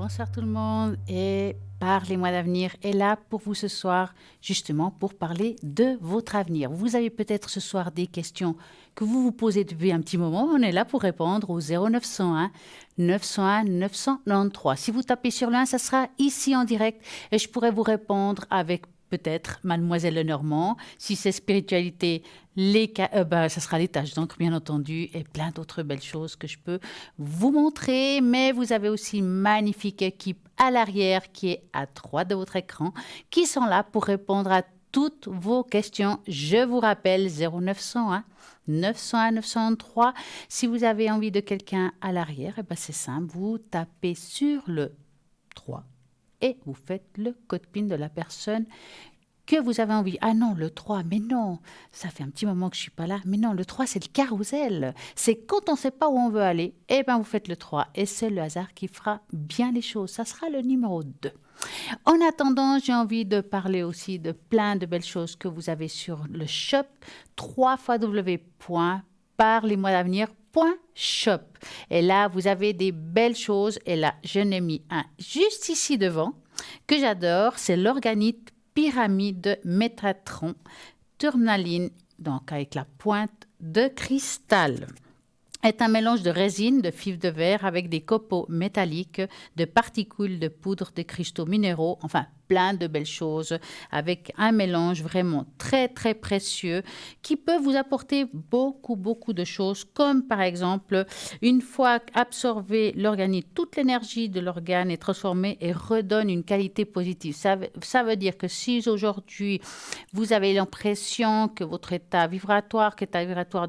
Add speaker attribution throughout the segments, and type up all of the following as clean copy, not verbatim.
Speaker 1: Bonsoir tout le monde et Parlez-moi d'avenir est là pour vous ce soir, justement pour parler de votre avenir. Vous avez peut-être ce soir des questions que vous vous posez depuis un petit moment. On est là pour répondre au 0901 901 993. Si vous tapez sur le 1, ça sera ici en direct et je pourrai vous répondre avec peut-être Mademoiselle Lenormand. Si c'est spiritualité, ça sera les tâches d'encre, bien entendu, et plein d'autres belles choses que je peux vous montrer. Mais vous avez aussi une magnifique équipe à l'arrière qui est à droite de votre écran, qui sont là pour répondre à toutes vos questions. Je vous rappelle 0901 901 903. Si vous avez envie de quelqu'un à l'arrière, c'est simple, vous tapez sur le 3 et vous faites le code PIN de la personne que vous avez envie. Ah non, le 3, mais non, ça fait un petit moment que je ne suis pas là. Mais non, le 3, c'est le carrousel. C'est quand on ne sait pas où on veut aller, vous faites le 3. Et c'est le hasard qui fera bien les choses. Ça sera le numéro 2. En attendant, j'ai envie de parler aussi de plein de belles choses que vous avez sur le shop, www.parlez-moi-d'avenir.shop. Et là, vous avez des belles choses. Et là, je n'ai mis un juste ici devant que j'adore. C'est l'organite pyramide Métatron tourmaline, donc avec la pointe de cristal. Est un mélange de résine, de fibres de verre avec des copeaux métalliques, de particules de poudre, de cristaux minéraux, enfin plein de belles choses avec un mélange vraiment très très précieux qui peut vous apporter beaucoup de choses comme par exemple une fois absorbé l'organite, toute l'énergie de l'organe est transformée et redonne une qualité positive. Ça veut dire que si aujourd'hui vous avez l'impression que votre état vibratoire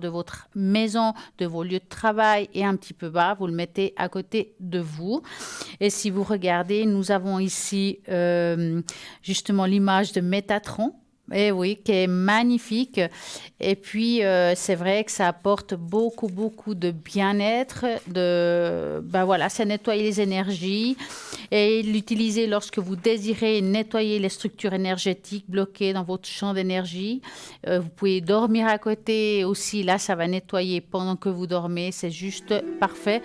Speaker 1: de votre maison, de vos lieux de travail est un petit peu bas, vous le mettez à côté de vous. Et si vous regardez, nous avons ici justement l'image de Métatron, et oui, qui est magnifique. Et puis, c'est vrai que ça apporte beaucoup de bien-être. C'est nettoyer les énergies et l'utiliser lorsque vous désirez nettoyer les structures énergétiques bloquées dans votre champ d'énergie. Vous pouvez dormir à côté aussi. Là, ça va nettoyer pendant que vous dormez. C'est juste parfait.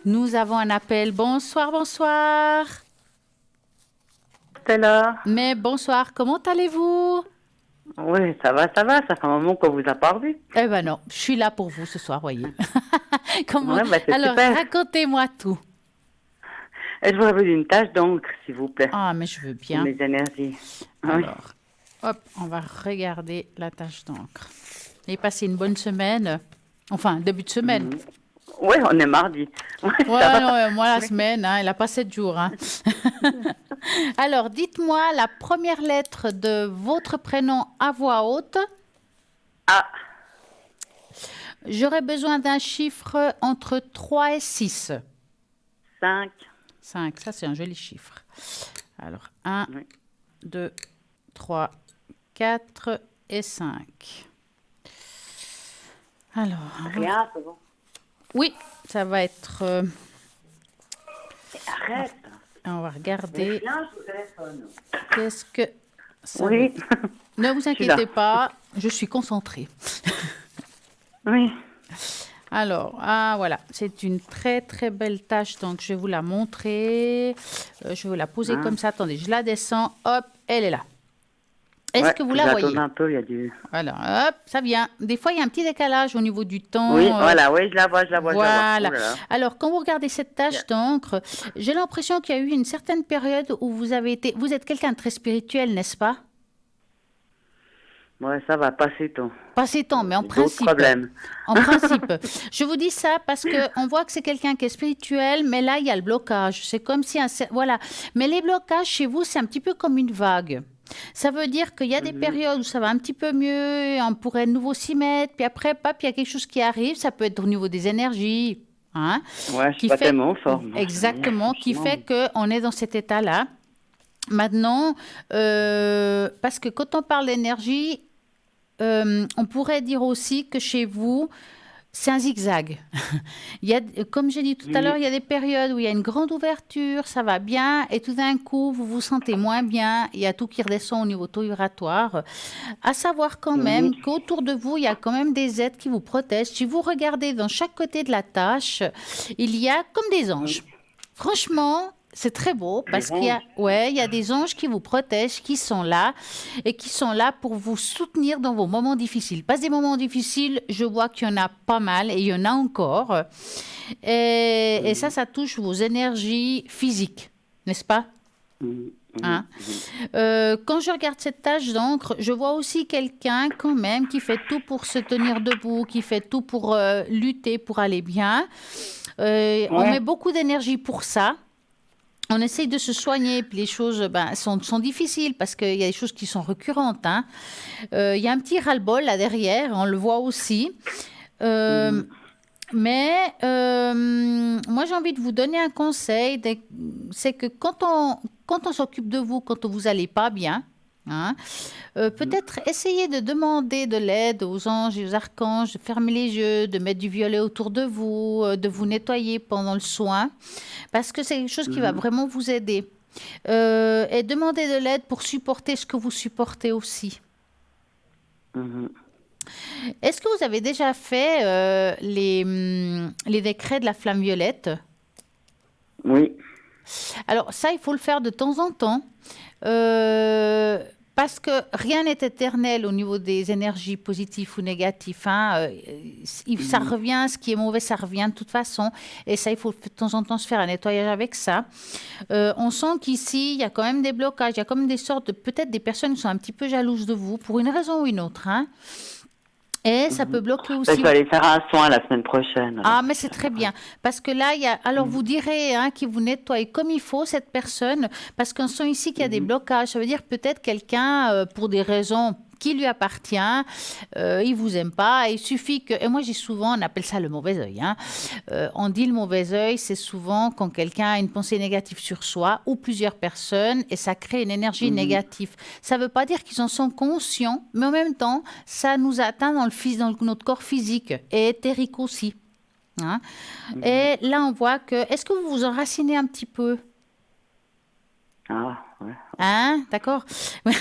Speaker 1: Nous avons un appel. Bonsoir.
Speaker 2: Stella.
Speaker 1: Mais bonsoir, comment allez-vous?
Speaker 2: Oui, ça va, ça fait un moment qu'on vous a pas revu.
Speaker 1: Eh ben non, je suis là pour vous ce soir, voyez. Comment...
Speaker 2: Ouais, c'est
Speaker 1: Alors,
Speaker 2: super.
Speaker 1: racontez-moi tout.
Speaker 2: Je vous rappelle une tâche d'encre, s'il vous plaît.
Speaker 1: Ah, mais je veux bien.
Speaker 2: Pour mes énergies.
Speaker 1: Alors, hop, on va regarder la tâche d'encre. Vous avez passé une bonne semaine, enfin, début de semaine.
Speaker 2: Oui, on est mardi.
Speaker 1: Moi, la semaine, elle n'a pas 7 jours. Alors, dites-moi la première lettre de votre prénom à voix haute.
Speaker 2: A.
Speaker 1: J'aurais besoin d'un chiffre entre 3 et 6.
Speaker 2: 5.
Speaker 1: 5, ça c'est un joli chiffre. Alors, 1, 2, 3, 4 et 5. Alors...
Speaker 2: Rien, c'est bon.
Speaker 1: Oui, ça va être...
Speaker 2: Arrête.
Speaker 1: On va regarder.
Speaker 2: Rien, je vous téléphone.
Speaker 1: Qu'est-ce que ça
Speaker 2: Oui.
Speaker 1: veut... Ne vous inquiétez pas, je suis concentrée.
Speaker 2: Oui.
Speaker 1: Alors, voilà, c'est une très très belle tâche, donc je vais vous la montrer. Je vais vous la poser comme ça. Attendez, je la descends. Hop, elle est là. Est-ce que vous la voyez?
Speaker 2: Un peu, il y a du...
Speaker 1: Voilà, hop, ça vient. Des fois, il y a un petit décalage au niveau du temps.
Speaker 2: Oui, voilà, oui, je la vois.
Speaker 1: Voilà. Alors, quand vous regardez cette tâche d'encre, j'ai l'impression qu'il y a eu une certaine période où vous avez été... Vous êtes quelqu'un de très spirituel, n'est-ce pas?
Speaker 2: Ouais, ça va, passer temps.
Speaker 1: Passer temps, mais en principe.
Speaker 2: Problème.
Speaker 1: En principe. Je vous dis ça parce qu'on voit que c'est quelqu'un qui est spirituel, mais là, il y a le blocage. C'est comme si... Voilà. Mais les blocages, chez vous, c'est un petit peu comme une vague. Ça veut dire qu'il y a des périodes où ça va un petit peu mieux, on pourrait de nouveau s'y mettre, puis après, il y a quelque chose qui arrive, ça peut être au niveau des énergies.
Speaker 2: Ouais, je suis pas tellement en forme.
Speaker 1: Exactement, qui fait qu'on est dans cet état-là. Maintenant, parce que quand on parle d'énergie, on pourrait dire aussi que chez vous, c'est un zigzag. Comme j'ai dit tout à l'heure, il y a des périodes où il y a une grande ouverture, ça va bien, et tout d'un coup, vous vous sentez moins bien, il y a tout qui redescend au niveau vibratoire. À savoir quand même qu'autour de vous, il y a quand même des êtres qui vous protègent. Si vous regardez dans chaque côté de la tâche, il y a comme des anges. Franchement, C'est très beau
Speaker 2: Les
Speaker 1: parce qu'il y a,
Speaker 2: anges.
Speaker 1: ouais, il y a des anges qui vous protègent, qui sont là et qui sont là pour vous soutenir dans vos moments difficiles. Parce que des moments difficiles, je vois qu'il y en a pas mal et il y en a encore. Et ça,
Speaker 2: Mhm,
Speaker 1: ça touche vos énergies physiques, n'est-ce pas?
Speaker 2: mhm, mhm,
Speaker 1: Hein.
Speaker 2: mhm,
Speaker 1: Quand je regarde cette tache d'encre, je vois aussi quelqu'un quand même qui fait tout pour se tenir debout, qui fait tout pour lutter, pour aller bien. On met
Speaker 2: ouais.
Speaker 1: beaucoup d'énergie pour ça. On essaye de se soigner, puis les choses ben, sont difficiles parce qu'il y a des choses qui sont récurrentes. Hein. Il y a un petit ras-le-bol là derrière, on le voit aussi. Euh,
Speaker 2: Mhm,
Speaker 1: mais moi, j'ai envie de vous donner un conseil. C'est que quand on s'occupe de vous, quand vous allez pas bien, hein,
Speaker 2: mhm,
Speaker 1: peut-être essayer de demander de l'aide aux anges et aux archanges, de fermer les yeux, de mettre du violet autour de vous, de vous nettoyer pendant le soin, parce que c'est quelque chose qui va
Speaker 2: mhm,
Speaker 1: vraiment vous aider. Et demander de l'aide pour supporter ce que vous supportez aussi.
Speaker 2: mhm.
Speaker 1: Est-ce que vous avez déjà fait les décrets de la flamme violette?
Speaker 2: Oui.
Speaker 1: Alors ça, il faut le faire de temps en temps. euh, Parce que rien n'est éternel au niveau des énergies positives ou négatives. Hein. Ça
Speaker 2: Mhm,
Speaker 1: revient, ce qui est mauvais, ça revient de toute façon. Et ça, il faut de temps en temps se faire un nettoyage avec ça. On sent qu'ici, il y a quand même des blocages, il y a comme des sortes de, peut-être des personnes qui sont un petit peu jalouses de vous, pour une raison ou une autre. Hein. Et ça peut
Speaker 2: mhm.
Speaker 1: bloquer
Speaker 2: Ben, je
Speaker 1: aussi.
Speaker 2: vais aller faire un soin la semaine prochaine,
Speaker 1: Ah,
Speaker 2: alors.
Speaker 1: mais c'est très bien. Parce que là, il y a. Alors,
Speaker 2: Mhm,
Speaker 1: vous direz hein, qu'il vous nettoie comme il faut, cette personne, parce qu'on sent ici qu'il y a des
Speaker 2: mhm,
Speaker 1: blocages. Ça veut dire peut-être quelqu'un, pour des raisons qui lui appartient, il vous aime pas. Il suffit que. Et moi, j'ai souvent, on appelle ça le mauvais œil. Hein. On dit le mauvais œil, c'est souvent quand quelqu'un a une pensée négative sur soi ou plusieurs personnes et ça crée une énergie
Speaker 2: mhm,
Speaker 1: négative. Ça ne veut pas dire qu'ils en sont conscients, mais en même temps, ça nous atteint dans notre corps physique et éthérique aussi. Hein.
Speaker 2: mhm.
Speaker 1: Et là, on voit que. Est-ce que vous vous enracinez un petit peu?
Speaker 2: Ah, ouais.
Speaker 1: Hein? D'accord? Vous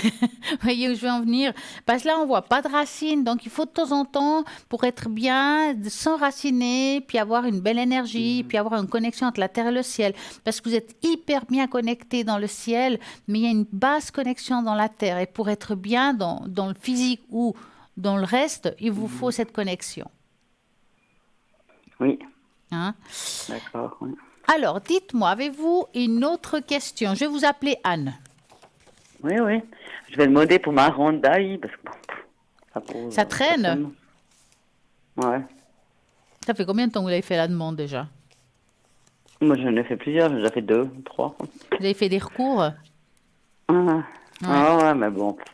Speaker 1: voyez où je veux en venir? Parce que là, on voit pas de racines. Donc, il faut de temps en temps, pour être bien, de s'enraciner, puis avoir une belle énergie,
Speaker 2: Mhm,
Speaker 1: puis avoir une connexion entre la terre et le ciel. Parce que vous êtes hyper bien connecté dans le ciel, mais il y a une basse connexion dans la terre. Et pour être bien dans le physique ou dans le reste, il vous faut
Speaker 2: mhm.
Speaker 1: cette connexion.
Speaker 2: Oui,
Speaker 1: Hein?
Speaker 2: d'accord. Oui.
Speaker 1: Alors, dites-moi, avez-vous une autre question? Je vais vous appeler Anne.
Speaker 2: Oui, oui. Je vais demander pour ma rondaille, parce que bon, ça pose
Speaker 1: Ça traîne?
Speaker 2: certainement. Ouais.
Speaker 1: Ça fait combien de temps que vous avez fait la demande déjà?
Speaker 2: Moi, j'en ai fait plusieurs, j'en ai fait deux, trois.
Speaker 1: Vous avez fait des recours?
Speaker 2: Ah,
Speaker 1: Ouais.
Speaker 2: ah ouais, mais bon. De toute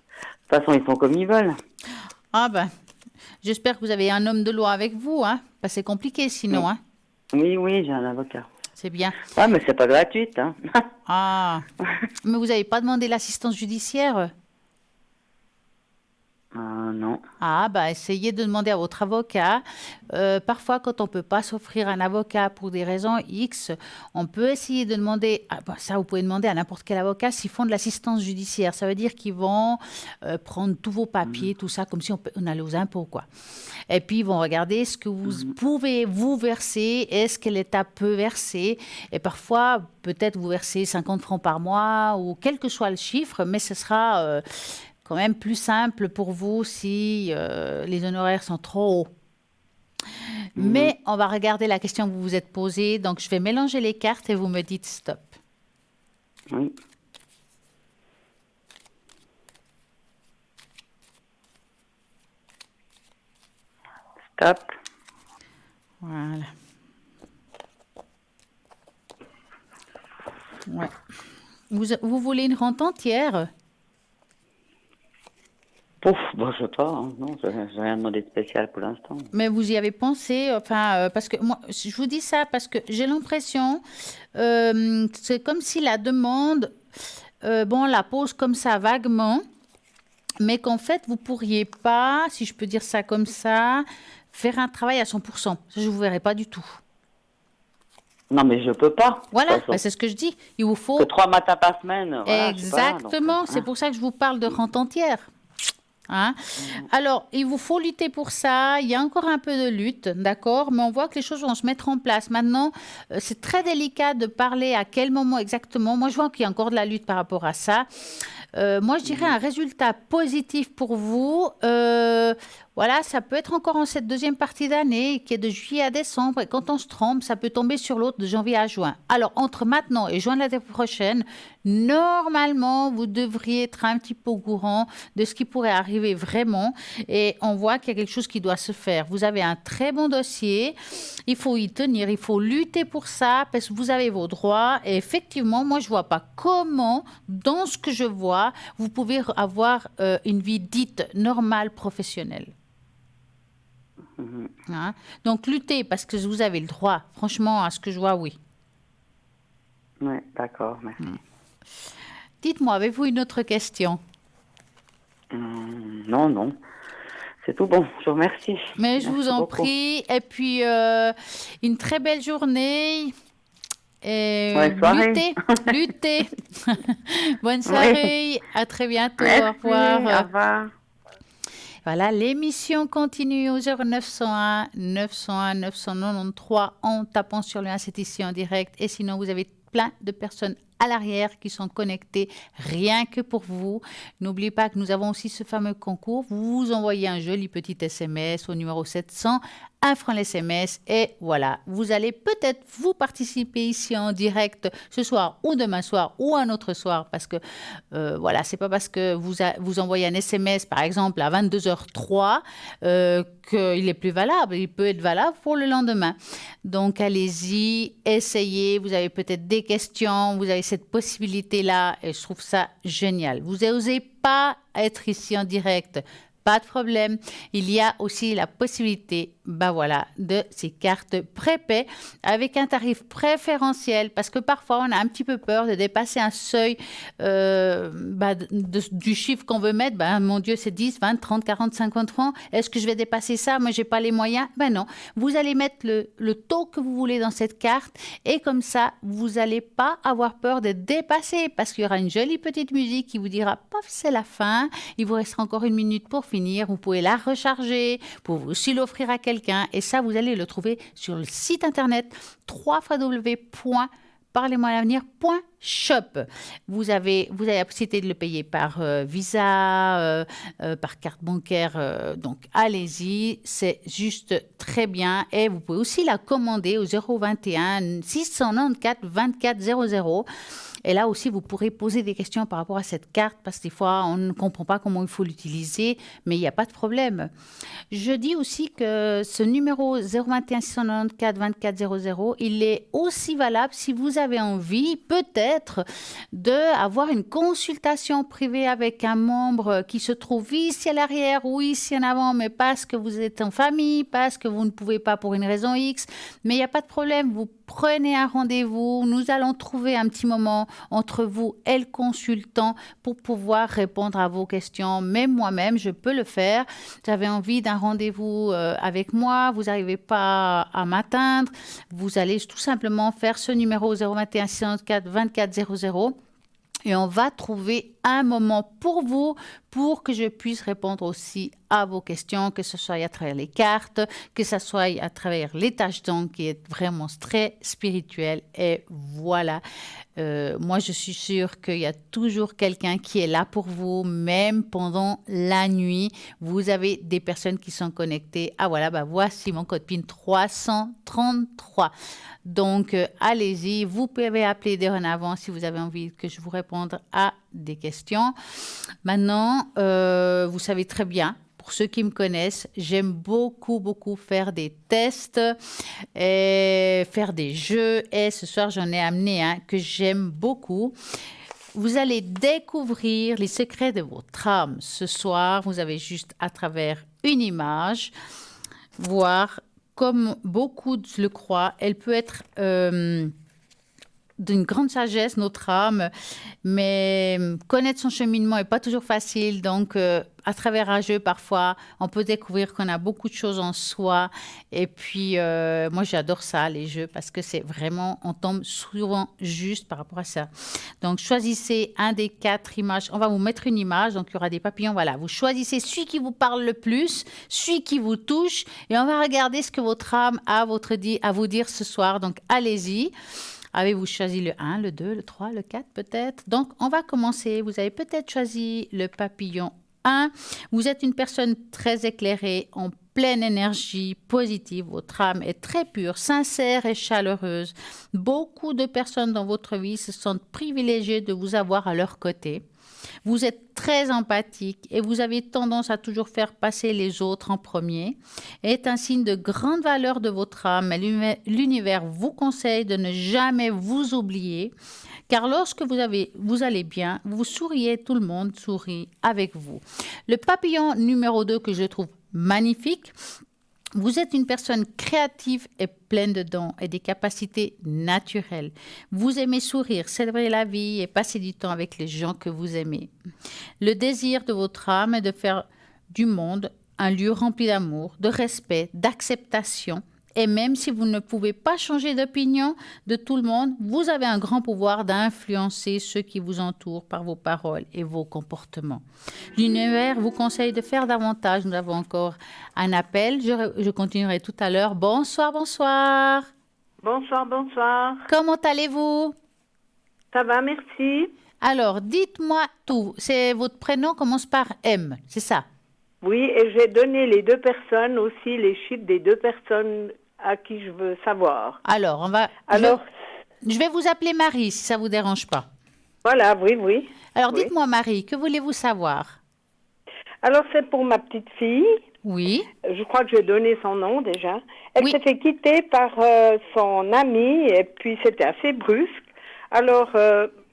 Speaker 2: façon, ils font comme ils veulent.
Speaker 1: Ah ben, j'espère que vous avez un homme de loi avec vous, hein? Parce que c'est compliqué
Speaker 2: Mm.
Speaker 1: sinon, hein?
Speaker 2: Oui, oui, j'ai un avocat.
Speaker 1: C'est bien.
Speaker 2: Ouais, mais c'est pas gratuit, hein.
Speaker 1: Ah, mais vous n'avez pas demandé l'assistance judiciaire?
Speaker 2: Ah, non.
Speaker 1: Ah, bah, essayez de demander à votre avocat. Parfois, quand on ne peut pas s'offrir un avocat pour des raisons X, on peut essayer de demander, ah, bah, ça vous pouvez demander à n'importe quel avocat s'ils font de l'assistance judiciaire. Ça veut dire qu'ils vont prendre tous vos papiers,
Speaker 2: Mhm,
Speaker 1: tout ça, comme si on allait aux impôts, quoi. Et puis, ils vont regarder ce que vous
Speaker 2: mhm,
Speaker 1: pouvez vous verser, est-ce que l'État peut verser. Et parfois, peut-être vous versez 50 francs par mois ou quel que soit le chiffre, mais ce sera quand même plus simple pour vous si les honoraires sont trop hauts.
Speaker 2: mhm.
Speaker 1: Mais on va regarder la question que vous vous êtes posée. Donc, je vais mélanger les cartes et vous me dites stop.
Speaker 2: Oui. Stop.
Speaker 1: Voilà. Ouais. Vous voulez une rente entière?
Speaker 2: Pouf, bon, je sais pas, hein. Non, j'ai rien demandé de spécial pour l'instant.
Speaker 1: Mais vous y avez pensé, enfin, parce que moi, je vous dis ça parce que j'ai l'impression, c'est comme si la demande, bon, on la pose comme ça vaguement, mais qu'en fait, vous pourriez pas, si je peux dire ça comme ça, faire un travail à 100%. Ça, je ne vous verrai pas du tout.
Speaker 2: Non, mais je peux pas, de toute
Speaker 1: Voilà, bah,
Speaker 2: façon.
Speaker 1: c'est ce que je dis. Il vous
Speaker 2: Que
Speaker 1: faut
Speaker 2: 3 matins par semaine, voilà, je sais pas, donc,
Speaker 1: exactement. C'est
Speaker 2: hein.
Speaker 1: pour ça que je vous parle de rente entière. Hein? Alors, il vous faut lutter pour ça. Il y a encore un peu de lutte, d'accord? Mais on voit que les choses vont se mettre en place. Maintenant, c'est très délicat de parler à quel moment exactement. Moi, je vois qu'il y a encore de la lutte par rapport à ça. Moi, je dirais un résultat positif pour vous. Voilà, ça peut être encore en cette deuxième partie d'année, qui est de juillet à décembre. Et quand on se trompe, ça peut tomber sur l'autre de janvier à juin. Alors, entre maintenant et juin de l'année prochaine, normalement, vous devriez être un petit peu au courant de ce qui pourrait arriver vraiment. Et on voit qu'il y a quelque chose qui doit se faire. Vous avez un très bon dossier. Il faut y tenir. Il faut lutter pour ça parce que vous avez vos droits. Et effectivement, moi, je ne vois pas comment, dans ce que je vois, vous pouvez avoir une vie dite normale, professionnelle. Hein? Donc, luttez parce que vous avez le droit. Franchement, à ce que je vois, oui.
Speaker 2: Oui, d'accord, merci.
Speaker 1: Dites-moi, avez-vous une autre question?
Speaker 2: Non, non. C'est tout bon, je vous remercie.
Speaker 1: Mais je
Speaker 2: Merci
Speaker 1: vous en
Speaker 2: beaucoup.
Speaker 1: prie. Et puis, une très belle journée. Et
Speaker 2: Bonne soirée.
Speaker 1: luttez, luttez. Bonne
Speaker 2: Oui,
Speaker 1: soirée. À très bientôt. Au
Speaker 2: merci, au
Speaker 1: revoir.
Speaker 2: revoir.
Speaker 1: Voilà, l'émission continue au 0901 901 993 en tapant sur le 1, c'est ici en direct. Et sinon, vous avez plein de personnes à l'arrière qui sont connectées rien que pour vous. N'oubliez pas que nous avons aussi ce fameux concours. Vous envoyez un joli petit SMS au numéro 700, 1 franc l'SMS et voilà, vous allez peut-être vous participer ici en direct ce soir ou demain soir ou un autre soir parce que voilà, c'est pas parce que vous envoyez un SMS par exemple à 22h03 qu'il est plus valable, il peut être valable pour le lendemain. Donc allez-y, essayez, vous avez peut-être des questions, vous avez cette possibilité-là et je trouve ça génial. Vous n'osez pas être ici en direct. Pas de problème. Il y a aussi la possibilité, voilà, de ces cartes prépaies avec un tarif préférentiel parce que parfois on a un petit peu peur de dépasser un seuil du chiffre qu'on veut mettre. Mon Dieu, c'est 10, 20, 30, 40, 50 francs. Est-ce que je vais dépasser ça? Moi, j'ai pas les moyens. Non. Vous allez mettre le taux que vous voulez dans cette carte et comme ça, vous n'allez pas avoir peur de dépasser parce qu'il y aura une jolie petite musique qui vous dira, paf, c'est la fin. Il vous restera encore une minute pour finir. Vous pouvez la recharger, vous pouvez aussi l'offrir à quelqu'un. Et ça, vous allez le trouver sur le site internet www.parlez-moi-l'avenir.shop. Vous avez la possibilité de le payer par Visa, par carte bancaire. Donc, allez-y, c'est juste très bien. Et vous pouvez aussi la commander au 021 694 24 00. Et là aussi, vous pourrez poser des questions par rapport à cette carte parce que des fois, on ne comprend pas comment il faut l'utiliser, mais il n'y a pas de problème. Je dis aussi que ce numéro 021 694 24 00, il est aussi valable si vous avez envie peut-être d'avoir une consultation privée avec un membre qui se trouve ici à l'arrière ou ici en avant, mais parce que vous êtes en famille, parce que vous ne pouvez pas pour une raison X, mais il n'y a pas de problème, vous prenez un rendez-vous, nous allons trouver un petit moment entre vous et le consultant pour pouvoir répondre à vos questions. Même moi-même, je peux le faire. J'avais envie d'un rendez-vous avec moi, vous n'arrivez pas à m'atteindre, vous allez tout simplement faire ce numéro 021 604 24 00 et on va trouver un moment pour vous pour que je puisse répondre aussi à vos questions, que ce soit à travers les cartes, que ce soit à travers les tâches d'encre qui est vraiment très spirituel. Et voilà, moi je suis sûre qu'il y a toujours quelqu'un qui est là pour vous, même pendant la nuit. Vous avez des personnes qui sont connectées. Ah voilà, voici mon code PIN 333. Donc, allez-y, vous pouvez appeler dorénavant si vous avez envie que je vous réponde à des questions. Maintenant, vous savez très bien, pour ceux qui me connaissent, j'aime beaucoup, beaucoup faire des tests et faire des jeux. Et ce soir, j'en ai amené un que j'aime beaucoup. Vous allez découvrir les secrets de votre âme. Ce soir, vous avez juste à travers une image, voir comme beaucoup le croient, elle peut être d'une grande sagesse, notre âme, mais connaître son cheminement n'est pas toujours facile. Donc, à travers un jeu, parfois, on peut découvrir qu'on a beaucoup de choses en soi. Et puis, moi, j'adore ça, les jeux, parce que c'est vraiment, on tombe souvent juste par rapport à ça. Donc, choisissez un des 4 images. On va vous mettre une image, donc il y aura des papillons. Voilà, vous choisissez celui qui vous parle le plus, celui qui vous touche, et on va regarder ce que votre âme a à vous dire ce soir. Donc, allez-y. Avez-vous choisi le 1, le 2, le 3, le 4 peut-être? Donc, on va commencer. Vous avez peut-être choisi le papillon 1. Vous êtes une personne très éclairée, en pleine énergie positive. Votre âme est très pure, sincère et chaleureuse. Beaucoup de personnes dans votre vie se sentent privilégiées de vous avoir à leur côté. Vous êtes très empathique et vous avez tendance à toujours faire passer les autres en premier. Est un signe de grande valeur de votre âme. L'univers vous conseille de ne jamais vous oublier, car lorsque vous allez bien, vous souriez, tout le monde sourit avec vous. Le papillon numéro 2 que je trouve magnifique. Vous êtes une personne créative et pleine de dons et des capacités naturelles. Vous aimez sourire, célébrer la vie et passer du temps avec les gens que vous aimez. Le désir de votre âme est de faire du monde un lieu rempli d'amour, de respect, d'acceptation. Et même si vous ne pouvez pas changer d'opinion de tout le monde, vous avez un grand pouvoir d'influencer ceux qui vous entourent par vos paroles et vos comportements. L'univers vous conseille de faire davantage. Nous avons encore un appel. Je continuerai tout à l'heure. Bonsoir, bonsoir.
Speaker 3: Bonsoir, bonsoir.
Speaker 1: Comment allez-vous?
Speaker 3: Ça va, merci.
Speaker 1: Alors, dites-moi tout. C'est votre prénom commence par M, c'est ça?
Speaker 3: Oui, et j'ai donné les 2 personnes aussi, les chiffres des 2 personnes à qui je veux savoir.
Speaker 1: Alors, je vais vous appeler Marie, si ça ne vous dérange pas.
Speaker 3: Voilà, oui.
Speaker 1: Alors,
Speaker 3: Oui.
Speaker 1: dites-moi Marie, que voulez-vous savoir?
Speaker 3: Alors, c'est pour ma petite fille.
Speaker 1: Oui.
Speaker 3: Je crois que j'ai donné son nom déjà. Elle
Speaker 1: Oui.
Speaker 3: s'est fait quitter par son ami et puis c'était assez brusque. Alors,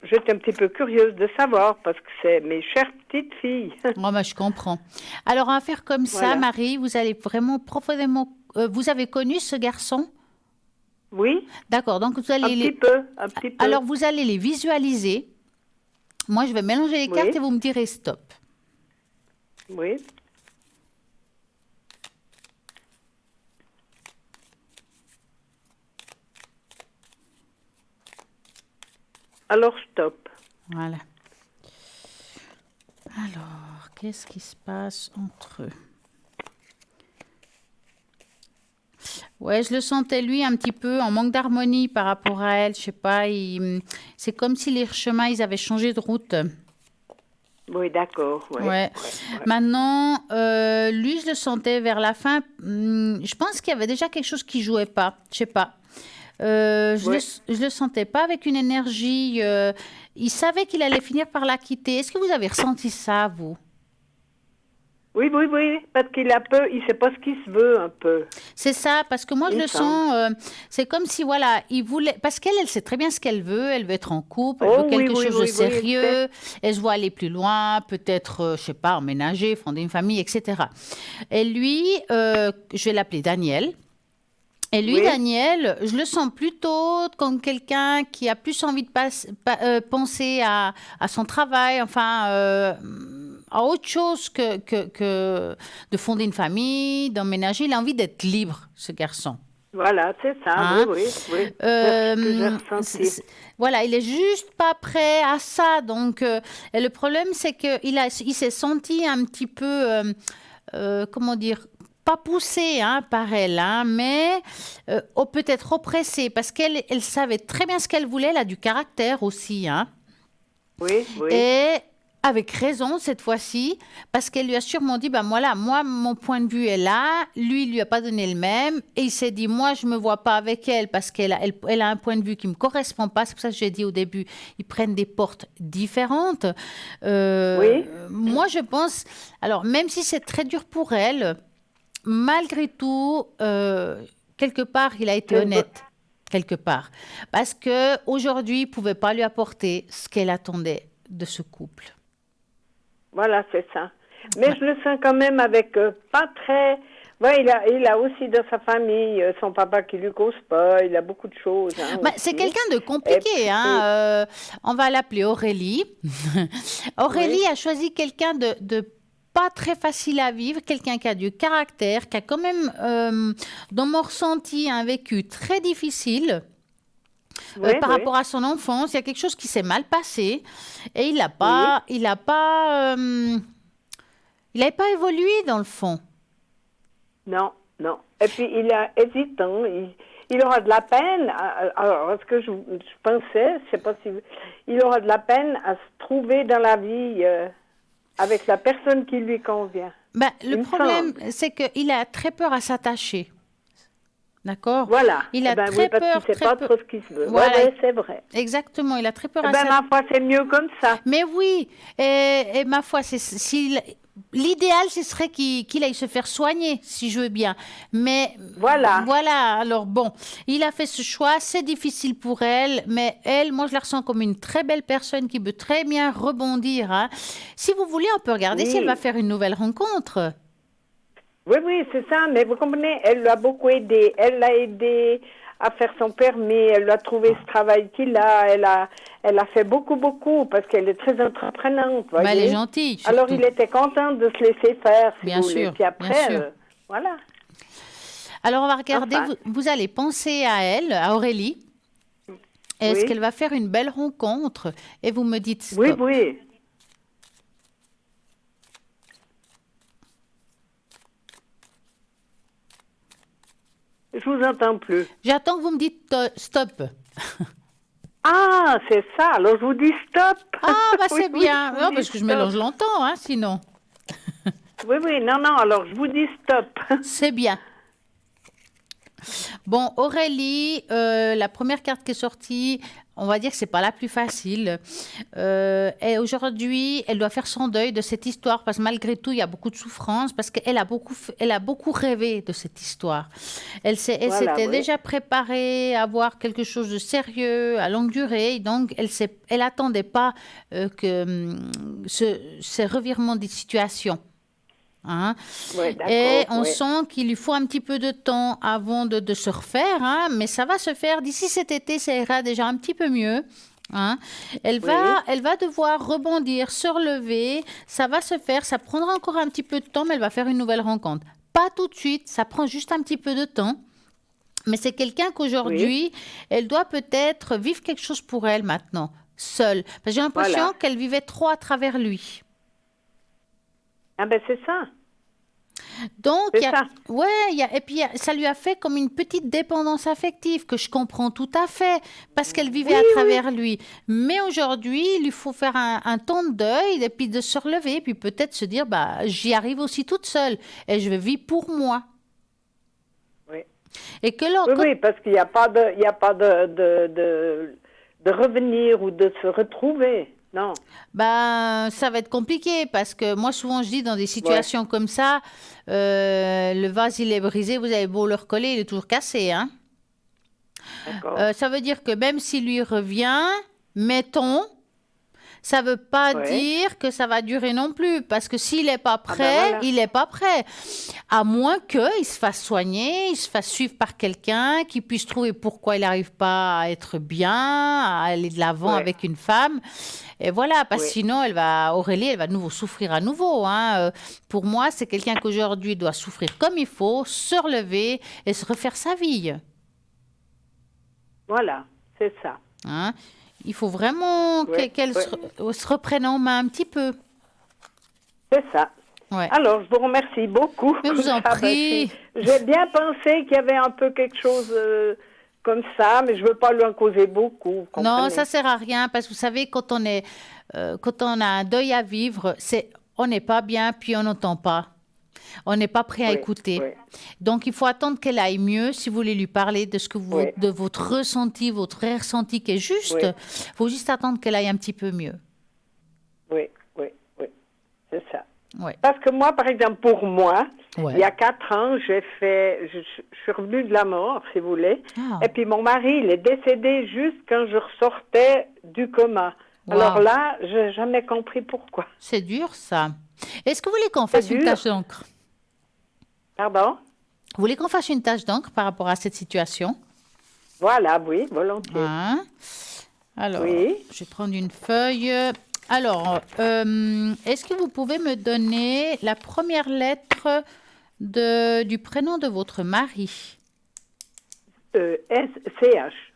Speaker 3: j'étais un petit peu curieuse de savoir parce que c'est mes chères petites filles.
Speaker 1: Oh, bah, je comprends. Alors, on va faire comme ça,
Speaker 3: Voilà.
Speaker 1: Marie. Vous allez vraiment profondément... vous avez connu ce garçon?
Speaker 3: Oui,
Speaker 1: D'accord, donc vous allez...
Speaker 3: un petit peu.
Speaker 1: Alors, vous allez les visualiser. Moi, je vais mélanger les
Speaker 3: Oui.
Speaker 1: cartes et vous me direz stop.
Speaker 3: Oui. Alors, stop.
Speaker 1: Voilà. Alors, qu'est-ce qui se passe entre eux? Ouais, je le sentais lui un petit peu en manque d'harmonie par rapport à elle. Je sais pas, c'est comme si les chemins, ils avaient changé de route.
Speaker 3: Oui, d'accord. Ouais.
Speaker 1: Ouais. Maintenant, lui, je le sentais vers la fin. Je pense qu'il y avait déjà quelque chose qui jouait pas. Je sais pas. Je le sentais pas avec une énergie. Il savait qu'il allait finir par la quitter. Est-ce que vous avez ressenti ça, vous?
Speaker 3: Oui, parce il sait pas ce qu'il se veut un peu.
Speaker 1: C'est ça, parce que moi, je
Speaker 3: Il
Speaker 1: le
Speaker 3: semble.
Speaker 1: sens, c'est comme si, voilà, il voulait... Parce qu'elle, elle sait très bien ce qu'elle veut. Elle veut être en couple, elle
Speaker 3: Oh,
Speaker 1: veut quelque
Speaker 3: oui,
Speaker 1: chose de
Speaker 3: oui,
Speaker 1: sérieux. Elle se voit aller plus loin, peut-être, je sais pas, emménager, fonder une famille, etc. Et lui, je vais l'appeler Daniel. Et lui,
Speaker 3: Oui.
Speaker 1: Daniel, je le sens plutôt comme quelqu'un qui a plus envie de penser à son travail, enfin, à autre chose que de fonder une famille, d'emménager. Il a envie d'être libre, ce garçon.
Speaker 3: Voilà, c'est ça,
Speaker 1: Hein?
Speaker 3: oui. C'est ce que j'ai ressenti.
Speaker 1: Voilà, il est juste pas prêt à ça. Donc, et le problème, c'est qu'il s'est senti un petit peu, comment dire, pas poussé par elle, mais peut-être oppressé, parce qu'elle savait très bien ce qu'elle voulait. Elle a du caractère aussi,
Speaker 3: Oui.
Speaker 1: et avec raison cette fois-ci, parce qu'elle lui a sûrement dit, voilà, moi, mon point de vue est là, lui, il lui a pas donné le même, et il s'est dit, moi, je me vois pas avec elle, parce qu'elle a un point de vue qui me correspond pas. C'est pour ça que j'ai dit au début, ils prennent des portes différentes.
Speaker 3: Oui.
Speaker 1: Moi, je pense, alors, même si c'est très dur pour elle, malgré tout, quelque part, il a été honnête. Quelque part. Parce qu'aujourd'hui, il ne pouvait pas lui apporter ce qu'elle attendait de ce couple.
Speaker 3: Voilà, c'est ça. Mais je le sens quand même avec pas très... Ouais, il a aussi dans sa famille son papa qui lui cause pas. Il a beaucoup de choses. Hein,
Speaker 1: C'est
Speaker 3: aussi.
Speaker 1: quelqu'un de
Speaker 3: Et
Speaker 1: compliqué,
Speaker 3: puis,
Speaker 1: hein. On va l'appeler Aurélie. Aurélie
Speaker 3: oui,
Speaker 1: a choisi quelqu'un de pas très facile à vivre, quelqu'un qui a du caractère, qui a quand même, dans mon ressenti, un vécu très difficile.
Speaker 3: oui,
Speaker 1: Par
Speaker 3: oui,
Speaker 1: rapport à son enfance, il y a quelque chose qui s'est mal passé et
Speaker 3: oui.
Speaker 1: il n'avait pas évolué dans le fond.
Speaker 3: Non, non. Et puis, il est hésitant. Il aura de la peine. Alors, ce que je pensais, je sais pas si... Il aura de la peine à se trouver dans la vie avec la personne qui lui convient.
Speaker 1: Le
Speaker 3: Il me
Speaker 1: problème,
Speaker 3: semble.
Speaker 1: c'est qu'il a très peur à s'attacher. D'accord?
Speaker 3: Voilà.
Speaker 1: Il
Speaker 3: Eh
Speaker 1: a
Speaker 3: ben oui,
Speaker 1: très
Speaker 3: parce qu'il
Speaker 1: peur,
Speaker 3: sait
Speaker 1: très
Speaker 3: pas
Speaker 1: peur.
Speaker 3: trop ce qu'il se veut. Ouais,
Speaker 1: Voilà,
Speaker 3: ouais, c'est vrai.
Speaker 1: exactement. Il a très peur
Speaker 3: Eh
Speaker 1: à
Speaker 3: ben,
Speaker 1: s'attacher.
Speaker 3: ma foi, c'est mieux comme ça.
Speaker 1: Mais oui, et ma foi, l'idéal, ce serait qu'il aille se faire soigner, si je veux bien. Mais
Speaker 3: Voilà.
Speaker 1: voilà, alors bon, il a fait ce choix, c'est difficile pour elle, mais elle, moi, je la ressens comme une très belle personne qui peut très bien rebondir, hein. Si vous voulez, on peut regarder si elle va
Speaker 3: Oui.
Speaker 1: faire une nouvelle rencontre.
Speaker 3: Oui, oui, c'est ça, mais vous comprenez, elle l'a beaucoup aidé. Elle l'a aidé à faire son permis, elle lui a trouvé ce travail qu'il a, elle a fait beaucoup, beaucoup, parce qu'elle est très entreprenante,
Speaker 1: Elle est
Speaker 3: voyez.
Speaker 1: gentille,
Speaker 3: Alors,
Speaker 1: surtout.
Speaker 3: il était content de se laisser faire, si
Speaker 1: Bien
Speaker 3: vous voulez.
Speaker 1: sûr,
Speaker 3: Puis
Speaker 1: bien
Speaker 3: après,
Speaker 1: sûr.
Speaker 3: voilà.
Speaker 1: Alors, on va regarder,
Speaker 3: Enfin,
Speaker 1: vous allez penser à elle, à Aurélie. Est-ce
Speaker 3: oui,
Speaker 1: qu'elle va faire une belle rencontre? Et vous me dites
Speaker 3: oui,
Speaker 1: stop.
Speaker 3: oui. Je vous entends plus.
Speaker 1: J'attends que vous me dites stop.
Speaker 3: Ah, c'est ça. Alors, je vous dis stop.
Speaker 1: Ah, bah
Speaker 3: Oui,
Speaker 1: c'est
Speaker 3: oui,
Speaker 1: bien.
Speaker 3: je
Speaker 1: Non,
Speaker 3: vous dis
Speaker 1: parce que je
Speaker 3: stop.
Speaker 1: mélange longtemps, hein, sinon.
Speaker 3: Oui, oui, non, non, alors, je vous dis stop.
Speaker 1: C'est bien. Bon, Aurélie, la première carte qui est sortie, on va dire que c'est pas la plus facile. Et aujourd'hui, elle doit faire son deuil de cette histoire parce que malgré tout, il y a beaucoup de souffrance parce qu'elle elle a beaucoup rêvé de cette histoire. Elle
Speaker 3: Voilà,
Speaker 1: s'était
Speaker 3: oui.
Speaker 1: déjà préparée à voir quelque chose de sérieux, à longue durée. Donc, elle attendait pas que ce revirement de situation. Hein.
Speaker 3: Oui,
Speaker 1: Et
Speaker 3: d'accord,
Speaker 1: on
Speaker 3: oui.
Speaker 1: sent qu'il lui faut un petit peu de temps avant de se refaire, hein, mais ça va se faire. D'ici cet été, ça ira déjà un petit peu mieux. Hein.
Speaker 3: Oui,
Speaker 1: Elle va devoir rebondir, se relever. Ça va se faire. Ça prendra encore un petit peu de temps, mais elle va faire une nouvelle rencontre. Pas tout de suite. Ça prend juste un petit peu de temps. Mais c'est quelqu'un
Speaker 3: oui,
Speaker 1: qu'aujourd'hui, elle doit peut-être vivre quelque chose pour elle maintenant, seule. Parce que j'ai l'impression
Speaker 3: voilà.
Speaker 1: qu'elle vivait trop à travers lui.
Speaker 3: Ah ben c'est ça,
Speaker 1: Donc,
Speaker 3: c'est ça.
Speaker 1: ouais, et puis ça lui a fait comme une petite dépendance affective que je comprends tout à fait parce qu'elle vivait
Speaker 3: Oui,
Speaker 1: à
Speaker 3: oui,
Speaker 1: travers lui. Mais aujourd'hui, il lui faut faire un temps de deuil et puis de se relever, puis peut-être se dire, bah, j'y arrive aussi toute seule et je vis pour moi.
Speaker 3: oui.
Speaker 1: Et que
Speaker 3: Oui,
Speaker 1: quand
Speaker 3: oui, parce qu'il n'y a pas il y a pas de revenir ou de se retrouver. Non.
Speaker 1: ben, ça va être compliqué parce que moi, souvent, je dis dans des
Speaker 3: Ouais,
Speaker 1: situations comme ça, le vase, il est brisé, vous avez beau le recoller, il est toujours cassé, hein.
Speaker 3: d'accord.
Speaker 1: Ça veut dire que même s'il lui revient, mettons, ça ne veut pas
Speaker 3: Ouais.
Speaker 1: dire que ça va durer non plus. Parce que s'il n'est pas
Speaker 3: Ah ben
Speaker 1: prêt,
Speaker 3: voilà.
Speaker 1: il n'est pas prêt. À moins qu'il se fasse soigner, il se fasse suivre par quelqu'un, qui puisse trouver pourquoi il n'arrive pas à être bien, à aller de l'avant
Speaker 3: Ouais,
Speaker 1: avec une femme. Et voilà, parce que
Speaker 3: oui.
Speaker 1: sinon, Aurélie, elle va de nouveau souffrir à nouveau, hein. Pour moi, c'est quelqu'un qu'aujourd'hui doit souffrir comme il faut, se relever et se refaire sa vie.
Speaker 3: Voilà, c'est ça.
Speaker 1: Hein. Il faut vraiment
Speaker 3: Ouais,
Speaker 1: qu'elle
Speaker 3: ouais,
Speaker 1: se reprenne en main un petit peu.
Speaker 3: c'est ça.
Speaker 1: Ouais.
Speaker 3: Alors, je vous remercie beaucoup.
Speaker 1: Mais je
Speaker 3: Comme
Speaker 1: vous en
Speaker 3: ça, ben,
Speaker 1: prie.
Speaker 3: j'ai bien pensé qu'il y avait un peu quelque chose comme ça, mais je veux pas lui en causer beaucoup, vous
Speaker 1: Non, ça
Speaker 3: comprenez?
Speaker 1: sert à rien parce que vous savez, quand on a un deuil à vivre, on n'est pas bien puis on n'entend pas. On n'est pas prêt à
Speaker 3: Oui,
Speaker 1: écouter.
Speaker 3: oui,
Speaker 1: Donc, il faut attendre qu'elle aille mieux si vous voulez lui parler de
Speaker 3: oui,
Speaker 1: de votre ressenti, votre vrai ressenti qui est juste.
Speaker 3: oui,
Speaker 1: Il faut juste attendre qu'elle aille un petit peu mieux.
Speaker 3: oui, oui, oui, c'est ça.
Speaker 1: Ouais.
Speaker 3: Parce que moi, par exemple, pour moi, il y
Speaker 1: Ouais.
Speaker 3: a 4 ans, je suis revenue de la mort, si vous voulez.
Speaker 1: Ah,
Speaker 3: Et puis mon mari, il est décédé juste quand je ressortais du coma. Alors
Speaker 1: waouh.
Speaker 3: là, j'ai jamais compris pourquoi.
Speaker 1: C'est dur, ça. Est-ce que vous voulez qu'on
Speaker 3: C'est
Speaker 1: fasse une
Speaker 3: dur.
Speaker 1: tâche d'encre?
Speaker 3: Pardon?
Speaker 1: Vous voulez qu'on fasse une tâche d'encre par rapport à cette situation?
Speaker 3: Voilà, oui, volontiers.
Speaker 1: Hein? Alors,
Speaker 3: Oui.
Speaker 1: je vais prendre une feuille. Alors, est-ce que vous pouvez me donner la première lettre du prénom de votre mari?
Speaker 3: CH.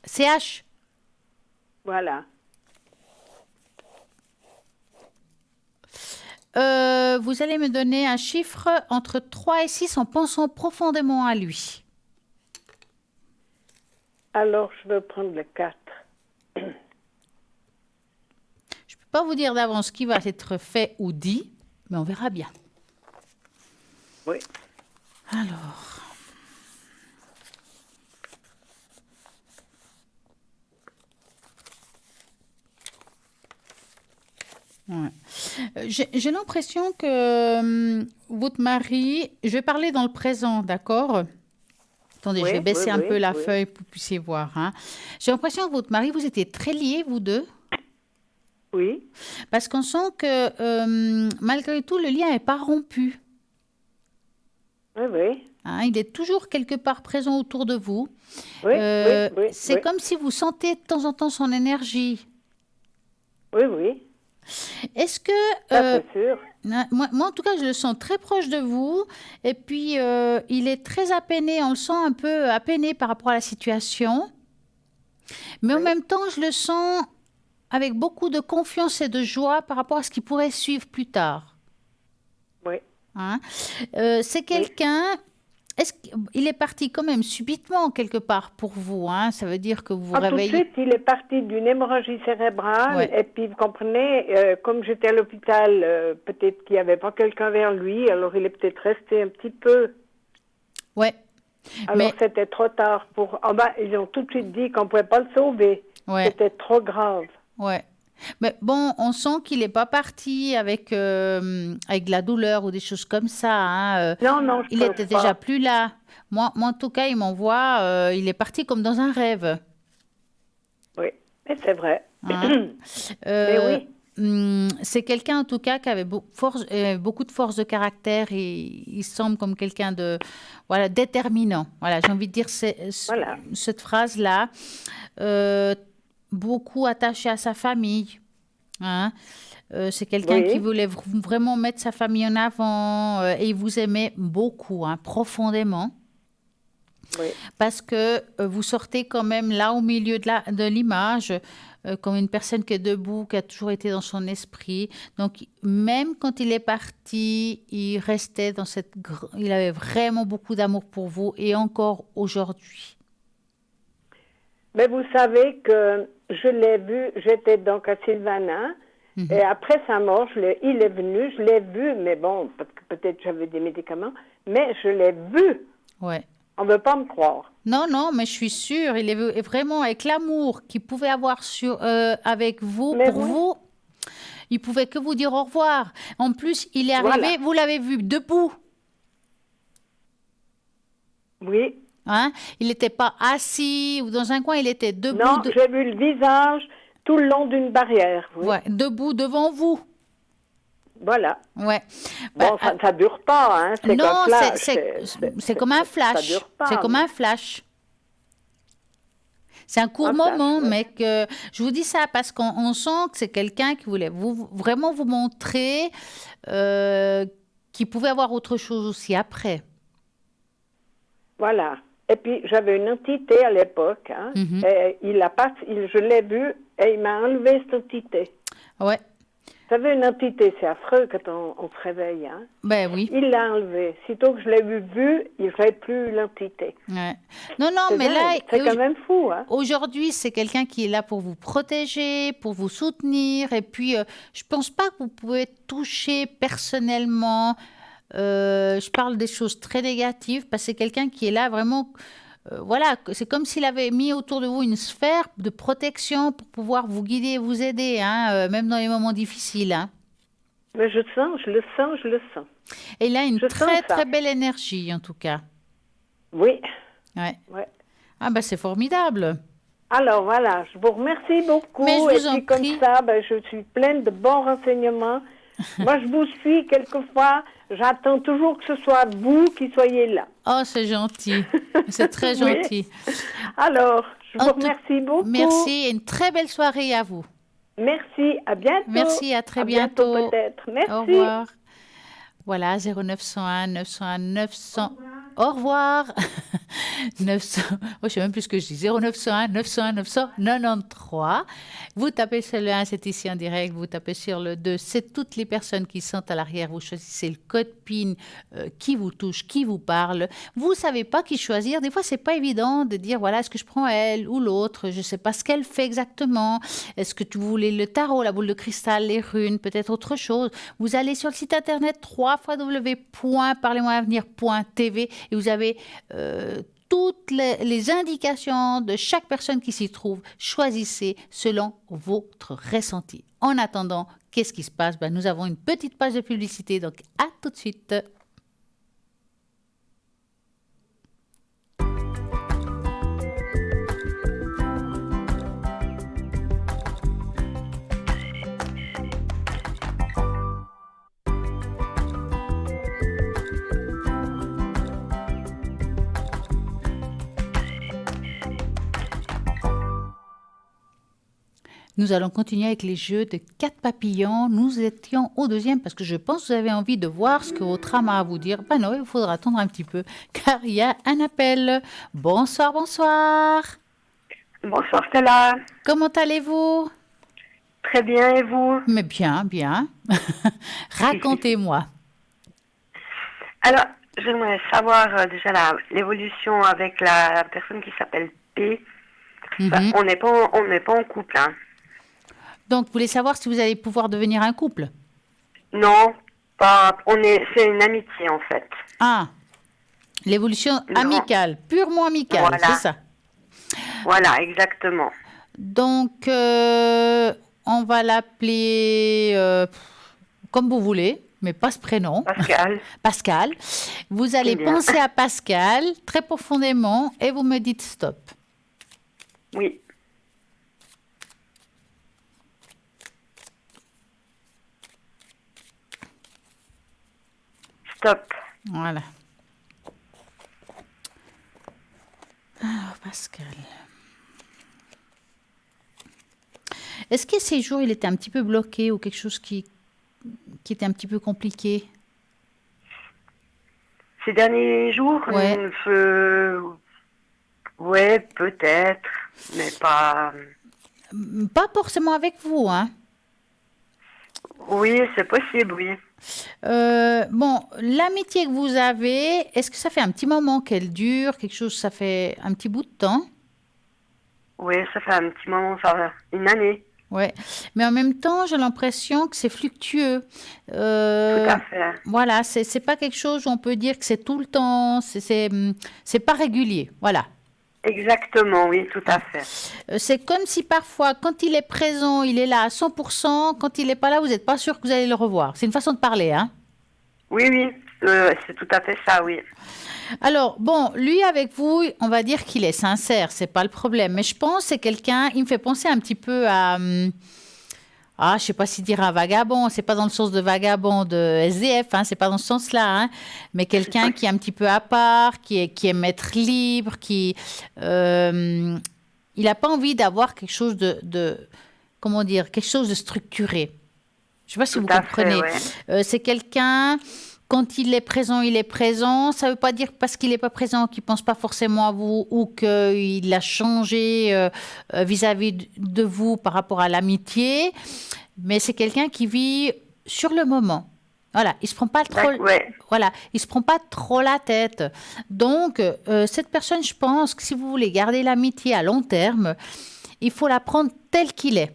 Speaker 1: CH?
Speaker 3: Voilà.
Speaker 1: Vous allez me donner un chiffre entre 3 et 6 en pensant profondément à lui.
Speaker 3: Alors, je vais prendre le 4.
Speaker 1: Je ne peux pas vous dire d'avance ce qui va être fait ou dit, mais on verra bien.
Speaker 3: Oui.
Speaker 1: Alors. Ouais. J'ai l'impression que votre mari, je vais parler dans le présent, d'accord? Attendez, je vais baisser un peu la feuille pour que vous puissiez voir. Hein. J'ai l'impression que votre mari, vous étiez très liés, vous deux.
Speaker 3: Oui.
Speaker 1: Parce qu'on sent que malgré tout, le lien n'est pas rompu.
Speaker 3: Oui, oui.
Speaker 1: Hein, il est toujours quelque part présent autour de vous.
Speaker 3: Oui,
Speaker 1: c'est comme si vous sentez de temps en temps son énergie.
Speaker 3: Oui, oui.
Speaker 1: Est-ce que...
Speaker 3: c'est sûr.
Speaker 1: Moi, en tout cas, je le sens très proche de vous. Et puis, il est très apeiné. On le sent un peu apeiné par rapport à la situation. Mais en même temps, je le sens avec beaucoup de confiance et de joie par rapport à ce qui pourrait suivre plus tard.
Speaker 3: Oui.
Speaker 1: Hein? C'est quelqu'un... Est-ce qu'il est parti quand même subitement quelque part pour vous, hein? Ça veut dire que vous vous réveillez...
Speaker 3: Tout de suite, il est parti d'une hémorragie cérébrale.
Speaker 1: Ouais.
Speaker 3: Et puis, vous comprenez, comme j'étais à l'hôpital, peut-être qu'il n'y avait pas quelqu'un vers lui. Alors, il est peut-être resté un petit peu.
Speaker 1: Ouais.
Speaker 3: Alors, c'était trop tard pour... ils ont tout de suite dit qu'on ne pouvait pas le sauver.
Speaker 1: Ouais.
Speaker 3: C'était trop grave.
Speaker 1: Ouais. Mais bon, on sent qu'il n'est pas parti avec de la douleur ou des choses comme ça. Hein.
Speaker 3: Non,
Speaker 1: il était déjà plus là. Moi, en tout cas, il m'envoie, il est parti comme dans un rêve.
Speaker 3: Oui, mais c'est vrai.
Speaker 1: Hein.
Speaker 3: Mais oui.
Speaker 1: C'est quelqu'un, en tout cas, qui avait beaucoup de force de caractère et il semble comme quelqu'un de déterminant. Voilà, j'ai envie de dire cette phrase-là. Beaucoup attaché à sa famille. Hein? C'est quelqu'un qui voulait vraiment mettre sa famille en avant et il vous aimait beaucoup, hein, profondément.
Speaker 3: Oui.
Speaker 1: Parce que vous sortez quand même là au milieu de l'image comme une personne qui est debout, qui a toujours été dans son esprit. Donc, même quand il est parti, il restait dans il avait vraiment beaucoup d'amour pour vous et encore aujourd'hui.
Speaker 3: Mais vous savez que je l'ai vu, j'étais donc à Sylvana, et après sa mort, il est venu, je l'ai vu, mais bon, parce que peut-être j'avais des médicaments, mais je l'ai vu.
Speaker 1: Ouais.
Speaker 3: On ne veut pas me croire.
Speaker 1: Non, mais je suis sûre, il est vraiment avec l'amour qu'il pouvait avoir avec vous, vous, il pouvait que vous dire au revoir. En plus, il est arrivé, vous l'avez vu debout.
Speaker 3: Oui.
Speaker 1: Hein? Il n'était pas assis ou dans un coin, il était debout.
Speaker 3: Non, j'ai vu le visage tout le long d'une barrière. Oui.
Speaker 1: Ouais, debout devant vous.
Speaker 3: Voilà.
Speaker 1: Ouais.
Speaker 3: Bon, ça ne dure pas, hein. C'est
Speaker 1: non,
Speaker 3: c'est
Speaker 1: comme un flash.
Speaker 3: Ça dure pas.
Speaker 1: C'est comme un flash. C'est un court moment, mais que je vous dis ça parce qu'on sent que c'est quelqu'un qui voulait vraiment vous montrer qu'il pouvait avoir autre chose aussi après.
Speaker 3: Voilà. Et puis, j'avais une entité à l'époque. Hein, et je l'ai vu et il m'a enlevé cette entité.
Speaker 1: Ouais.
Speaker 3: Vous savez, une entité, c'est affreux quand on se réveille. Hein.
Speaker 1: Ben oui.
Speaker 3: Il l'a enlevé. Sitôt que je l'ai vu, il ne fait plus l'entité.
Speaker 1: Ouais. Non, mais là...
Speaker 3: C'est quand même fou. Hein.
Speaker 1: Aujourd'hui, c'est quelqu'un qui est là pour vous protéger, pour vous soutenir. Et puis, je ne pense pas que vous pouvez toucher personnellement... je parle des choses très négatives parce que c'est quelqu'un qui est là vraiment, c'est comme s'il avait mis autour de vous une sphère de protection pour pouvoir vous guider et vous aider, hein, même dans les moments difficiles. Hein.
Speaker 3: Mais je le sens.
Speaker 1: Et il a une très belle énergie en tout cas.
Speaker 3: Oui.
Speaker 1: Ouais. Ah ben c'est formidable.
Speaker 3: Alors voilà, je vous remercie beaucoup.
Speaker 1: Mais je vous en prie.
Speaker 3: Comme ça, je suis pleine de bons renseignements. Moi, je vous suis quelquefois J'attends toujours que ce soit vous qui soyez là.
Speaker 1: Oh, c'est gentil. C'est très
Speaker 3: Oui.
Speaker 1: gentil.
Speaker 3: Alors, je
Speaker 1: En
Speaker 3: vous
Speaker 1: tout-
Speaker 3: remercie beaucoup.
Speaker 1: Merci et une très belle soirée à vous.
Speaker 3: Merci, à bientôt.
Speaker 1: Merci, à très
Speaker 3: bientôt
Speaker 1: bientôt.
Speaker 3: peut-être. Merci.
Speaker 1: Au revoir. Voilà, 0901 901 900. Au revoir. 900. Oh, je ne sais même plus ce que je dis. 0901 901 993. Vous tapez sur le 1, c'est ici en direct. Vous tapez sur le 2, c'est toutes les personnes qui sont à l'arrière. Vous choisissez le code PIN qui vous touche, qui vous parle. Vous ne savez pas qui choisir. Des fois, ce n'est pas évident de dire, voilà, est-ce que je prends elle ou l'autre? Je ne sais pas ce qu'elle fait exactement. Est-ce que vous voulez le tarot, la boule de cristal, les runes, peut-être autre chose? Vous allez sur le site internet www.parlez-moi-avenir.tv et vous avez toutes les indications de chaque personne qui s'y trouve. Choisissez selon votre ressenti. En attendant, qu'est-ce qui se passe? Nous avons une petite page de publicité, donc à tout de suite. Nous allons continuer avec les jeux de 4 papillons. Nous étions au deuxième parce que je pense que vous avez envie de voir ce que votre âme a à vous dire. Non, il faudra attendre un petit peu car il y a un appel. Bonsoir, bonsoir.
Speaker 4: Bonsoir Stella.
Speaker 1: Comment allez-vous?
Speaker 4: Très bien, et vous?
Speaker 1: Mais bien, bien. Racontez-moi.
Speaker 4: Alors, j'aimerais savoir déjà l'évolution avec la personne qui s'appelle P.
Speaker 1: Mhm.
Speaker 4: On n'est pas en couple, hein.
Speaker 1: Donc, vous voulez savoir si vous allez pouvoir devenir un couple?
Speaker 4: Non, pas. C'est une amitié en fait.
Speaker 1: Ah, l'évolution
Speaker 4: Non.
Speaker 1: amicale, purement amicale,
Speaker 4: Voilà.
Speaker 1: c'est ça.
Speaker 4: Voilà, exactement.
Speaker 1: Donc, on va l'appeler comme vous voulez, mais pas ce prénom.
Speaker 4: Pascal.
Speaker 1: Pascal. Vous allez
Speaker 4: Bien.
Speaker 1: penser à Pascal très profondément et vous me dites stop.
Speaker 4: Oui. Stop.
Speaker 1: Voilà. Alors, Pascal. Est-ce que ces jours, il était un petit peu bloqué ou quelque chose qui était un petit peu compliqué?
Speaker 4: Ces derniers jours,
Speaker 1: Ouais.
Speaker 4: ouais, peut-être, mais pas.
Speaker 1: Pas forcément avec vous, hein?
Speaker 4: Oui, c'est possible, oui.
Speaker 1: Bon, l'amitié que vous avez, est-ce que ça fait un petit moment qu'elle dure? Quelque chose, ça fait un petit bout de temps?
Speaker 4: Oui, ça fait un petit moment, ça va, une année.
Speaker 1: Ouais. Mais en même temps, j'ai l'impression que c'est fluctueux.
Speaker 4: Tout à fait.
Speaker 1: Voilà, c'est pas quelque chose où on peut dire que c'est tout le temps, c'est pas régulier. Voilà.
Speaker 4: Exactement, oui, tout à fait.
Speaker 1: C'est comme si parfois, quand il est présent, il est là à 100%. Quand il n'est pas là, vous n'êtes pas sûr que vous allez le revoir. C'est une façon de parler, hein?
Speaker 4: Oui, oui, c'est tout à fait ça, oui.
Speaker 1: Alors, bon, lui, avec vous, on va dire qu'il est sincère, c'est pas le problème. Mais je pense que c'est quelqu'un, il me fait penser un petit peu à... je sais pas si dire un vagabond, c'est pas dans le sens de vagabond de SDF, hein, c'est pas dans ce sens-là, hein, mais quelqu'un qui est un petit peu à part, qui est maître libre, il n'a pas envie d'avoir quelque chose comment dire, quelque chose de structuré. Je sais pas si
Speaker 4: Tout
Speaker 1: vous
Speaker 4: à
Speaker 1: comprenez.
Speaker 4: fait, ouais.
Speaker 1: C'est quelqu'un, quand il est présent, il est présent. Ça veut pas dire parce qu'il n'est pas présent qu'il pense pas forcément à vous ou qu'il a changé vis-à-vis de vous par rapport à l'amitié. Mais c'est quelqu'un qui vit sur le moment. Voilà, il se prend pas trop.
Speaker 4: Ouais.
Speaker 1: Voilà, il se prend pas trop la tête. Donc cette personne, je pense que si vous voulez garder l'amitié à long terme, il faut la prendre telle qu'il est.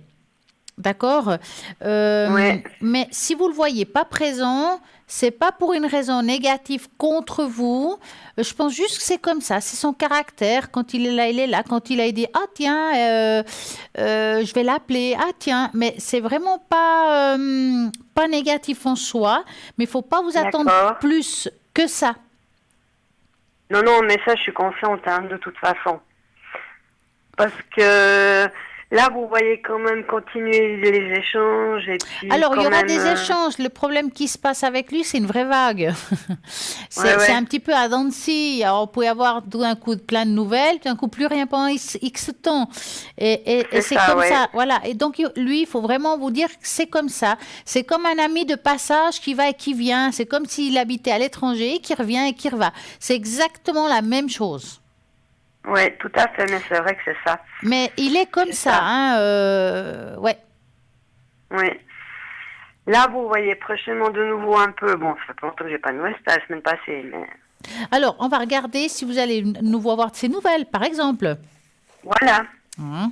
Speaker 1: D'accord?
Speaker 4: Ouais.
Speaker 1: Mais si vous le voyez pas présent, c'est pas pour une raison négative contre vous. Je pense juste que c'est comme ça, c'est son caractère. Quand il est là, il est là. Quand il a dit ah tiens, je vais l'appeler. Ah tiens, mais c'est vraiment pas négatif en soi. Mais il faut pas vous attendre
Speaker 4: D'accord.
Speaker 1: plus que ça.
Speaker 4: Non, mais ça, je suis consciente, hein, de toute façon. Parce que là, vous voyez quand même continuer les échanges et puis
Speaker 1: Alors, il y
Speaker 4: quand
Speaker 1: aura
Speaker 4: même...
Speaker 1: des échanges. Le problème qui se passe avec lui, c'est une vraie vague.
Speaker 4: Ouais,
Speaker 1: C'est
Speaker 4: ouais.
Speaker 1: un petit peu à dents de scie. Alors, vous pouvez avoir tout d'un coup plein de nouvelles, tout d'un coup plus rien pendant X temps. Et
Speaker 4: C'est
Speaker 1: c'est
Speaker 4: ça,
Speaker 1: comme
Speaker 4: ouais.
Speaker 1: ça. Voilà. Et donc, lui, il faut vraiment vous dire que c'est comme ça. C'est comme un ami de passage qui va et qui vient. C'est comme s'il habitait à l'étranger, qui revient et qui reva. C'est exactement la même chose.
Speaker 4: Ouais, tout à fait, mais c'est vrai que c'est ça.
Speaker 1: Mais il est comme
Speaker 4: C'est
Speaker 1: ça.
Speaker 4: ça.
Speaker 1: Hein, ouais.
Speaker 4: Oui. Là, vous voyez prochainement de nouveau un peu. Bon, ça fait pas longtemps que j'ai pas de nouvelles, c'était la semaine passée, mais
Speaker 1: Alors, on va regarder si vous allez de nouveau avoir de ces nouvelles, par exemple.
Speaker 4: voilà.
Speaker 1: Hein.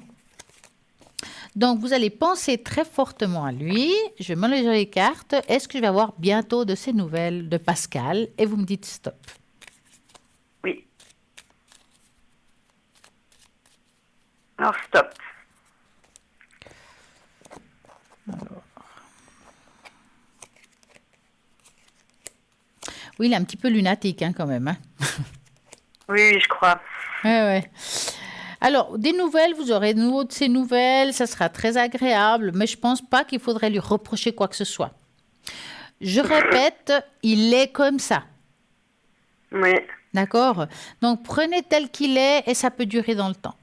Speaker 1: Donc, vous allez penser très fortement à lui. Je mélange les cartes. Est-ce que je vais avoir bientôt de ces nouvelles de Pascal? Et vous me dites stop.
Speaker 4: Oui. Alors, stop.
Speaker 1: Oui, il est un petit peu lunatique hein, quand même. Hein.
Speaker 4: Oui, oui, je crois.
Speaker 1: Ouais. Alors, des nouvelles, vous aurez de nouveau de ces nouvelles. Ça sera très agréable. Mais je pense pas qu'il faudrait lui reprocher quoi que ce soit. Je répète, il est comme ça.
Speaker 4: Oui.
Speaker 1: D'accord? Donc, prenez tel qu'il est et ça peut durer dans le temps.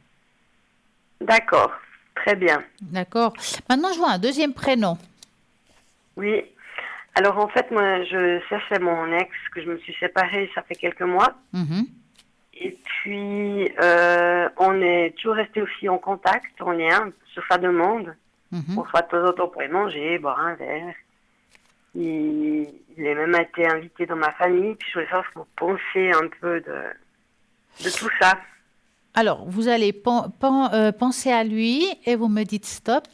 Speaker 4: D'accord. Très bien.
Speaker 1: D'accord? Maintenant, je vois un deuxième prénom.
Speaker 4: Oui. Alors, en fait, moi, je cherchais mon ex, que je me suis séparée, ça fait quelques mois.
Speaker 1: Mhm.
Speaker 4: Et puis, on est toujours resté aussi en contact, en lien, sur sa demande.
Speaker 1: Mhm.
Speaker 4: On soit de temps en temps pour aller manger, boire un verre. Il a même été invité dans ma famille. Puis je voulais savoir ce que vous pensez un peu de tout ça.
Speaker 1: Alors, vous allez penser à lui et vous me dites stop.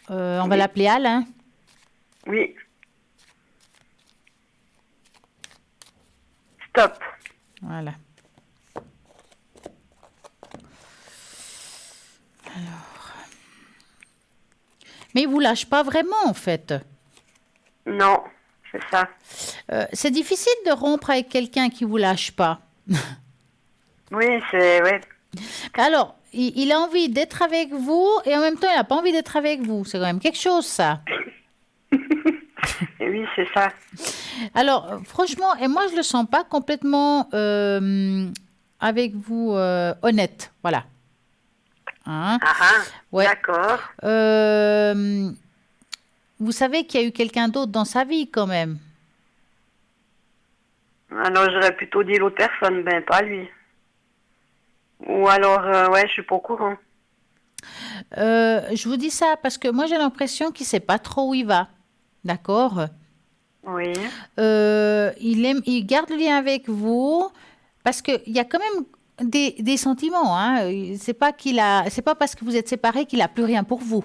Speaker 1: On va l'appeler Alain.
Speaker 4: Oui. Stop.
Speaker 1: Voilà. Alors. Mais il vous lâche pas vraiment, en fait.
Speaker 4: Non, c'est ça.
Speaker 1: C'est difficile de rompre avec quelqu'un qui vous lâche pas.
Speaker 4: Oui, c'est... Ouais.
Speaker 1: Alors, il a envie d'être avec vous et en même temps, il n'a pas envie d'être avec vous. C'est quand même quelque chose, ça.
Speaker 4: Et oui, c'est ça.
Speaker 1: Alors, franchement, et moi, je le sens pas complètement avec vous honnête. Voilà. Hein? Ouais.
Speaker 4: D'accord.
Speaker 1: Vous savez qu'il y a eu quelqu'un d'autre dans sa vie, quand même.
Speaker 4: Alors, j'aurais plutôt dit l'autre personne, ben pas lui. Ou alors, ouais, je suis pas au courant.
Speaker 1: Je vous dis ça parce que moi, j'ai l'impression qu'il sait pas trop où il va. D'accord?
Speaker 4: Oui.
Speaker 1: Il garde le lien avec vous parce qu'il y a quand même des sentiments. Hein. C'est pas parce que vous êtes séparés qu'il a plus rien pour vous.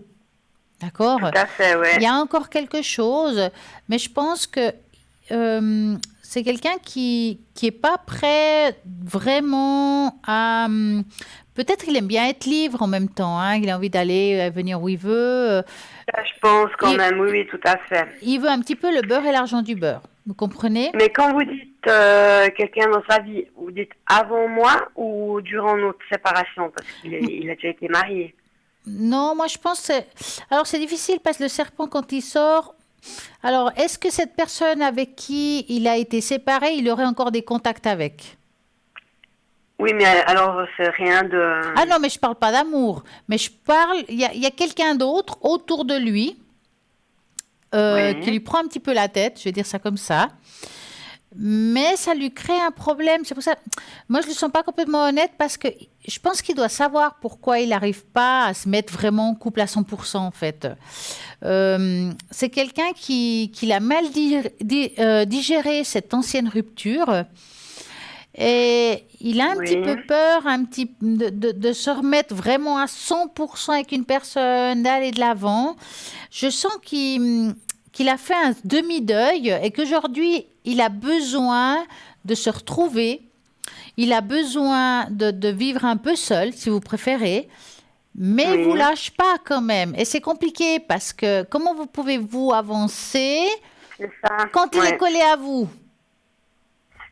Speaker 1: D'accord?
Speaker 4: Tout à fait, ouais.
Speaker 1: Il y a encore quelque chose, mais je pense que c'est quelqu'un qui est pas prêt vraiment à... peut-être il aime bien être libre en même temps. Hein. Il a envie d'aller venir où il veut.
Speaker 4: Ça, je pense quand même, oui, tout à fait.
Speaker 1: Il veut un petit peu le beurre et l'argent du beurre. Vous comprenez?
Speaker 4: Mais quand vous dites quelqu'un dans sa vie, vous dites avant moi ou durant notre séparation? Parce qu'il a déjà été marié.
Speaker 1: Non, moi je pense... Alors c'est difficile parce que le serpent quand il sort... Alors est-ce que cette personne avec qui il a été séparé, il aurait encore des contacts avec?
Speaker 4: Oui, mais alors c'est rien de...
Speaker 1: Ah non, mais je parle pas d'amour. Mais je parle... Il y a quelqu'un d'autre autour de lui
Speaker 4: Oui.
Speaker 1: qui lui prend un petit peu la tête, je vais dire ça comme ça. Mais ça lui crée un problème. C'est pour ça, moi, je ne le sens pas complètement honnête parce que je pense qu'il doit savoir pourquoi il n'arrive pas à se mettre vraiment en couple à 100%, en fait. C'est quelqu'un qui a mal digéré cette ancienne rupture. Et il a un petit peu peur de se remettre vraiment à 100% avec une personne, d'aller de l'avant. Je sens qu'il a fait un demi-deuil et qu'aujourd'hui, il a besoin de se retrouver. Il a besoin de vivre un peu seul, si vous préférez. Mais il ne vous lâche pas quand même. Et c'est compliqué parce que comment vous pouvez-vous avancer quand il est collé à vous?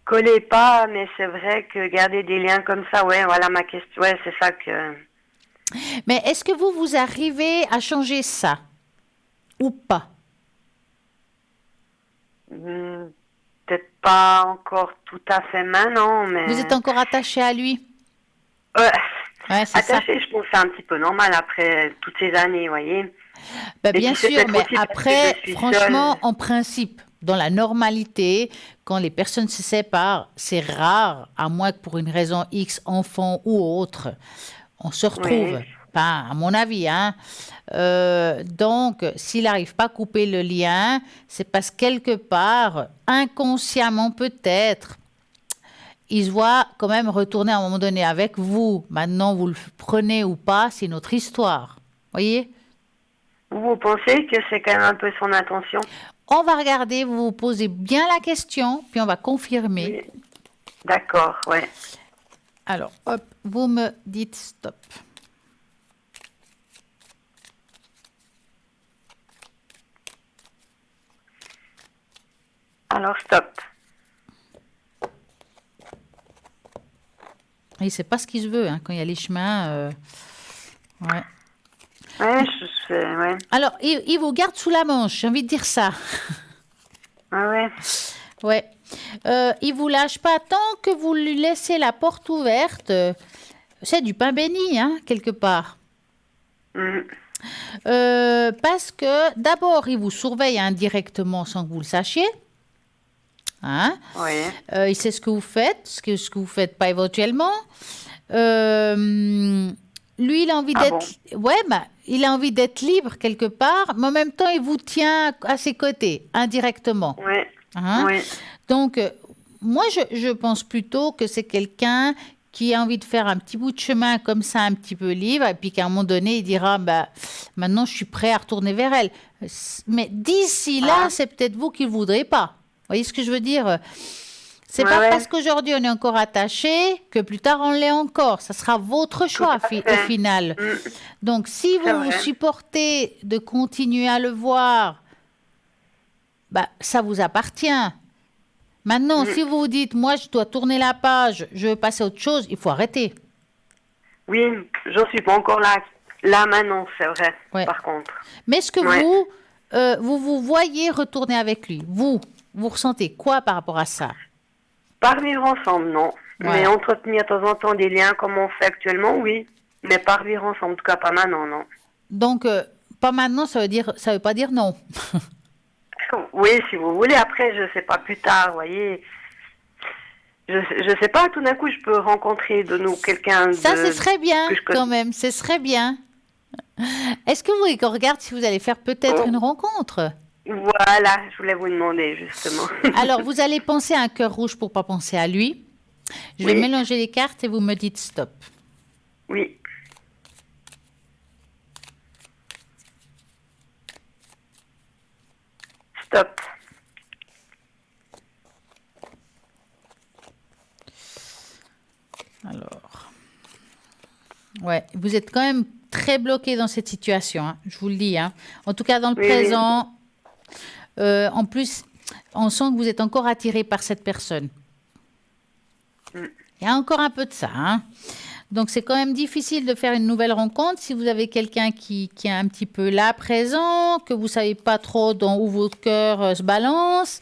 Speaker 4: Collez pas, mais c'est vrai que garder des liens comme ça, ouais, voilà ma question. Ouais, c'est ça que...
Speaker 1: Mais est-ce que vous arrivez à changer ça ou pas?
Speaker 4: Peut-être pas encore tout à fait maintenant, mais...
Speaker 1: Vous êtes encore attaché à lui?
Speaker 4: Ouais.
Speaker 1: Ouais, c'est ça.
Speaker 4: Attaché, je pense que c'est un petit peu normal après toutes ces années, vous voyez.
Speaker 1: Ben,
Speaker 4: Et
Speaker 1: bien
Speaker 4: puis, c'est
Speaker 1: sûr,
Speaker 4: peut-être
Speaker 1: mais
Speaker 4: aussi parce que
Speaker 1: après,
Speaker 4: je suis
Speaker 1: franchement,
Speaker 4: seule.
Speaker 1: en principe, dans la normalité, quand les personnes se séparent, c'est rare, à moins que pour une raison X, enfant ou autre, on se retrouve.
Speaker 4: Oui.
Speaker 1: Pas, à mon avis, hein. Donc, s'il n'arrive pas à couper le lien, c'est parce que quelque part, inconsciemment peut-être, il se voit quand même retourner à un moment donné avec vous. Maintenant, vous le prenez ou pas, c'est notre histoire. Voyez?
Speaker 4: Vous pensez que c'est quand même un peu son intention?
Speaker 1: On va regarder, vous vous posez bien la question, puis on va confirmer.
Speaker 4: Oui. D'accord, ouais.
Speaker 1: Alors, hop, vous me dites stop.
Speaker 4: Alors, stop.
Speaker 1: Il ne sait pas ce qu'il veut, hein, quand il y a les chemins. Ouais.
Speaker 4: Ouais, ouais.
Speaker 1: Alors, il vous garde sous la manche, j'ai envie de dire ça.
Speaker 4: Ah ouais.
Speaker 1: Ouais. Il vous lâche pas tant que vous lui laissez la porte ouverte. C'est du pain béni, hein, quelque part.
Speaker 4: Mhm.
Speaker 1: Parce que d'abord, il vous surveille indirectement sans que vous le sachiez. Hein?
Speaker 4: Ouais.
Speaker 1: Il sait ce que vous faites, ce que vous faites pas éventuellement. Lui, il a envie
Speaker 4: Ah
Speaker 1: d'être, ouais, bah, il a envie d'être libre quelque part, mais en même temps, il vous tient à ses côtés indirectement.
Speaker 4: Ouais.
Speaker 1: Hein?
Speaker 4: Ouais.
Speaker 1: Donc, moi, je pense plutôt que c'est quelqu'un qui a envie de faire un petit bout de chemin comme ça, un petit peu libre, et puis qu'à un moment donné, il dira, bah, maintenant, je suis prêt à retourner vers elle. Mais d'ici là,
Speaker 4: Ah.
Speaker 1: c'est peut-être vous qui ne le voudrez pas. Vous voyez ce que je veux dire? C'est
Speaker 4: Ouais,
Speaker 1: pas
Speaker 4: ouais.
Speaker 1: parce qu'aujourd'hui on est encore attaché que plus tard on l'est encore. Ça sera votre choix
Speaker 4: à
Speaker 1: au
Speaker 4: fait.
Speaker 1: final.
Speaker 4: Mm.
Speaker 1: Donc si
Speaker 4: C'est
Speaker 1: vous vous
Speaker 4: vrai.
Speaker 1: supportez de continuer à le voir, bah, ça vous appartient. Maintenant, si vous vous dites, moi je dois tourner la page, je veux passer à autre chose, il faut arrêter.
Speaker 4: Oui, j'en suis pas encore là. Là, maintenant, c'est vrai,
Speaker 1: Ouais.
Speaker 4: par contre.
Speaker 1: Mais est-ce que
Speaker 4: Ouais.
Speaker 1: vous voyez retourner avec lui? Vous ressentez quoi par rapport à ça?
Speaker 4: Pas vivre ensemble, non.
Speaker 1: Voilà.
Speaker 4: Mais entretenir de temps en temps des liens comme on fait actuellement, oui. Mais pas vivre ensemble, en tout cas pas maintenant, non.
Speaker 1: Donc, pas maintenant, ça veut pas dire non.
Speaker 4: Oui, si vous voulez, après, je sais pas, plus tard, vous voyez. Je sais pas, tout d'un coup, je peux rencontrer de nous quelqu'un de...
Speaker 1: Ça, ce serait bien,
Speaker 4: que je connais.
Speaker 1: quand même, ce serait bien. Est-ce que vous voulez qu'on regarde si vous allez faire peut-être
Speaker 4: Oh.
Speaker 1: une rencontre?
Speaker 4: Voilà, je voulais vous demander, justement.
Speaker 1: Alors, vous allez penser à un cœur rouge pour pas penser à lui. Je vais
Speaker 4: Oui.
Speaker 1: mélanger les cartes et vous me dites stop.
Speaker 4: Oui. Stop.
Speaker 1: Alors, ouais, vous êtes quand même très bloqué dans cette situation, hein, je vous le dis. Hein. En tout cas, dans le
Speaker 4: Oui,
Speaker 1: présent, en plus, on sent que vous êtes encore attiré par cette personne.
Speaker 4: Mm.
Speaker 1: Il y a encore un peu de ça. Hein. Donc, c'est quand même difficile de faire une nouvelle rencontre si vous avez quelqu'un qui est un petit peu là, présent, que vous ne savez pas trop où votre cœur se balance.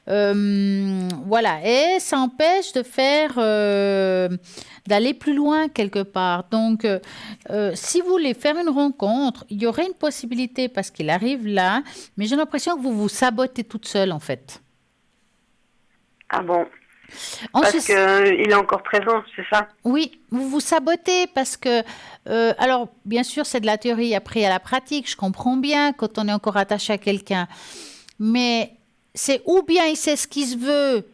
Speaker 1: Voilà. Et ça empêche de faire... d'aller plus loin quelque part. Donc, si vous voulez faire une rencontre, il y aurait une possibilité parce qu'il arrive là, mais j'ai l'impression que vous vous sabotez toute seule en fait.
Speaker 4: Ah bon.
Speaker 1: On
Speaker 4: Parce
Speaker 1: se-
Speaker 4: qu'il est encore présent, c'est ça?
Speaker 1: Oui, vous vous sabotez parce que, alors bien sûr c'est de la théorie, après il y a la pratique, je comprends bien quand on est encore attaché à quelqu'un, mais c'est ou bien il sait ce qu'il se veut,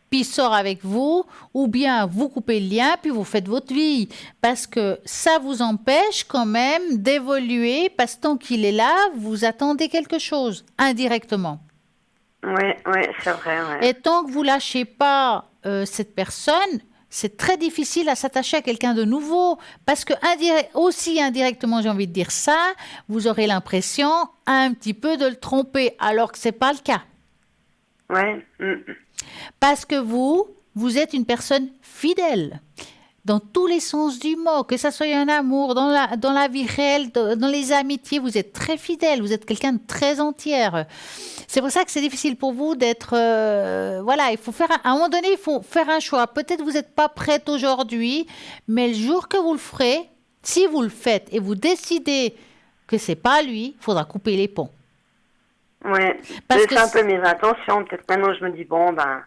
Speaker 1: puis il sort avec vous, ou bien vous coupez le lien, puis vous faites votre vie, parce que ça vous empêche quand même d'évoluer, parce que tant qu'il est là, vous attendez quelque chose, indirectement.
Speaker 4: Oui, c'est vrai, ouais.
Speaker 1: Et tant que vous lâchez pas cette personne, c'est très difficile à s'attacher à quelqu'un de nouveau. Parce que aussi indirectement, j'ai envie de dire ça, vous aurez l'impression un petit peu de le tromper, alors que ce n'est pas le cas.
Speaker 4: Ouais. Mm.
Speaker 1: Parce que vous êtes une personne fidèle. dans tous les sens du mot, que ça soit un amour, dans la vie réelle, dans les amitiés, vous êtes très fidèle, vous êtes quelqu'un de très entière. C'est pour ça que c'est difficile pour vous d'être... voilà, il faut faire... à un moment donné, il faut faire un choix. Peut-être vous n'êtes pas prête aujourd'hui, mais le jour que vous le ferez, si vous le faites et vous décidez que c'est pas lui, il faudra couper les ponts.
Speaker 4: Ouais,
Speaker 1: Parce
Speaker 4: c'est
Speaker 1: que
Speaker 4: un peu mes intentions. Peut-être maintenant, je me dis, bon, ben,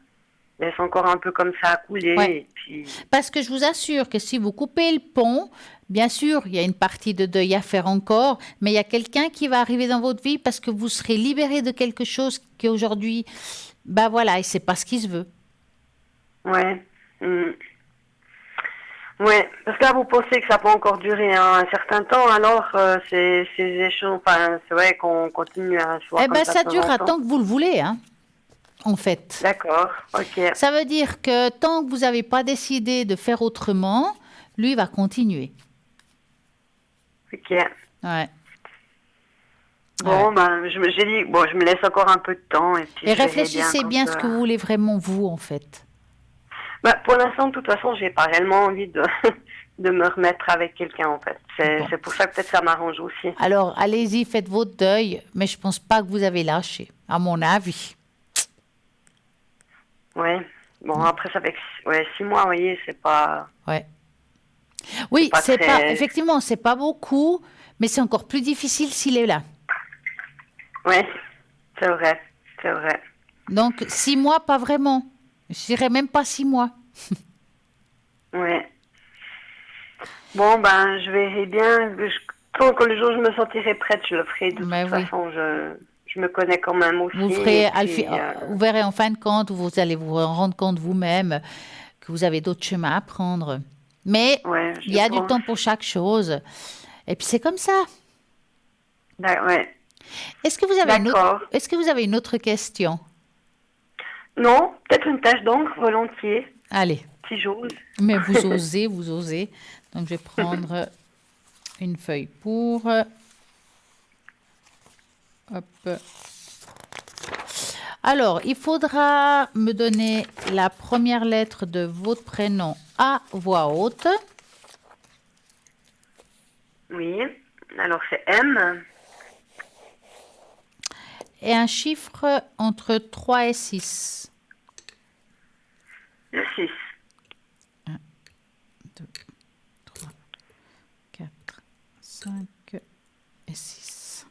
Speaker 4: laisse encore un peu comme ça à couler.
Speaker 1: Ouais.
Speaker 4: Et puis...
Speaker 1: Parce que je vous assure que si vous coupez le pont, bien sûr, il y a une partie de deuil à faire encore, mais il y a quelqu'un qui va arriver dans votre vie parce que vous serez libéré de quelque chose qui aujourd'hui, ben voilà, et c'est pas ce qui se veut.
Speaker 4: Ouais. Ouais, parce que là, vous pensez que ça peut encore durer un certain temps, alors ces échanges, enfin, c'est vrai qu'on continue à se voir
Speaker 1: Eh
Speaker 4: comme
Speaker 1: ben,
Speaker 4: ça
Speaker 1: ça
Speaker 4: de temps en
Speaker 1: durera
Speaker 4: temps.
Speaker 1: tant que vous le voulez, hein, en fait.
Speaker 4: D'accord, ok,
Speaker 1: Ça veut dire que tant que vous n'avez pas décidé de faire autrement, lui va continuer.
Speaker 4: ok.
Speaker 1: Ouais.
Speaker 4: Bon, ben, j'ai dit, bon, je me laisse encore un peu de temps. Et, puis
Speaker 1: Et
Speaker 4: je verrai
Speaker 1: réfléchissez bien
Speaker 4: quand,
Speaker 1: ce que vous voulez vraiment vous, en fait.
Speaker 4: Bah, pour l'instant, de toute façon, j'ai pas réellement envie de, de me remettre avec quelqu'un, en fait.
Speaker 1: Bon.
Speaker 4: C'est pour ça que peut-être ça m'arrange aussi.
Speaker 1: Alors, allez-y, faites votre deuil, mais je pense pas que vous avez lâché, à mon avis.
Speaker 4: Ouais. Bon, après, ça fait 6 mois, vous voyez, c'est pas...
Speaker 1: Ouais. Oui,
Speaker 4: pas
Speaker 1: c'est
Speaker 4: très-
Speaker 1: pas, effectivement, c'est pas beaucoup, mais c'est encore plus difficile s'il est là.
Speaker 4: Ouais, c'est vrai, c'est vrai.
Speaker 1: Donc, 6 mois, pas vraiment. Je dirais même pas 6 mois.
Speaker 4: Ouais. Bon, ben, je verrai bien. Tant que le jour où je me sentirai prête, je le ferai. De
Speaker 1: Mais
Speaker 4: toute
Speaker 1: oui.
Speaker 4: façon, je me connais quand même aussi.
Speaker 1: Vous ferez,
Speaker 4: et puis,
Speaker 1: vous verrez en fin de compte, vous allez vous rendre compte vous-même que vous avez d'autres chemins à prendre. Mais
Speaker 4: ouais,
Speaker 1: il y a du
Speaker 4: pense.
Speaker 1: temps pour chaque chose. Et puis c'est comme ça.
Speaker 4: Ouais.
Speaker 1: Est-ce que vous avez
Speaker 4: D'accord.
Speaker 1: est-ce que vous avez une autre question?
Speaker 4: Non, peut-être une tache d'encre, volontiers,
Speaker 1: Allez,
Speaker 4: si j'ose.
Speaker 1: mais vous osez, vous osez. Donc je vais prendre une feuille pour. Hop. Alors, il faudra me donner la première lettre de votre prénom à voix haute.
Speaker 4: Oui. Alors, c'est M.
Speaker 1: Et un chiffre entre 3 et 6.
Speaker 4: Le 6.
Speaker 1: 4, 5 et 6.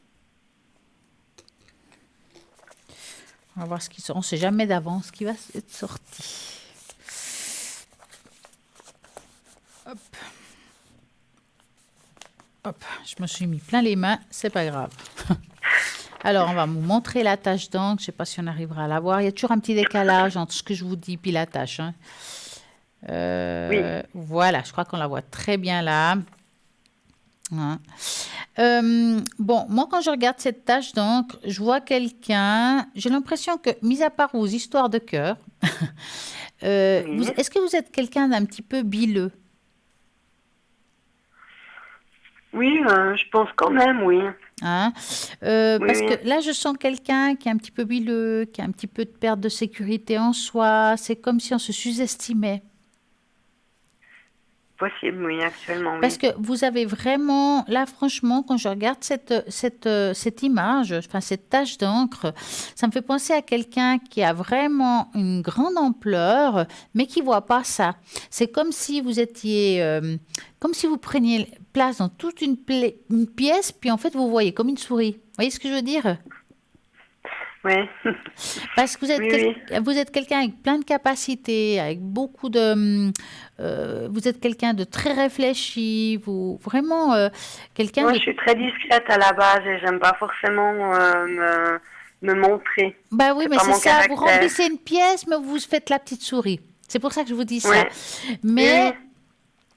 Speaker 1: On va voir ce qui sort. On ne sait jamais d'avance ce qui va être sorti. Hop. Hop. Je me suis mis plein les mains. C'est pas grave. Alors, on va vous montrer la tâche d'encre. Je ne sais pas si on arrivera à la voir. Il y a toujours un petit décalage entre ce que je vous dis puis la tâche. Hein.
Speaker 4: Oui.
Speaker 1: Voilà, je crois qu'on la voit très bien là. Hein. Bon, moi, quand je regarde cette tâche d'encre, je vois quelqu'un. J'ai l'impression que, mis à part vos histoires de cœur,
Speaker 4: Oui.
Speaker 1: est-ce que vous êtes quelqu'un d'un petit peu bileux?
Speaker 4: Oui, je pense quand même, oui.
Speaker 1: Hein?
Speaker 4: Oui,
Speaker 1: Parce
Speaker 4: oui.
Speaker 1: que là, je sens quelqu'un qui est un petit peu bileux, qui a un petit peu de perte de sécurité en soi. C'est comme si on se sous-estimait.
Speaker 4: Possible, oui, actuellement, oui.
Speaker 1: Parce que vous avez vraiment, là franchement, quand je regarde cette image, enfin cette tache d'encre, ça me fait penser à quelqu'un qui a vraiment une grande ampleur, mais qui ne voit pas ça. C'est comme si vous étiez, comme si vous preniez place dans toute une pièce, puis en fait vous voyez comme une souris. Vous voyez ce que je veux dire?
Speaker 4: Oui.
Speaker 1: Parce que vous êtes,
Speaker 4: Oui,
Speaker 1: vous êtes quelqu'un avec plein de capacités, avec beaucoup de... vous êtes quelqu'un de très réfléchi, vous vraiment quelqu'un
Speaker 4: Moi,
Speaker 1: de...
Speaker 4: je suis très discrète à la base et j'aime pas forcément me montrer.
Speaker 1: Bah oui,
Speaker 4: C'est
Speaker 1: mais
Speaker 4: pas
Speaker 1: c'est
Speaker 4: mon
Speaker 1: ça, vous
Speaker 4: caractère.
Speaker 1: remplissez une pièce, mais vous faites la petite souris. C'est pour ça que je vous dis ça.
Speaker 4: Ouais.
Speaker 1: Mais...
Speaker 4: Oui.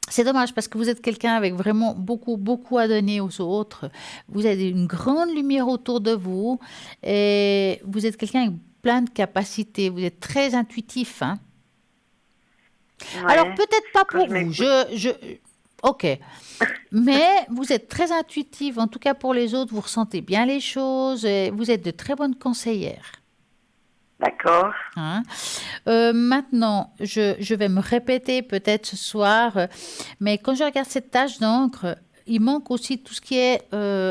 Speaker 1: C'est dommage parce que vous êtes quelqu'un avec vraiment beaucoup, beaucoup à donner aux autres. Vous avez une grande lumière autour de vous et vous êtes quelqu'un avec plein de capacités. Vous êtes très intuitif. Hein.
Speaker 4: Ouais.
Speaker 1: Alors, peut-être pas
Speaker 4: Quand
Speaker 1: pour
Speaker 4: je
Speaker 1: vous. Ok. Mais vous êtes très intuitive. En tout cas, pour les autres, vous ressentez bien les choses. Et vous êtes de très bonnes conseillères.
Speaker 4: D'accord.
Speaker 1: Hein. Maintenant, je vais me répéter peut-être ce soir, mais quand je regarde cette tache d'encre, il manque aussi tout ce qui est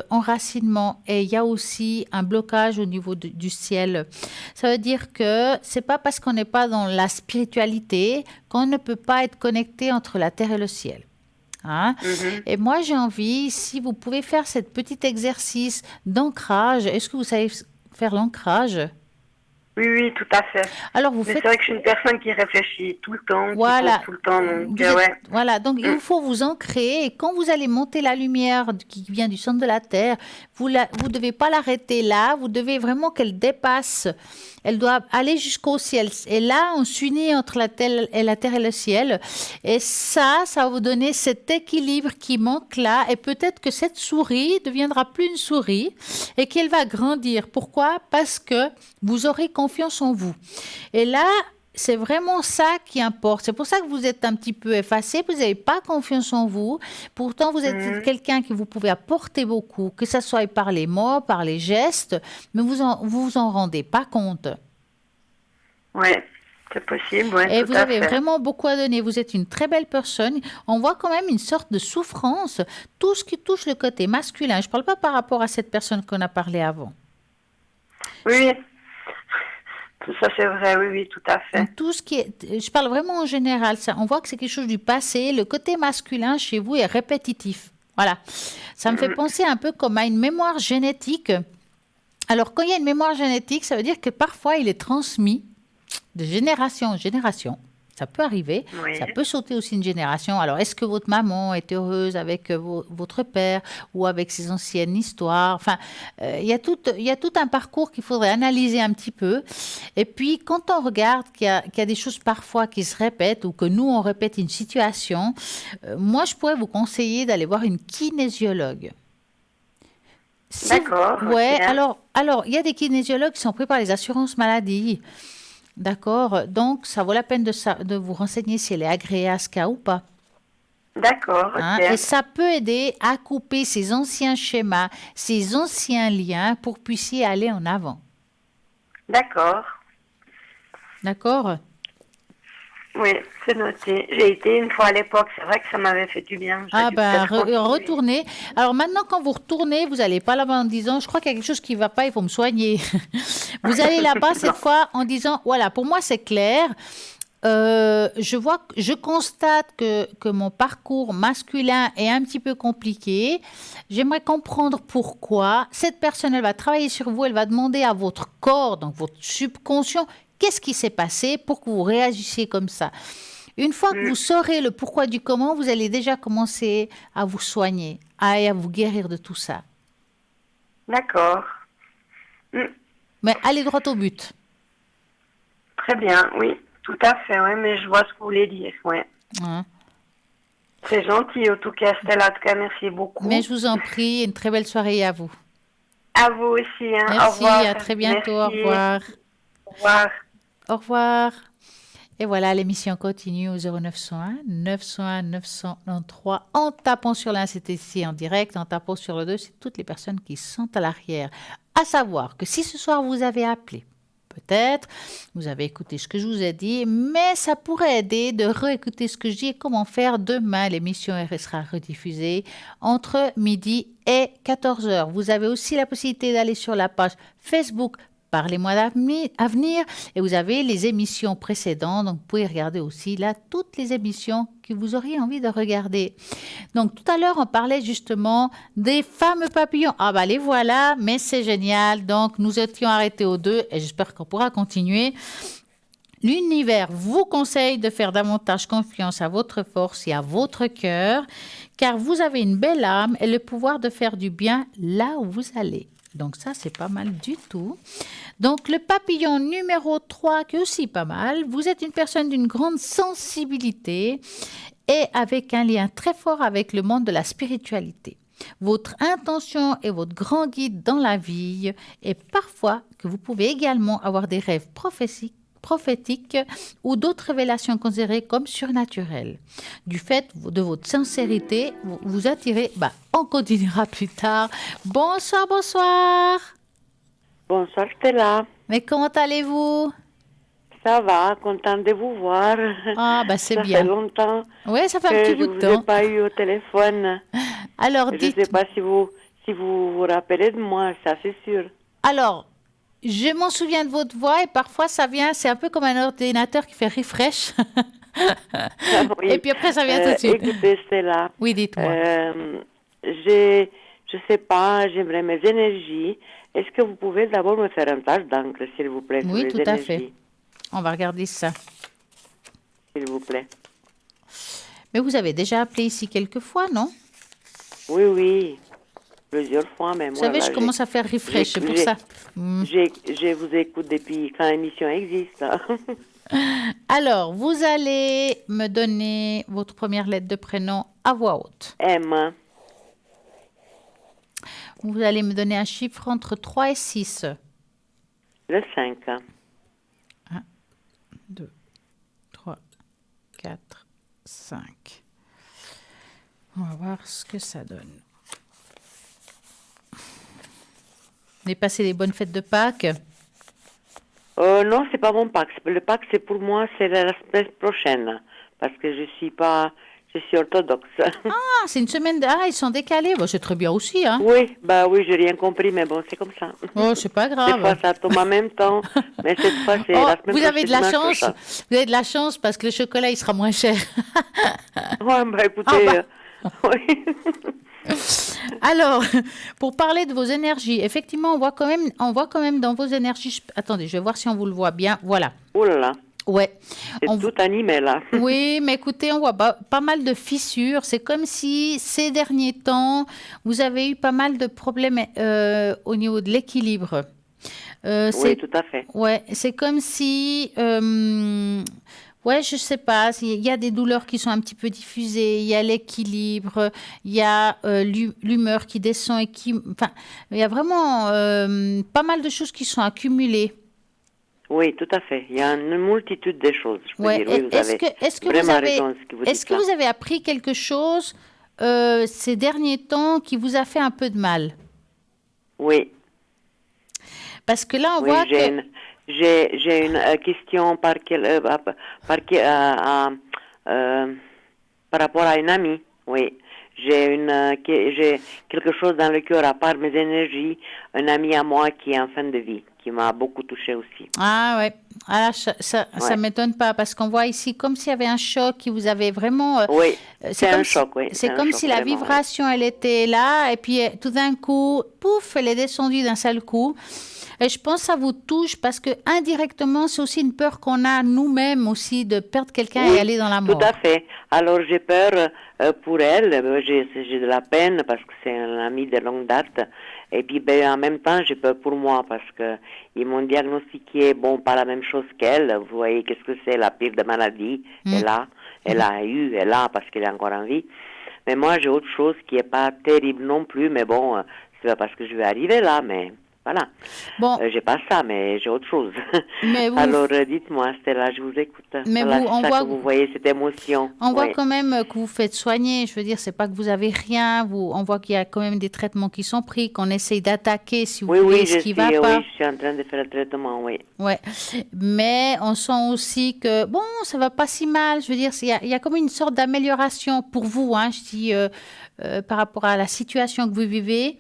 Speaker 1: enracinement et il y a aussi un blocage au niveau du ciel. Ça veut dire que c'est pas parce qu'on n'est pas dans la spiritualité qu'on ne peut pas être connecté entre la terre et le ciel. Hein?
Speaker 4: Mhm.
Speaker 1: Et moi, j'ai envie, si vous pouvez faire ce petit exercice d'ancrage, est-ce que vous savez faire l'ancrage?
Speaker 4: Oui, oui, tout à fait.
Speaker 1: Alors, vous
Speaker 4: Mais
Speaker 1: faites...
Speaker 4: c'est vrai que je suis une personne qui réfléchit tout le temps,
Speaker 1: Voilà.
Speaker 4: qui pense tout le temps. Donc,
Speaker 1: Vous êtes-
Speaker 4: ouais.
Speaker 1: Voilà, donc il faut vous ancrer et quand vous allez monter la lumière qui vient du centre de la Terre, vous devez pas l'arrêter là, vous devez vraiment qu'elle dépasse, elle doit aller jusqu'au ciel. Et là, on s'unit entre la terre et le ciel. Et ça va vous donner cet équilibre qui manque là. Et peut-être que cette souris deviendra plus une souris et qu'elle va grandir. Pourquoi? Parce que vous aurez confiance en vous. Et là, c'est vraiment ça qui importe. C'est pour ça que vous êtes un petit peu effacé, vous n'avez pas confiance en vous. Pourtant, vous êtes quelqu'un que vous pouvez apporter beaucoup, que ce soit par les mots, par les gestes, mais vous en rendez pas compte.
Speaker 4: Ouais, c'est possible, ouais,
Speaker 1: Et
Speaker 4: tout
Speaker 1: vous
Speaker 4: à
Speaker 1: avez
Speaker 4: fait.
Speaker 1: vraiment beaucoup à donner. Vous êtes une très belle personne. On voit quand même une sorte de souffrance. Tout ce qui touche le côté masculin. Je ne parle pas par rapport à cette personne qu'on a parlé avant.
Speaker 4: Oui, ça c'est vrai, oui, oui, tout à fait.
Speaker 1: Donc, tout ce qui est, je parle vraiment en général, ça, on voit que c'est quelque chose du passé. Le côté masculin chez vous est répétitif. Voilà. Ça me fait penser un peu comme à une mémoire génétique. Alors, quand il y a une mémoire génétique, ça veut dire que parfois il est transmis de génération en génération. Ça peut arriver.
Speaker 4: Oui.
Speaker 1: Ça peut sauter aussi une génération. Alors, est-ce que votre maman est heureuse avec votre père ou avec ses anciennes histoires? Enfin, il y a tout un parcours qu'il faudrait analyser un petit peu. Et puis, quand on regarde qu'il y a des choses parfois qui se répètent ou que nous, on répète une situation, moi, je pourrais vous conseiller d'aller voir une kinésiologue.
Speaker 4: D'accord,
Speaker 1: Ouais,
Speaker 4: ok.
Speaker 1: alors, il y a des kinésiologues qui sont pris par les assurances maladie. D'accord. Donc, ça vaut la peine de vous renseigner si elle est agréée à SCA ou pas.
Speaker 4: D'accord,
Speaker 1: Hein.
Speaker 4: ok.
Speaker 1: Et ça peut aider à couper ces anciens schémas, ces anciens liens pour que vous puissiez aller en avant.
Speaker 4: D'accord.
Speaker 1: D'accord?
Speaker 4: Oui, c'est noté. J'ai été une fois à l'époque, c'est vrai que ça m'avait fait du bien. J'ai
Speaker 1: Ah
Speaker 4: dû
Speaker 1: ben,
Speaker 4: peut-être continuer.
Speaker 1: retournez. Alors maintenant, quand vous retournez, vous n'allez pas là-bas en disant, je crois qu'il y a quelque chose qui ne va pas, il faut me soigner. Vous allez là-bas cette fois en disant, voilà, pour moi c'est clair. Je constate que mon parcours masculin est un petit peu compliqué. J'aimerais comprendre pourquoi. Cette personne, elle va travailler sur vous, elle va demander à votre corps, donc votre subconscient, qu'est-ce qui s'est passé pour que vous réagissiez comme ça. Une fois que vous saurez le pourquoi du comment, vous allez déjà commencer à vous soigner, à vous guérir de tout ça.
Speaker 4: D'accord.
Speaker 1: Mais allez droit au but.
Speaker 4: Très bien, oui, tout à fait, oui, mais je vois ce que vous voulez dire, ouais.
Speaker 1: Hein.
Speaker 4: C'est gentil, en tout cas, Stella, en tout cas, merci beaucoup.
Speaker 1: Mais je vous en prie, une très belle soirée à vous.
Speaker 4: À vous aussi, hein. Au
Speaker 1: Merci,
Speaker 4: revoir.
Speaker 1: à très bientôt, au
Speaker 4: Merci.
Speaker 1: revoir.
Speaker 4: Au revoir.
Speaker 1: Au revoir. Et voilà, l'émission continue au 0901 901 993 en tapant sur l'un, c'est ici en direct, en tapant sur le 2, c'est toutes les personnes qui sont à l'arrière. À savoir que si ce soir vous avez appelé, peut-être, vous avez écouté ce que je vous ai dit, mais ça pourrait aider de réécouter ce que je dis et comment faire demain. L'émission sera rediffusée entre midi et 14 heures. Vous avez aussi la possibilité d'aller sur la page Facebook Parlez-moi d'avenir et vous avez les émissions précédentes, donc vous pouvez regarder aussi là toutes les émissions que vous auriez envie de regarder. Donc tout à l'heure on parlait justement des fameux papillons. Ah bah les voilà, mais c'est génial. Donc nous étions arrêtés aux 2 et j'espère qu'on pourra continuer. L'univers vous conseille de faire davantage confiance à votre force et à votre cœur, car vous avez une belle âme et le pouvoir de faire du bien là où vous allez. Donc ça, c'est pas mal du tout. Donc le papillon numéro 3, qui est aussi pas mal, vous êtes une personne d'une grande sensibilité et avec un lien très fort avec le monde de la spiritualité. Votre intention est votre grand guide dans la vie et parfois que vous pouvez également avoir des rêves prophétiques ou d'autres révélations considérées comme surnaturelles. Du fait de votre sincérité, vous attirez... on continuera plus tard. Bonsoir, bonsoir.
Speaker 2: Bonsoir Stella.
Speaker 1: Mais comment allez-vous?
Speaker 5: Ça va, contente de vous voir.
Speaker 1: Ah, bah c'est
Speaker 5: Ça
Speaker 1: bien.
Speaker 5: fait longtemps
Speaker 1: Oui, ça fait un
Speaker 5: que
Speaker 1: petit
Speaker 5: je
Speaker 1: bout
Speaker 5: ne
Speaker 1: de
Speaker 5: vous ai
Speaker 1: temps.
Speaker 5: pas eu au téléphone.
Speaker 1: Alors,
Speaker 5: Je ne sais pas si vous vous rappelez de moi, ça c'est sûr.
Speaker 1: Alors, je m'en souviens de votre voix et parfois ça vient, c'est un peu comme un ordinateur qui fait refresh. Et
Speaker 5: Oui.
Speaker 1: puis après, ça vient tout de suite.
Speaker 5: Écoutez, Stella,
Speaker 1: Oui, dites-moi.
Speaker 5: je sais pas, j'aimerais mes énergies. Est-ce que vous pouvez d'abord me faire un tâche d'encre, s'il vous plaît, sur
Speaker 1: Oui,
Speaker 5: les
Speaker 1: tout à fait.
Speaker 5: énergies,
Speaker 1: On va regarder ça.
Speaker 5: s'il vous plaît.
Speaker 1: Mais vous avez déjà appelé ici quelques fois, non?
Speaker 5: Oui, oui, plusieurs fois même.
Speaker 1: Vous savez,
Speaker 5: Voilà,
Speaker 1: je commence à faire refresh, c'est pour ça.
Speaker 5: Je vous écoute depuis quand l'émission existe.
Speaker 1: Alors, vous allez me donner votre première lettre de prénom à voix haute.
Speaker 5: M,
Speaker 1: Vous allez me donner un chiffre entre 3 et 6.
Speaker 5: le 5,
Speaker 1: 2, 3, 4, 5. On va voir ce que ça donne. Vous avez passé des bonnes fêtes de Pâques?
Speaker 5: non, c'est pas mon Pâques. Le Pâques, c'est pour moi, c'est la semaine prochaine. Parce que je suis orthodoxe.
Speaker 1: Ah, c'est une semaine de... Ah, ils sont décalés. Bon, c'est très bien aussi, hein?
Speaker 5: Oui, bah oui, j'ai rien compris, mais bon, c'est comme ça.
Speaker 1: Oh, c'est pas
Speaker 5: Des fois,
Speaker 1: grave.
Speaker 5: ça tombe en même temps, mais cette fois, c'est
Speaker 1: Oh,
Speaker 5: la semaine
Speaker 1: vous avez de la
Speaker 5: prochaine,
Speaker 1: chance.
Speaker 5: prochaine.
Speaker 1: Vous avez de la chance parce que le chocolat, il sera moins cher.
Speaker 5: Ouais, bah écoutez, oui.
Speaker 1: Alors, pour parler de vos énergies, effectivement, on voit quand même dans vos énergies. Attendez, je vais voir si on vous le voit bien. Voilà.
Speaker 5: Oh là là,
Speaker 1: Ouais.
Speaker 5: c'est
Speaker 1: On-
Speaker 5: tout animé, là.
Speaker 1: Oui, mais écoutez, on voit pas mal de fissures. C'est comme si ces derniers temps, vous avez eu pas mal de problèmes au niveau de l'équilibre.
Speaker 5: Oui, tout à fait.
Speaker 1: Ouais, c'est comme si, ouais, je sais pas, il y a des douleurs qui sont un petit peu diffusées, il y a l'équilibre, il y a l'humeur qui descend et qui, enfin, il y a vraiment pas mal de choses qui sont accumulées.
Speaker 5: Oui, tout à fait. Il y a une multitude de choses. Je peux
Speaker 1: Ouais.
Speaker 5: dire, oui, vous avez
Speaker 1: Est-ce que
Speaker 5: vraiment
Speaker 1: vous avez,
Speaker 5: raison ce que vous
Speaker 1: est-ce
Speaker 5: dites
Speaker 1: que
Speaker 5: là.
Speaker 1: vous avez appris quelque chose ces derniers temps qui vous a fait un peu de mal?
Speaker 5: Oui,
Speaker 1: Parce que là, on
Speaker 5: oui,
Speaker 1: voit
Speaker 5: j'ai
Speaker 1: que
Speaker 5: une question par rapport à une amie. Oui, j'ai quelque chose dans le cœur à part mes énergies. Un ami à moi qui est en fin de vie, qui m'a beaucoup touchée aussi.
Speaker 1: ah ouais, ah, ça
Speaker 5: Ouais.
Speaker 1: m'étonne pas parce qu'on voit ici comme s'il y avait un choc qui vous avait vraiment.
Speaker 5: Oui, c'est un
Speaker 1: comme
Speaker 5: choc, oui.
Speaker 1: C'est
Speaker 5: un
Speaker 1: comme
Speaker 5: choc,
Speaker 1: si la
Speaker 5: vraiment, oui.
Speaker 1: vibration elle était là et puis tout d'un coup, pouf, elle est descendue d'un seul coup. Et je pense que ça vous touche parce que indirectement, c'est aussi une peur qu'on a nous-mêmes aussi de perdre quelqu'un
Speaker 5: Oui,
Speaker 1: et aller dans la mort.
Speaker 5: tout à fait. Alors j'ai peur pour elle, j'ai de la peine parce que c'est un ami de longue date. Et puis en même temps, j'ai peur pour moi parce que ils m'ont diagnostiqué, bon, pas la même chose qu'elle. Vous voyez, qu'est-ce que c'est la pire des maladies? Elle a parce qu'elle est encore en vie. Mais moi, j'ai autre chose qui est pas terrible non plus, mais bon, c'est pas parce que je vais arriver là, mais voilà.
Speaker 1: Bon.
Speaker 5: J'ai pas ça, mais j'ai autre chose.
Speaker 1: Mais vous-
Speaker 5: Alors, dites-moi, Stella, je vous écoute.
Speaker 1: Mais
Speaker 5: Voilà,
Speaker 1: vous-
Speaker 5: c'est
Speaker 1: on
Speaker 5: ça
Speaker 1: voit-
Speaker 5: que vous voyez, cette émotion.
Speaker 1: On voit
Speaker 5: Oui.
Speaker 1: quand même que vous faites soigner. Je veux dire, c'est pas que vous avez rien. On voit qu'il y a quand même des traitements qui sont pris, qu'on essaye d'attaquer, si vous
Speaker 5: Oui,
Speaker 1: voulez,
Speaker 5: oui,
Speaker 1: ce qui va pas.
Speaker 5: oui, je suis en train de faire le traitement, oui.
Speaker 1: Ouais. Mais on sent aussi que, bon, ça va pas si mal. Je veux dire, il y a comme une sorte d'amélioration pour vous, hein, je dis, par rapport à la situation que vous vivez.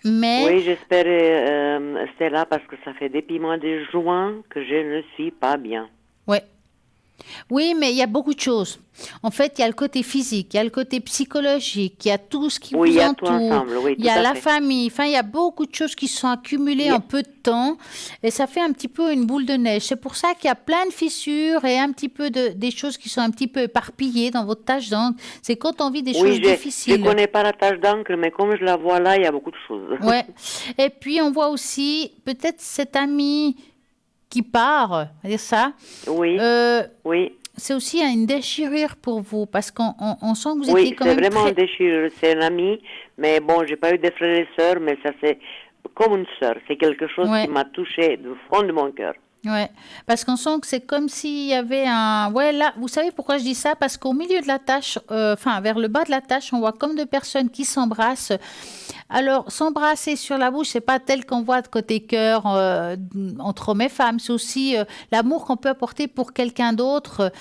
Speaker 1: Mais,
Speaker 5: Oui, j'espère, Stella, parce que ça fait depuis mois de juin que je ne suis pas bien.
Speaker 1: ouais. Oui, mais il y a beaucoup de choses. En fait, il y a le côté physique, il y a le côté psychologique, il y a tout ce qui
Speaker 5: Oui, il y
Speaker 1: vous
Speaker 5: a tout
Speaker 1: entoure.
Speaker 5: ensemble, oui,
Speaker 1: Il y
Speaker 5: tout
Speaker 1: a
Speaker 5: à
Speaker 1: la
Speaker 5: fait.
Speaker 1: famille. Enfin, il y a beaucoup de choses qui sont accumulées
Speaker 5: Il y a-
Speaker 1: en peu de temps. Et ça fait un petit peu une boule de neige. C'est pour ça qu'il y a plein de fissures et un petit peu des choses qui sont un petit peu éparpillées dans votre tâche d'encre. C'est quand on vit des
Speaker 5: Oui,
Speaker 1: choses
Speaker 5: je
Speaker 1: difficiles.
Speaker 5: connais pas la tache d'encre, mais comme je la vois là, il y a beaucoup de choses.
Speaker 1: Ouais. Et puis, on voit aussi peut-être cet ami qui part, on va dire ça.
Speaker 5: Oui,
Speaker 1: Euh,
Speaker 5: oui.
Speaker 1: c'est aussi une déchirure pour vous parce qu'on sent que vous
Speaker 5: Oui,
Speaker 1: étiez quand
Speaker 5: c'est
Speaker 1: même
Speaker 5: vraiment
Speaker 1: très...
Speaker 5: déchiré. C'est un ami, mais bon, j'ai pas eu de frères et sœurs, mais ça c'est comme une sœur. C'est quelque chose
Speaker 1: Ouais.
Speaker 5: qui m'a touché du fond de mon cœur.
Speaker 1: Ouais, parce qu'on sent que c'est comme s'il y avait un... Ouais, là, vous savez pourquoi je dis ça? Parce qu'au milieu de la tâche, enfin, vers le bas de la tâche, on voit comme deux personnes qui s'embrassent. Alors, s'embrasser sur la bouche, c'est pas tel qu'on voit de côté cœur entre hommes et femmes. C'est aussi l'amour qu'on peut apporter pour quelqu'un d'autre.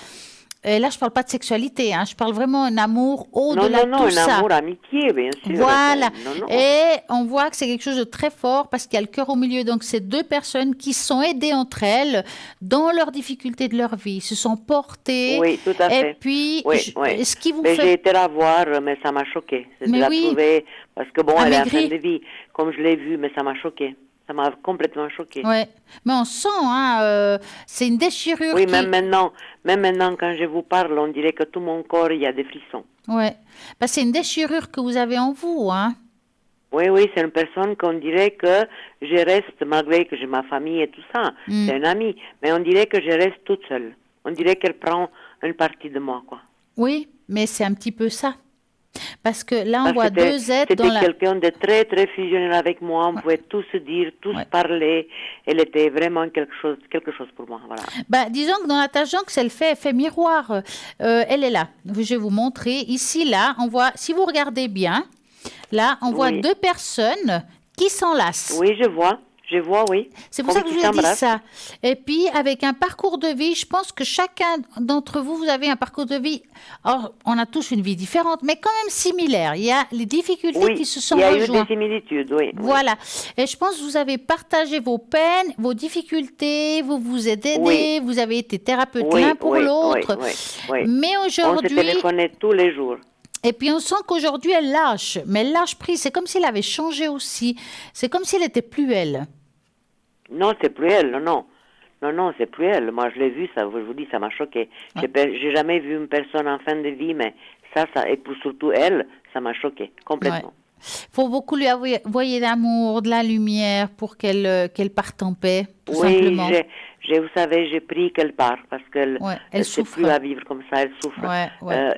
Speaker 1: Et là, je parle pas de sexualité, hein, je parle vraiment d'un amour au-delà de tout
Speaker 5: un
Speaker 1: ça.
Speaker 5: amour, amitié, bien sûr.
Speaker 1: Voilà.
Speaker 5: Non, non.
Speaker 1: Et on voit que c'est quelque chose de très fort parce qu'il y a le cœur au milieu. Donc, c'est deux personnes qui se sont aidées entre elles dans leurs difficultés de leur vie, se sont portées.
Speaker 5: Oui, tout à fait.
Speaker 1: Et puis,
Speaker 5: Oui, oui.
Speaker 1: ce qui vous
Speaker 5: Mais
Speaker 1: fait...
Speaker 5: j'ai été la voir, mais ça m'a choqué. Je
Speaker 1: Mais
Speaker 5: la
Speaker 1: oui.
Speaker 5: trouvée, parce que bon, elle est en
Speaker 1: Amaigrie.
Speaker 5: fin de vie, comme je l'ai vue, mais ça m'a choqué. Ça m'a complètement choqué.
Speaker 1: Ouais. Mais on sent, hein, c'est une déchirure
Speaker 5: Oui,
Speaker 1: qui...
Speaker 5: même maintenant, quand je vous parle, on dirait que tout mon corps, il y a des frissons.
Speaker 1: Ouais. Bah, c'est une déchirure que vous avez en vous, hein.
Speaker 5: Oui, oui, c'est une personne qu'on dirait que je reste, malgré que j'ai ma famille et tout ça, c'est un ami, mais on dirait que je reste toute seule. On dirait qu'elle prend une partie de moi, quoi.
Speaker 1: Oui, mais c'est un petit peu ça. Parce que là, on
Speaker 5: Parce
Speaker 1: voit
Speaker 5: que
Speaker 1: deux êtres dans la...
Speaker 5: C'était quelqu'un de très, très fusionnel avec moi. On pouvait tout se dire, tout se parler. Elle était vraiment quelque chose pour moi, voilà.
Speaker 1: Bah, disons que dans la tâche d'encre, elle fait miroir. Elle est là. Je vais vous montrer. Ici, là, on voit, si vous regardez bien, là, on voit deux personnes qui s'enlacent.
Speaker 5: Oui, je vois, oui.
Speaker 1: C'est pour ça que je vous ai dit ça. Et puis, avec un parcours de vie, je pense que chacun d'entre vous, vous avez un parcours de vie. Or, on a tous une vie différente, mais quand même similaire. Il y a les difficultés qui se sont rejointes.
Speaker 5: Il y a eu des similitudes, oui.
Speaker 1: Voilà. Et je pense que vous avez partagé vos peines, vos difficultés, vous vous êtes aidés, vous avez été thérapeute l'un pour l'autre.
Speaker 5: Oui.
Speaker 1: Mais aujourd'hui...
Speaker 5: On se téléphonait tous les jours.
Speaker 1: Et puis on sent qu'aujourd'hui, elle lâche. Mais elle lâche prise. C'est comme si elle avait changé aussi. C'est comme si elle n'était plus elle.
Speaker 5: Non, c'est plus elle, non. Non, c'est plus elle. Moi, je l'ai vu, ça, je vous dis, ça m'a choqué. J'ai jamais vu une personne en fin de vie, mais ça et pour surtout elle, ça m'a choqué, complètement.
Speaker 1: Il faut beaucoup lui envoyer d'amour, de la lumière pour qu'elle parte en paix, tout simplement.
Speaker 5: Oui, vous savez, j'ai pris qu'elle parte parce qu'elle
Speaker 1: elle
Speaker 5: sait
Speaker 1: souffre.
Speaker 5: plus à vivre comme ça, elle souffre.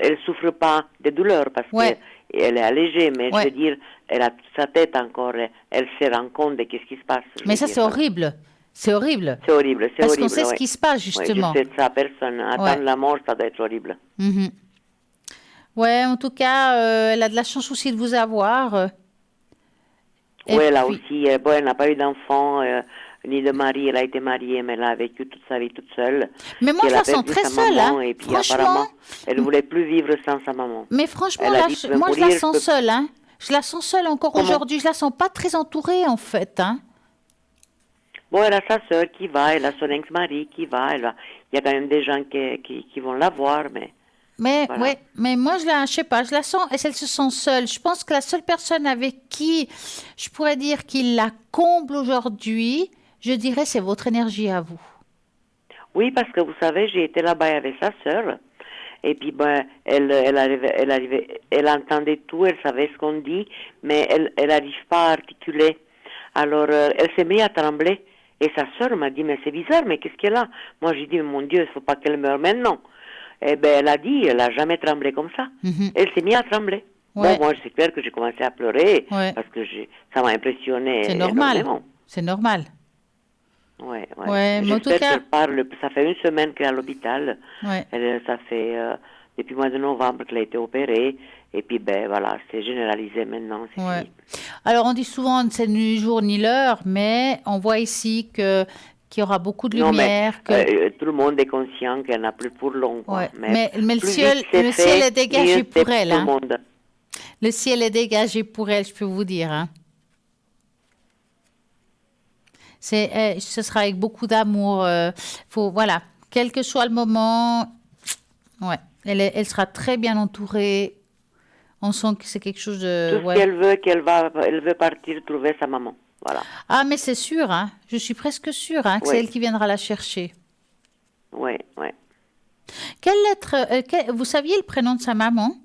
Speaker 5: Elle souffre pas de douleur parce qu'elle est allégée, mais je veux dire, elle a toute sa tête encore, elle se rend compte de ce qui se passe.
Speaker 1: Mais ça, c'est horrible. C'est horrible.
Speaker 5: C'est horrible,
Speaker 1: Parce qu'on sait ce qui se passe, justement.
Speaker 5: Je sais de ça, personne. Attendre la mort, ça doit être horrible.
Speaker 1: Ouais, en tout cas, elle a de la chance aussi de vous avoir.
Speaker 5: Oui, elle a aussi, elle n'a pas eu d'enfant, ni de mari, elle a été mariée, mais elle a vécu toute sa vie toute seule.
Speaker 1: Mais moi, je la sens très seule, hein.
Speaker 5: Et puis
Speaker 1: franchement,
Speaker 5: apparemment, elle ne voulait plus vivre sans sa maman.
Speaker 1: Mais franchement, là, moi, je la sens seule, hein. Je la sens seule encore aujourd'hui. Je la sens pas très entourée, en fait, hein.
Speaker 5: Bon, elle a sa sœur qui va, elle a son ex-mari qui va, il y a quand même des gens qui vont la voir, mais...
Speaker 1: voilà. Ouais, mais moi, je sais pas, je la sens, elle se sent seule. Je pense que la seule personne avec qui je pourrais dire qu'il la comble aujourd'hui, je dirais, c'est votre énergie à vous.
Speaker 5: Oui, parce que vous savez, j'ai été là-bas avec sa sœur, et puis elle entendait tout, elle savait ce qu'on dit, mais elle n'arrive pas à articuler. Alors, elle s'est mise à trembler, et sa sœur m'a dit, mais c'est bizarre, mais qu'est-ce qu'elle a? Moi, j'ai dit, mon Dieu, il ne faut pas qu'elle meure maintenant. Eh bien, elle a dit, elle n'a jamais tremblé comme ça. Elle s'est mise à trembler. Bon, moi, c'est clair que j'ai commencé à pleurer, parce que ça m'a impressionné.
Speaker 1: C'est normal.
Speaker 5: Énormément.
Speaker 1: C'est normal.
Speaker 5: Ouais.
Speaker 1: Mais en tout cas...
Speaker 5: ça fait une semaine qu'elle est à l'hôpital. Ça fait depuis le mois de novembre qu'elle a été opérée. Et puis, voilà, c'est généralisé maintenant. Fini.
Speaker 1: Alors, on dit souvent, c'est ni le jour ni l'heure, mais on voit ici qu'il y aura beaucoup de lumière.
Speaker 5: Non, mais tout le monde est conscient qu'elle n'a plus pour long.
Speaker 1: Mais le ciel est dégagé pour elle. Hein. Le ciel est dégagé pour elle, je peux vous dire. Hein. Ce sera avec beaucoup d'amour. Voilà, quel que soit le moment, elle sera très bien entourée. On sent que c'est quelque chose de...
Speaker 5: Tout ce qu'elle veut, elle veut partir trouver sa maman. Voilà.
Speaker 1: Ah, mais c'est sûr, hein. Je suis presque sûre que c'est elle qui viendra la chercher.
Speaker 5: Oui.
Speaker 1: Quelle lettre... vous saviez le prénom de sa maman?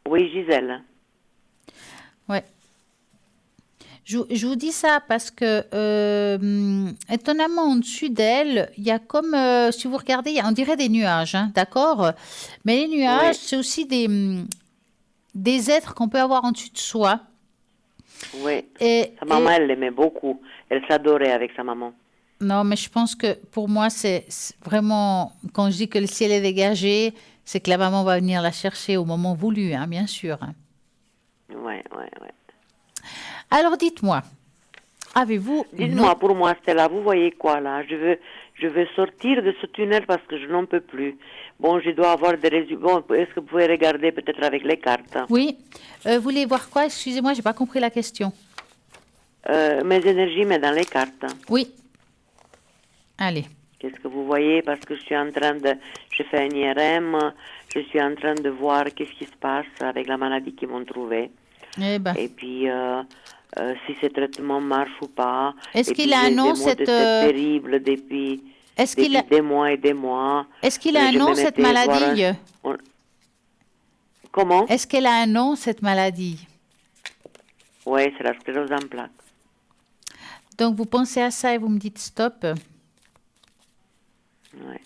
Speaker 5: Oui, Gisèle.
Speaker 1: Ouais. Je vous dis ça parce que, étonnamment, en dessus d'elle, il y a comme, si vous regardez, on dirait des nuages, hein, d'accord? Mais les nuages, c'est aussi des êtres qu'on peut avoir en dessus de soi.
Speaker 5: Oui. Sa maman, elle l'aimait beaucoup. Elle s'adorait avec sa maman.
Speaker 1: Non, mais je pense que pour moi, c'est vraiment, quand je dis que le ciel est dégagé, c'est que la maman va venir la chercher au moment voulu, hein, bien sûr. Hein.
Speaker 5: Ouais.
Speaker 1: Alors dites-moi, avez-vous une
Speaker 5: Dites-moi,
Speaker 1: autre...
Speaker 5: pour moi, Stella, vous voyez quoi là? Je veux sortir de ce tunnel parce que je n'en peux plus. Bon, je dois avoir des résultats. Bon, est-ce que vous pouvez regarder peut-être avec les cartes?
Speaker 1: Oui, vous voulez voir quoi? Excusez-moi, j'ai pas compris la question.
Speaker 5: Mes énergies, mais dans les cartes.
Speaker 1: Oui, allez.
Speaker 5: Qu'est-ce que vous voyez? Parce que je suis en train de... Je fais un IRM, je suis en train de voir qu'est-ce qui se passe avec la maladie qu'ils m'ont trouvée.
Speaker 1: Eh ben,
Speaker 5: Et puis, si ces traitements marchent ou pas.
Speaker 1: est-ce
Speaker 5: Et
Speaker 1: qu'il
Speaker 5: puis,
Speaker 1: a un
Speaker 5: j'ai
Speaker 1: nom,
Speaker 5: des maux de
Speaker 1: cette...
Speaker 5: tête terribles depuis
Speaker 1: Est-ce qu'il a...
Speaker 5: des mois et des mois.
Speaker 1: Est-ce qu'il a un
Speaker 5: Je
Speaker 1: nom,
Speaker 5: même
Speaker 1: cette
Speaker 5: été voir
Speaker 1: maladie?
Speaker 5: Comment?
Speaker 1: Est-ce qu'elle a un nom, cette maladie?
Speaker 5: Oui, c'est la sclérose en plaques.
Speaker 1: Donc, vous pensez à ça et vous me dites stop.
Speaker 5: Oui.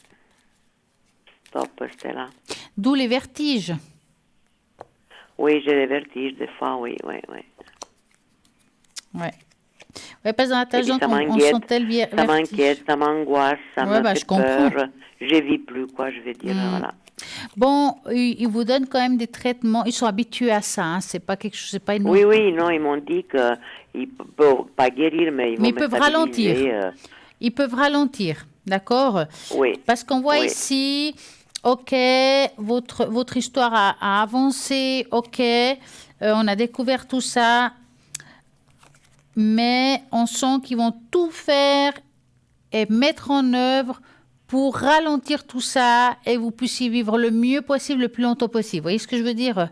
Speaker 5: Stop, Stella.
Speaker 1: D'où les vertiges.
Speaker 5: Oui, j'ai des vertiges des fois, oui.
Speaker 1: Ouais. Ouais, parce que dans la
Speaker 5: Et puis,
Speaker 1: tangente,
Speaker 5: ça
Speaker 1: on
Speaker 5: m'inquiète,
Speaker 1: sentait le
Speaker 5: ça
Speaker 1: vertige.
Speaker 5: m'inquiète, ça m'angoisse, ça
Speaker 1: Ouais,
Speaker 5: me
Speaker 1: bah,
Speaker 5: fait
Speaker 1: je comprends.
Speaker 5: peur. Je vis plus, quoi, je vais dire, voilà.
Speaker 1: Bon, ils vous donnent quand même des traitements. Ils sont habitués à ça. Hein. C'est pas quelque chose, c'est pas une.
Speaker 5: Oui, non, ils m'ont dit qu'ils ne peuvent pas guérir, mais ils
Speaker 1: Mais
Speaker 5: vont
Speaker 1: ils
Speaker 5: me
Speaker 1: peuvent ralentir.
Speaker 5: stabiliser.
Speaker 1: Ils peuvent ralentir, d'accord?
Speaker 5: Oui.
Speaker 1: Parce qu'on voit
Speaker 5: Oui.
Speaker 1: ici, ok, votre histoire a avancé, ok, on a découvert tout ça, mais on sent qu'ils vont tout faire et mettre en œuvre pour ralentir tout ça et vous puissiez vivre le mieux possible, le plus longtemps possible. Vous voyez ce que je veux dire?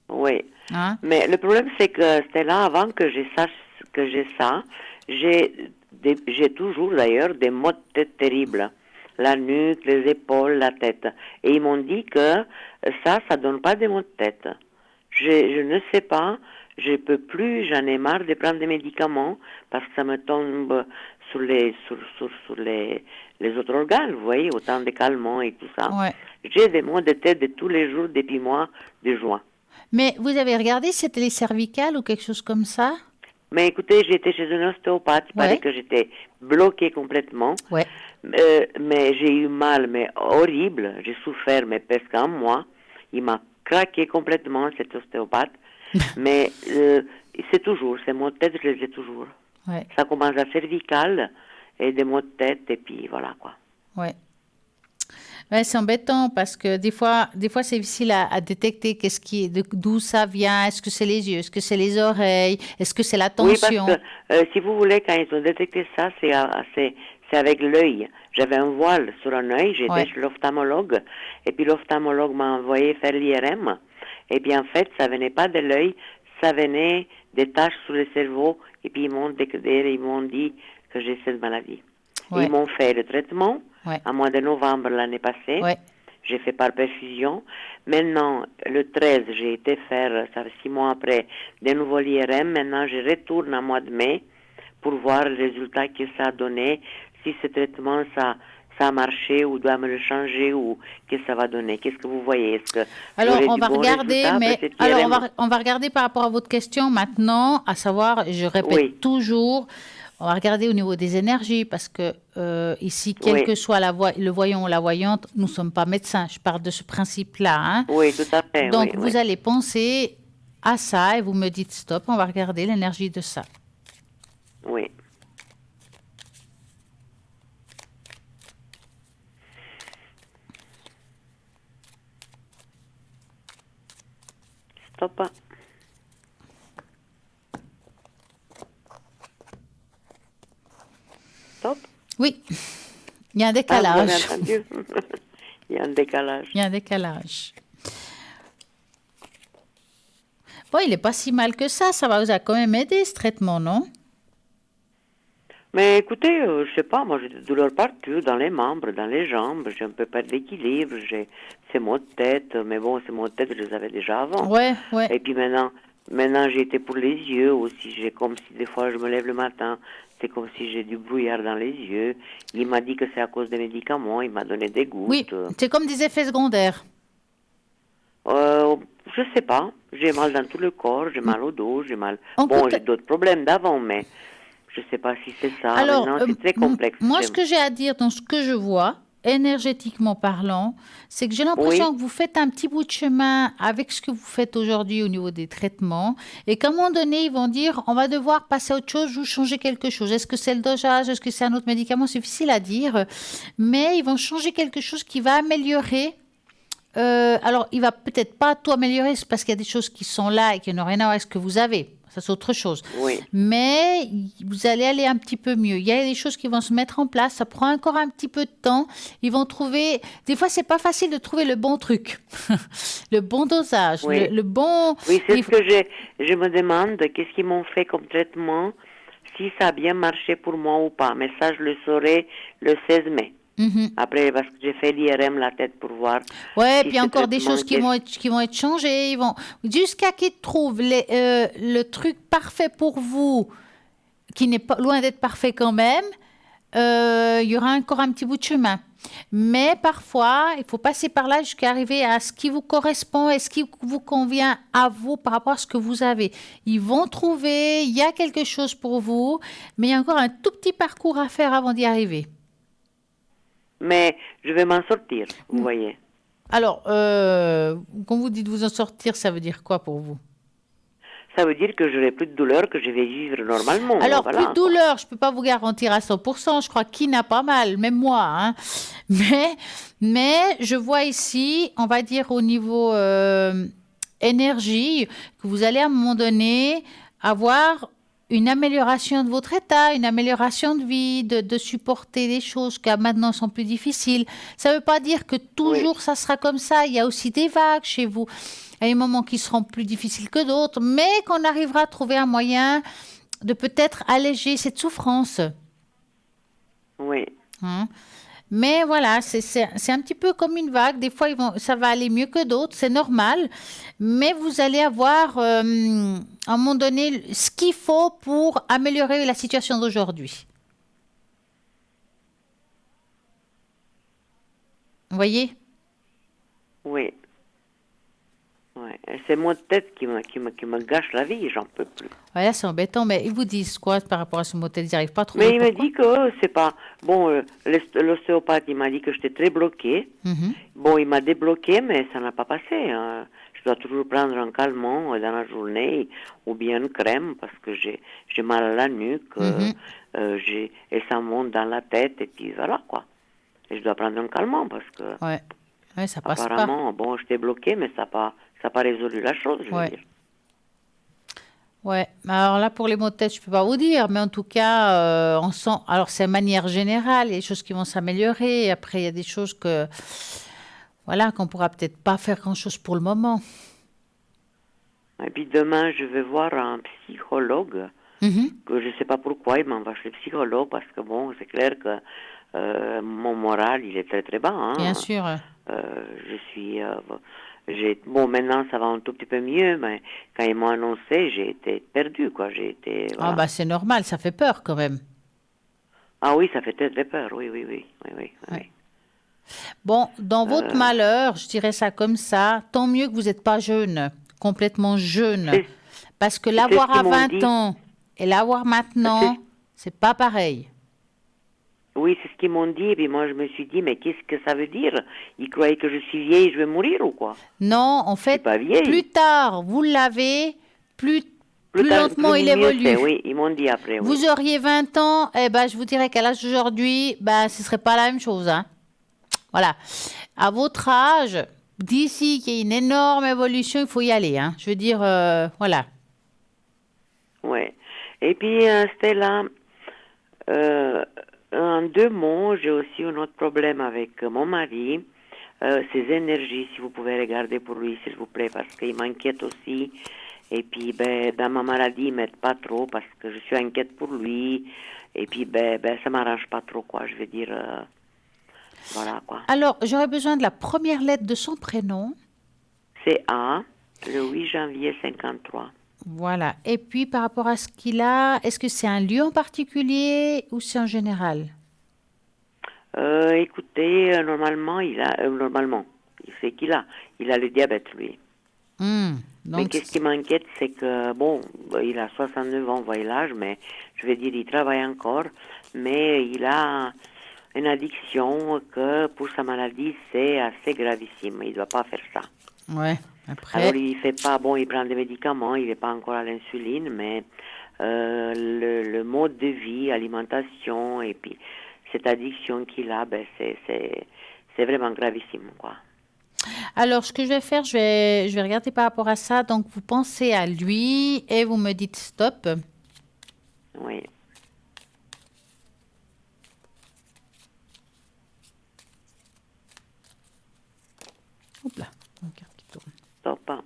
Speaker 5: Oui.
Speaker 1: Hein?
Speaker 5: Mais le problème, c'est que c'était là avant que j'ai ça. J'ai toujours d'ailleurs des maux de tête terribles. La nuque, les épaules, la tête. Et ils m'ont dit que ça donne pas des maux de tête. Je ne sais pas, je peux plus, j'en ai marre de prendre des médicaments parce que ça me tombe sur les autres organes, vous voyez, autant de calmants et tout ça.
Speaker 1: Ouais.
Speaker 5: J'ai des maux de tête de tous les jours depuis mois de juin.
Speaker 1: Mais vous avez regardé si c'était les cervicales ou quelque chose comme ça?
Speaker 5: Mais écoutez, j'étais chez un ostéopathe, il paraît
Speaker 1: Ouais.
Speaker 5: que j'étais bloquée complètement.
Speaker 1: Ouais.
Speaker 5: Mais j'ai eu mal, mais horrible. J'ai souffert, mais presque un mois. Il m'a craqué complètement, cet ostéopathe. Mais c'est toujours, ces maux de tête, je les ai toujours.
Speaker 1: Ouais.
Speaker 5: Ça commence à cervical et des maux de tête, et puis voilà quoi.
Speaker 1: Ouais. Ouais, c'est embêtant parce que des fois c'est difficile à détecter d'où ça vient. Est-ce que c'est les yeux? Est-ce que c'est les oreilles? Est-ce que c'est la
Speaker 5: Oui,
Speaker 1: tension?
Speaker 5: parce que si vous voulez, quand ils ont détecté ça, c'est avec l'œil. J'avais un voile sur un œil, j'étais
Speaker 1: Ouais.
Speaker 5: chez l'ophtalmologue, et puis l'ophtalmologue m'a envoyé faire l'IRM. Et puis en fait, ça venait pas de l'œil, ça venait des taches sur le cerveau, et puis ils m'ont déclaré, ils m'ont dit que j'ai cette maladie.
Speaker 1: Ouais.
Speaker 5: Et ils m'ont fait le traitement
Speaker 1: Ouais.
Speaker 5: en mois de novembre l'année passée.
Speaker 1: Ouais.
Speaker 5: J'ai fait par perfusion. Maintenant, le 13, j'ai été faire, ça fait 6 mois après, de nouveau l'IRM. Maintenant, je retourne en mois de mai pour voir le résultat que ça a donné, si ce traitement, ça a marché ou doit me le changer ou qu'est-ce que ça va donner. Qu'est-ce que vous voyez? Est-ce que
Speaker 1: Alors
Speaker 5: j'aurai
Speaker 1: on
Speaker 5: du
Speaker 1: va
Speaker 5: bon
Speaker 1: regarder,
Speaker 5: résultat après
Speaker 1: mais
Speaker 5: cet
Speaker 1: alors
Speaker 5: IRM?
Speaker 1: on va regarder par rapport à votre question maintenant, à savoir, je répète
Speaker 5: Oui.
Speaker 1: toujours, on va regarder au niveau des énergies parce que ici, quel
Speaker 5: Oui.
Speaker 1: que soit le voyant ou la voyante, nous ne sommes pas médecins. Je parle de ce principe-là. Hein.
Speaker 5: Oui, tout à fait.
Speaker 1: Donc
Speaker 5: oui,
Speaker 1: vous
Speaker 5: oui.
Speaker 1: allez penser à ça et vous me dites stop. On va regarder l'énergie de ça.
Speaker 5: Oui. Stop. Stop.
Speaker 1: Oui, il y a un
Speaker 5: Ah, vous
Speaker 1: décalage.
Speaker 5: avez entendu? Il y a un décalage.
Speaker 1: Il y a un décalage. Bon, il n'est pas si mal que ça. Ça va vous a quand même aidé ce traitement, non?
Speaker 5: Mais écoutez, je sais pas, moi j'ai des douleurs partout, dans les membres, dans les jambes, j'ai un peu pas d'équilibre, j'ai ces maux de tête, mais bon, ces maux de tête, je les avais déjà avant.
Speaker 1: Ouais, ouais.
Speaker 5: Et puis maintenant j'ai été pour les yeux aussi, j'ai comme si des fois je me lève le matin, c'est comme si j'ai du brouillard dans les yeux. Il m'a dit que c'est à cause des médicaments, il m'a donné des gouttes.
Speaker 1: Oui, c'est comme des effets secondaires.
Speaker 5: Je sais pas, j'ai mal dans tout le corps, j'ai mal au dos, j'ai mal...
Speaker 1: On
Speaker 5: Bon,
Speaker 1: peut-
Speaker 5: j'ai d'autres problèmes d'avant, mais Je ne sais pas si c'est ça.
Speaker 1: Alors,
Speaker 5: Maintenant, c'est très complexe.
Speaker 1: moi, ce que j'ai à dire dans ce que je vois, énergétiquement parlant, c'est que j'ai l'impression que vous faites un petit bout de chemin avec ce que vous faites aujourd'hui au niveau des traitements et qu'à un moment donné, ils vont dire, on va devoir passer à autre chose ou changer quelque chose. Est-ce que c'est le dosage? Est-ce que c'est un autre médicament? C'est difficile à dire, mais ils vont changer quelque chose qui va améliorer. Alors, il va peut-être pas tout améliorer, c'est parce qu'il y a des choses qui sont là et qui n'ont rien à voir avec ce que vous avez. Ça, c'est autre chose.
Speaker 5: Oui.
Speaker 1: Mais vous allez aller un petit peu mieux. Il y a des choses qui vont se mettre en place. Ça prend encore un petit peu de temps. Ils vont trouver... Des fois, c'est pas facile de trouver le bon truc, le bon dosage,
Speaker 5: Oui.
Speaker 1: le bon...
Speaker 5: Oui, c'est ce que je me demande, qu'est-ce qu'ils m'ont fait comme traitement, si ça a bien marché pour moi ou pas. Mais ça, je le saurai le 16 mai.
Speaker 1: Mhm.
Speaker 5: Après, parce que j'ai fait l'IRM la tête pour voir.
Speaker 1: Ouais,
Speaker 5: si
Speaker 1: puis
Speaker 5: ce
Speaker 1: encore des
Speaker 5: traitement
Speaker 1: choses qui vont être changées. Ils vont... Jusqu'à qu'ils trouvent le truc parfait pour vous, qui n'est pas loin d'être parfait quand même, il y aura encore un petit bout de chemin. Mais parfois, il faut passer par là jusqu'à arriver à ce qui vous correspond et ce qui vous convient à vous par rapport à ce que vous avez. Ils vont trouver, il y a quelque chose pour vous, mais il y a encore un tout petit parcours à faire avant d'y arriver.
Speaker 5: Mais je vais m'en sortir, vous voyez.
Speaker 1: Alors, quand vous dites vous en sortir, ça veut dire quoi pour vous?
Speaker 5: Ça veut dire que j'aurai plus de douleur, que je vais vivre normalement.
Speaker 1: Alors,
Speaker 5: voilà,
Speaker 1: plus de douleur, je ne peux pas vous garantir à 100%. Je crois qu'il n'a pas mal, même moi. Hein. Mais je vois ici, on va dire au niveau énergie, que vous allez à un moment donné avoir une amélioration de votre état, une amélioration de vie, de supporter des choses qui maintenant sont plus difficiles. Ça ne veut pas dire que toujours ça sera comme ça. Il y a aussi des vagues chez vous. Il y a des moments qui seront plus difficiles que d'autres, mais qu'on arrivera à trouver un moyen de peut-être alléger cette souffrance.
Speaker 5: Oui.
Speaker 1: Hein? Mais voilà, c'est un petit peu comme une vague. Des fois, ça va aller mieux que d'autres, c'est normal. Mais vous allez avoir, à un moment donné, ce qu'il faut pour améliorer la situation d'aujourd'hui. Vous voyez?
Speaker 5: Oui. Ouais. C'est mon tête qui me gâche la vie, j'en peux plus.
Speaker 1: Voilà, c'est embêtant, mais ils vous disent quoi par rapport à ce motel? Ils n'arrivent pas à trouver
Speaker 5: Mais il me
Speaker 1: pourquoi?
Speaker 5: dit que c'est pas... Bon, l'ostéopathe, il m'a dit que j'étais très bloquée.
Speaker 1: Mhm.
Speaker 5: Bon, il m'a débloqué, mais ça n'a pas passé. Hein. Je dois toujours prendre un calmant dans la journée ou bien une crème parce que j'ai mal à la nuque et ça monte dans la tête et puis voilà, quoi. Et je dois prendre un calmant parce que...
Speaker 1: Ouais, ça passe pas.
Speaker 5: Apparemment, bon, j'étais bloquée, mais ça n'a pas résolu la chose, je veux dire.
Speaker 1: Ouais, alors là, pour les maux de tête, je ne peux pas vous dire, mais en tout cas, on sent... Alors, c'est de manière générale, il y a des choses qui vont s'améliorer, et après, il y a des choses voilà, qu'on ne pourra peut-être pas faire grand-chose pour le moment.
Speaker 5: Et puis demain, je vais voir un psychologue, que je ne sais pas pourquoi il m'envoie chez le psychologue, parce que bon, c'est clair que mon moral, il est très très bas. Hein.
Speaker 1: Bien sûr.
Speaker 5: Je suis... bon, maintenant, ça va un tout petit peu mieux, mais quand ils m'ont annoncé, j'ai été perdue, quoi. Voilà.
Speaker 1: Ah, bah, c'est normal, ça fait peur quand même.
Speaker 5: Ah oui, ça fait très, très peur, oui.
Speaker 1: Bon, dans votre malheur, je dirais ça comme ça, tant mieux que vous n'êtes pas jeune, complètement jeune. Parce que l'avoir à 20 ans et l'avoir maintenant, c'est pas pareil.
Speaker 5: Oui, c'est ce qu'ils m'ont dit, et puis moi je me suis dit, mais qu'est-ce que ça veut dire? Ils croyaient que je suis vieille, je vais mourir ou quoi?
Speaker 1: Non, en fait, plus tard vous l'avez, plus lentement il évolue.
Speaker 5: Oui, ils m'ont dit après.
Speaker 1: Vous auriez 20 ans, eh ben, je vous dirais qu'à l'âge d'aujourd'hui, ben, ce ne serait pas la même chose. Hein. Voilà. À votre âge, d'ici qu'il y ait une énorme évolution, il faut y aller. Hein. Je veux dire, voilà.
Speaker 5: Oui. Et puis, Stella, en 2 mots, j'ai aussi un autre problème avec mon mari. Ses énergies, si vous pouvez regarder pour lui, s'il vous plaît, parce qu'il m'inquiète aussi. Et puis, dans ma maladie, il m'aide pas trop parce que je suis inquiète pour lui. Et puis, ça m'arrange pas trop, quoi. Je veux dire, voilà, quoi.
Speaker 1: Alors, j'aurais besoin de la première lettre de son prénom.
Speaker 5: C'est A, le 8 janvier 53.
Speaker 1: Voilà. Et puis, par rapport à ce qu'il a, est-ce que c'est un lieu en particulier ou c'est en général?
Speaker 5: Écoutez, normalement, il a le diabète, lui. Mais
Speaker 1: Donc,
Speaker 5: qu'est-ce qui m'inquiète, c'est que, bon, il a 69 ans, voyez l'âge, mais je veux dire, il travaille encore, mais il a une addiction que pour sa maladie, c'est assez gravissime. Il ne doit pas faire ça.
Speaker 1: ouais, après,
Speaker 5: Alors, il fait pas, bon, il prend des médicaments, il n'est pas encore à l'insuline, mais le mode de vie, alimentation, et puis cette addiction qu'il a, ben, c'est vraiment gravissime, quoi.
Speaker 1: alors ce que je vais faire, je vais regarder par rapport à ça. Donc, vous pensez à lui et vous me dites stop.
Speaker 5: Oui.
Speaker 1: Hop là, une carte qui tourne.
Speaker 5: Stop. Hein.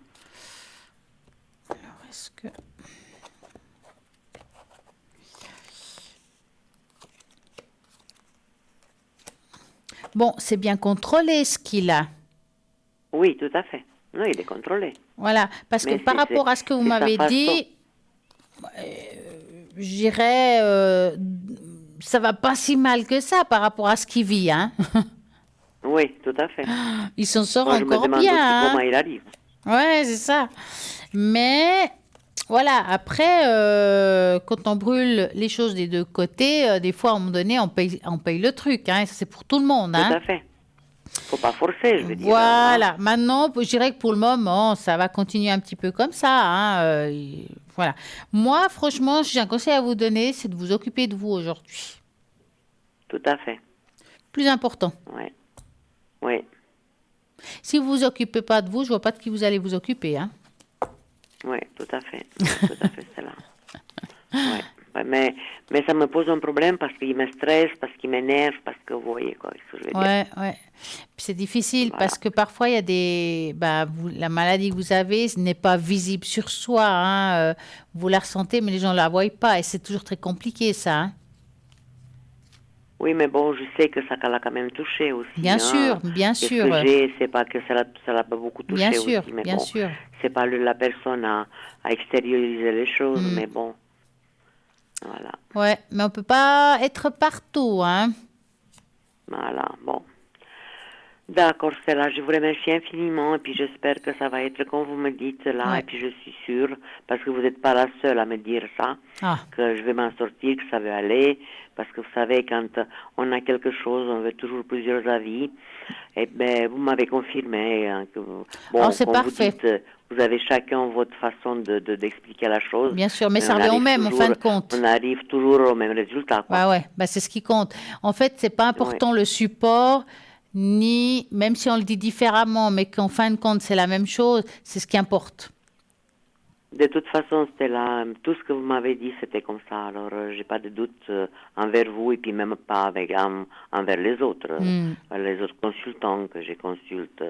Speaker 1: Alors, est-ce que... Bon, c'est bien contrôlé ce qu'il a.
Speaker 5: Oui, tout à fait. Non, il est contrôlé.
Speaker 1: Voilà, parce que
Speaker 5: Mais
Speaker 1: par rapport à ce que vous
Speaker 5: c'est sa
Speaker 1: m'avez
Speaker 5: façon.
Speaker 1: dit, je dirais, ça va pas si mal que ça par rapport à ce qu'il vit, hein.
Speaker 5: Oui, tout à fait.
Speaker 1: Il s'en sort
Speaker 5: Moi, je me
Speaker 1: encore
Speaker 5: demande aussi
Speaker 1: bien,
Speaker 5: comment
Speaker 1: hein.
Speaker 5: il arrive.
Speaker 1: Ouais, c'est ça. Mais voilà, après, quand on brûle les choses des deux côtés, des fois, à un moment donné, on paye le truc, hein. Ça, c'est pour tout le monde,
Speaker 5: Tout
Speaker 1: hein.
Speaker 5: à fait. Faut pas forcer, je veux dire.
Speaker 1: Voilà. Maintenant, je dirais que pour le moment, ça va continuer un petit peu comme ça, hein. Voilà. Moi, franchement, j'ai un conseil à vous donner, c'est de vous occuper de vous aujourd'hui.
Speaker 5: Tout à fait.
Speaker 1: Plus important.
Speaker 5: Oui. Oui.
Speaker 1: Si vous vous occupez pas de vous, je vois pas de qui vous allez vous occuper, hein.
Speaker 5: Oui, tout à fait. Tout à fait, c'est là. Ouais. Ouais, mais ça me pose un problème parce qu'il me stresse, parce qu'il m'énerve, parce que vous voyez quoi, ce que je veux dire.
Speaker 1: Ouais, ouais. Puis c'est difficile
Speaker 5: Voilà.
Speaker 1: parce que parfois il y a des, la maladie que vous avez ce n'est pas visible sur soi, hein. Vous la ressentez, mais les gens ne la voient pas et c'est toujours très compliqué ça, hein.
Speaker 5: Oui, mais bon, je sais que ça l'a quand même touché aussi.
Speaker 1: Bien
Speaker 5: hein.
Speaker 1: sûr, bien
Speaker 5: Et
Speaker 1: sûr.
Speaker 5: ce que j'ai, c'est pas que ça l'a pas beaucoup touché
Speaker 1: Bien sûr,
Speaker 5: aussi, mais
Speaker 1: bien
Speaker 5: bon,
Speaker 1: sûr.
Speaker 5: c'est pas la personne à extérioriser les choses, mais bon, voilà,
Speaker 1: Ouais, mais on peut pas être partout, hein.
Speaker 5: voilà, bon. D'accord, Stella, je vous remercie infiniment et puis j'espère que ça va être comme vous me dites là
Speaker 1: Ouais.
Speaker 5: et puis je suis sûre, parce que vous n'êtes pas la seule à me dire ça,
Speaker 1: Ah,
Speaker 5: que je vais m'en sortir, que ça va aller, parce que vous savez, quand on a quelque chose, on veut toujours plusieurs avis, et ben vous m'avez confirmé hein, que bon,
Speaker 1: Oh, c'est
Speaker 5: comme
Speaker 1: parfait.
Speaker 5: vous dites, vous avez chacun votre façon d'expliquer la chose.
Speaker 1: bien sûr, mais ça
Speaker 5: on
Speaker 1: revient au
Speaker 5: arrive
Speaker 1: même en fin de compte.
Speaker 5: On arrive toujours au même résultat, quoi.
Speaker 1: Ouais, c'est ce qui compte. En fait, c'est pas important le support, ni, même si on le dit différemment, mais qu'en fin de compte, c'est la même chose, c'est ce qui importe.
Speaker 5: De toute façon, Stella, tout ce que vous m'avez dit, c'était comme ça. Alors, j'ai pas de doute envers vous et puis même pas envers les autres. Les autres consultants que je consulte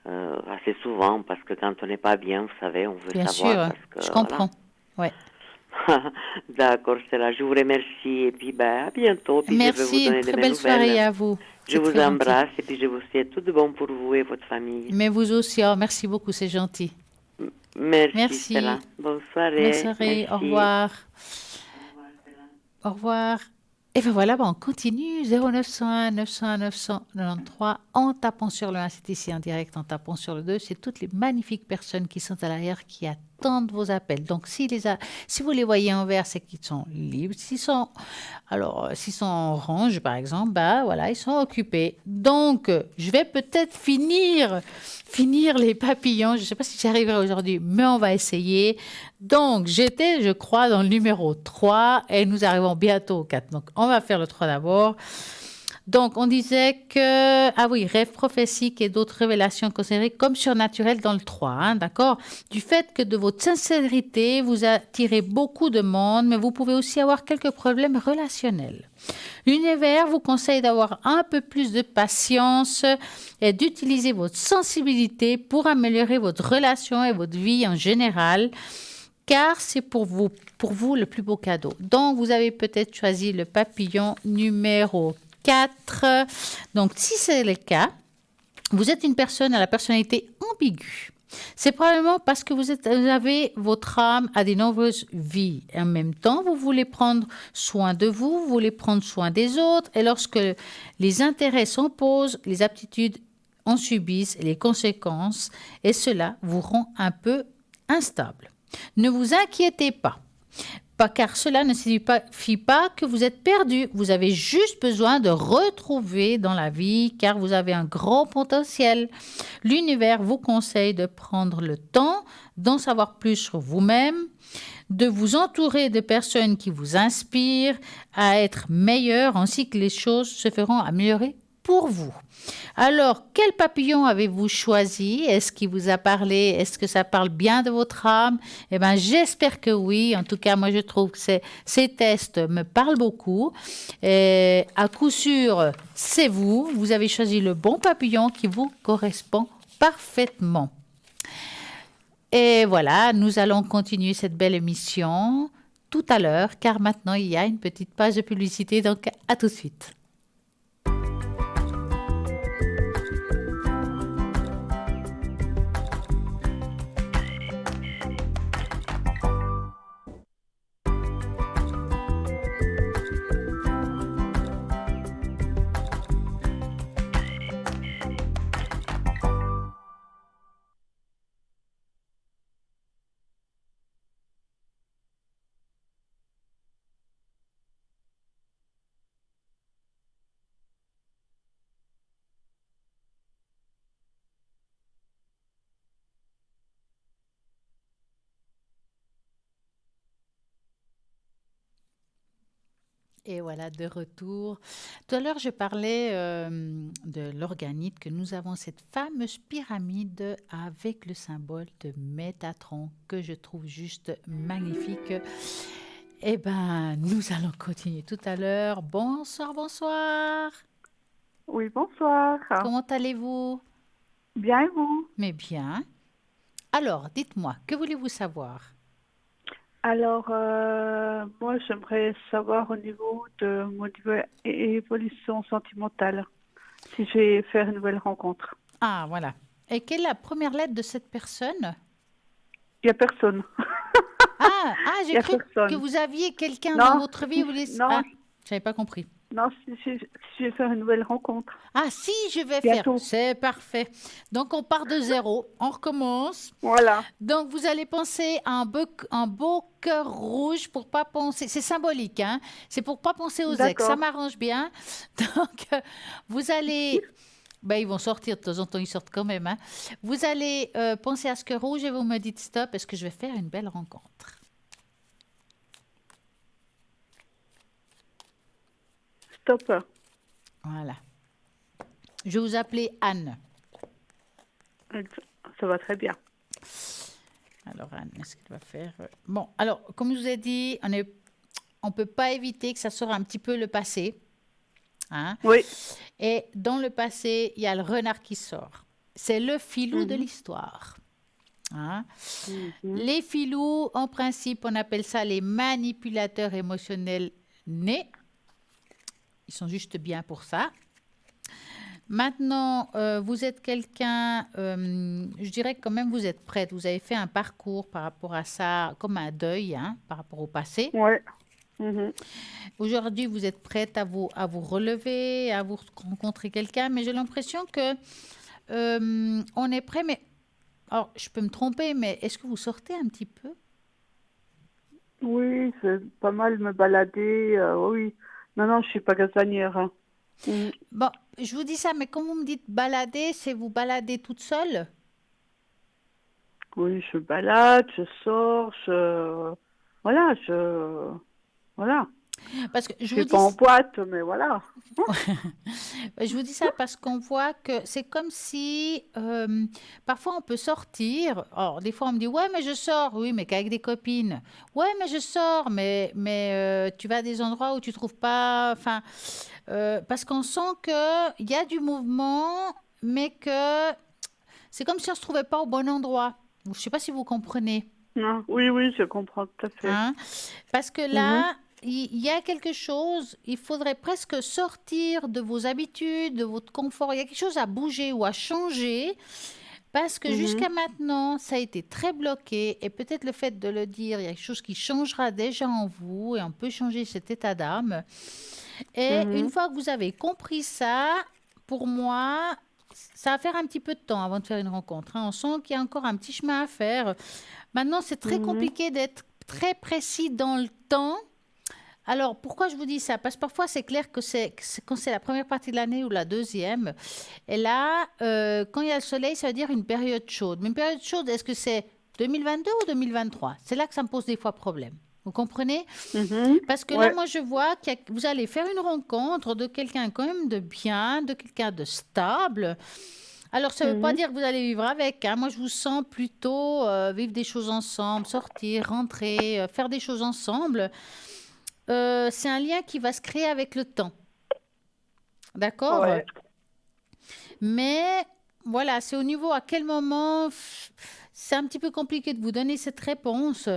Speaker 5: assez souvent parce que quand on n'est pas bien, vous savez, on veut
Speaker 1: Bien
Speaker 5: savoir.
Speaker 1: sûr,
Speaker 5: Parce que,
Speaker 1: je comprends. Ouais.
Speaker 5: Voilà. D'accord, Stella, je vous remercie et puis à bientôt. Puis je vais vous
Speaker 1: Merci,
Speaker 5: donner
Speaker 1: une
Speaker 5: de
Speaker 1: très
Speaker 5: mes
Speaker 1: belle soirée
Speaker 5: nouvelles.
Speaker 1: à vous.
Speaker 5: Je
Speaker 1: C'est
Speaker 5: vous
Speaker 1: très gentil.
Speaker 5: embrasse et puis je vous souhaite tout de bon pour vous et votre famille.
Speaker 1: Mais vous aussi, oh, merci beaucoup, c'est gentil.
Speaker 5: Merci,
Speaker 1: Merci.
Speaker 5: Stella. Bonne soirée.
Speaker 1: Bonne soirée, au
Speaker 5: Merci.
Speaker 1: revoir. Au revoir. Et bien voilà, on continue 0901 901 993 en tapant sur le 1, c'est ici en direct, en tapant sur le 2, c'est toutes les magnifiques personnes qui sont à l'arrière qui attendent vos appels. Donc si vous les voyez en vert, c'est qu'ils sont libres. S'ils sont en orange par exemple, voilà, ils sont occupés. Donc je vais peut-être finir les papillons. Je ne sais pas si j'y arriverai aujourd'hui, mais on va essayer. Donc, j'étais, je crois, dans le numéro 3 et nous arrivons bientôt au 4. Donc, on va faire le 3 d'abord. Donc, on disait que, rêve prophétique et d'autres révélations considérées comme surnaturelles dans le 3, hein, d'accord? Du fait que de votre sincérité, vous attirez beaucoup de monde, mais vous pouvez aussi avoir quelques problèmes relationnels. L'univers vous conseille d'avoir un peu plus de patience et d'utiliser votre sensibilité pour améliorer votre relation et votre vie en général, car c'est pour vous le plus beau cadeau. Donc, vous avez peut-être choisi le papillon numéro 4. Donc, si c'est le cas, vous êtes une personne à la personnalité ambiguë. C'est probablement parce que vous avez votre âme à de nombreuses vies. Et en même temps, vous voulez prendre soin de vous, vous voulez prendre soin des autres. Et lorsque les intérêts s'opposent, les aptitudes en subissent les conséquences. Et cela vous rend un peu instable. Ne vous inquiétez pas. Pas car cela ne signifie pas que vous êtes perdu. Vous avez juste besoin de retrouver dans la vie car vous avez un grand potentiel. L'univers vous conseille de prendre le temps d'en savoir plus sur vous-même, de vous entourer de personnes qui vous inspirent à être meilleur ainsi que les choses se feront améliorer pour vous. Alors, quel papillon avez-vous choisi? Est-ce qu'il vous a parlé? Est-ce que ça parle bien de votre âme? Eh bien, j'espère que oui. En tout cas, moi, je trouve que ces tests me parlent beaucoup. Et à coup sûr, c'est vous. Vous avez choisi le bon papillon qui vous correspond parfaitement. Et voilà, nous allons continuer cette belle émission tout à l'heure, car maintenant, il y a une petite page de publicité. Donc, à tout de suite. Et voilà, de retour. Tout à l'heure, je parlais de l'organite, que nous avons cette fameuse pyramide avec le symbole de Métatron, que je trouve juste magnifique. Eh bien, nous allons continuer tout à l'heure. Bonsoir, bonsoir.
Speaker 6: Oui, bonsoir.
Speaker 1: Comment allez-vous?
Speaker 6: Bien et vous?
Speaker 1: Mais bien. Alors, dites-moi, que voulez-vous savoir?
Speaker 6: Alors, moi, j'aimerais savoir au niveau de mon évolution sentimentale, si je vais faire une nouvelle rencontre.
Speaker 1: Ah, voilà. Et quelle est la première lettre de cette personne?
Speaker 6: Il n'y a personne.
Speaker 1: J'ai cru que vous aviez quelqu'un dans votre vie.
Speaker 6: Non,
Speaker 1: je n'avais pas compris.
Speaker 6: non, si je vais faire une nouvelle rencontre.
Speaker 1: Ah, si, je vais
Speaker 6: Bientôt.
Speaker 1: faire. C'est parfait. Donc, on part de zéro. On recommence.
Speaker 6: Voilà.
Speaker 1: Donc, vous allez penser à un beau cœur rouge pour pas penser. C'est symbolique, hein? C'est pour pas penser aux ex.
Speaker 6: D'accord.
Speaker 1: Ça m'arrange bien. Donc, vous allez. Ben, ils vont sortir de temps en temps, ils sortent quand même. Hein. Vous allez penser à ce cœur rouge et vous me dites stop, est-ce que je vais faire une belle rencontre?
Speaker 6: Stop.
Speaker 1: Voilà. Je vais vous appeler Anne.
Speaker 6: Ça va très bien.
Speaker 1: Alors, Anne, est-ce qu'elle va faire... Bon, alors, comme je vous ai dit, on ne peut pas éviter que ça sorte un petit peu le passé. Hein?
Speaker 6: Oui.
Speaker 1: Et dans le passé, il y a le renard qui sort. C'est le filou de l'histoire. Hein? Les filous, en principe, on appelle ça les manipulateurs émotionnels nés. Ils sont juste bien pour ça. Maintenant, vous êtes quelqu'un, je dirais que quand même vous êtes prête. Vous avez fait un parcours par rapport à ça, comme un deuil, hein, par rapport au passé.
Speaker 6: Oui.
Speaker 1: Aujourd'hui, vous êtes prête à vous relever, à vous rencontrer quelqu'un, mais j'ai l'impression que on est prêt. Mais alors, je peux me tromper, mais est-ce que vous sortez un petit peu?
Speaker 6: Oui, c'est pas mal me balader. Oui. Non, je suis pas casanière. Hein.
Speaker 1: Bon, je vous dis ça, mais quand vous me dites balader, c'est vous balader toute seule?
Speaker 6: Oui, je balade, je sors, voilà, voilà.
Speaker 1: Parce que je
Speaker 6: Je
Speaker 1: vous
Speaker 6: suis
Speaker 1: dis
Speaker 6: pas en boîte, mais voilà.
Speaker 1: je vous dis ça parce qu'on voit que c'est comme si parfois on peut sortir. Alors, des fois on me dit ouais mais je sors, oui mais qu'avec des copines. Ouais mais je sors, mais tu vas à des endroits où tu trouves pas. Enfin, parce qu'on sent que il y a du mouvement, mais que c'est comme si on se trouvait pas au bon endroit. Je sais pas si vous comprenez.
Speaker 6: Non, oui, je comprends tout à fait.
Speaker 1: Hein? Parce que là, il y a quelque chose, il faudrait presque sortir de vos habitudes, de votre confort. Il y a quelque chose à bouger ou à changer. Parce que jusqu'à maintenant, ça a été très bloqué. Et peut-être le fait de le dire, il y a quelque chose qui changera déjà en vous. Et on peut changer cet état d'âme. Et une fois que vous avez compris ça, pour moi, ça va faire un petit peu de temps avant de faire une rencontre, hein. On sent qu'il y a encore un petit chemin à faire. Maintenant, c'est très compliqué d'être très précis dans le temps. Alors, pourquoi je vous dis ça? Parce que parfois, c'est clair que quand c'est la première partie de l'année ou la deuxième. Et là, quand il y a le soleil, ça veut dire une période chaude. Mais une période chaude, est-ce que c'est 2022 ou 2023? C'est là que ça me pose des fois problème. Vous comprenez? Parce que là,
Speaker 6: Ouais.
Speaker 1: moi, je vois que vous allez faire une rencontre de quelqu'un quand même de bien, de quelqu'un de stable. Alors, ça ne veut pas dire que vous allez vivre avec, hein. Moi, je vous sens plutôt vivre des choses ensemble, sortir, rentrer, faire des choses ensemble. C'est un lien qui va se créer avec le temps. D'accord?
Speaker 6: Ouais.
Speaker 1: Mais voilà, c'est au niveau à quel moment. C'est un petit peu compliqué de vous donner cette réponse,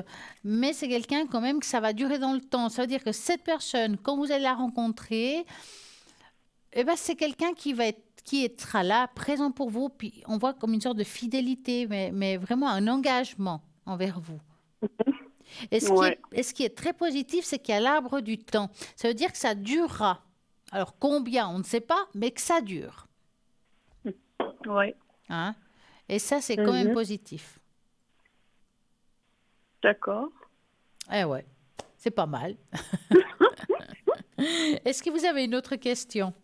Speaker 1: mais c'est quelqu'un quand même que ça va durer dans le temps. Ça veut dire que cette personne, quand vous allez la rencontrer, eh ben, c'est quelqu'un qui sera là, présent pour vous, puis on voit comme une sorte de fidélité, mais vraiment un engagement envers vous. Et
Speaker 6: Ouais.
Speaker 1: ce qui est très positif, c'est qu'il y a l'arbre du temps. Ça veut dire que ça durera. Alors combien, on ne sait pas, mais que ça dure.
Speaker 6: Ouais.
Speaker 1: Hein? Et ça, c'est quand même positif.
Speaker 6: D'accord.
Speaker 1: Eh ouais, c'est pas mal. Est-ce que vous avez une autre question?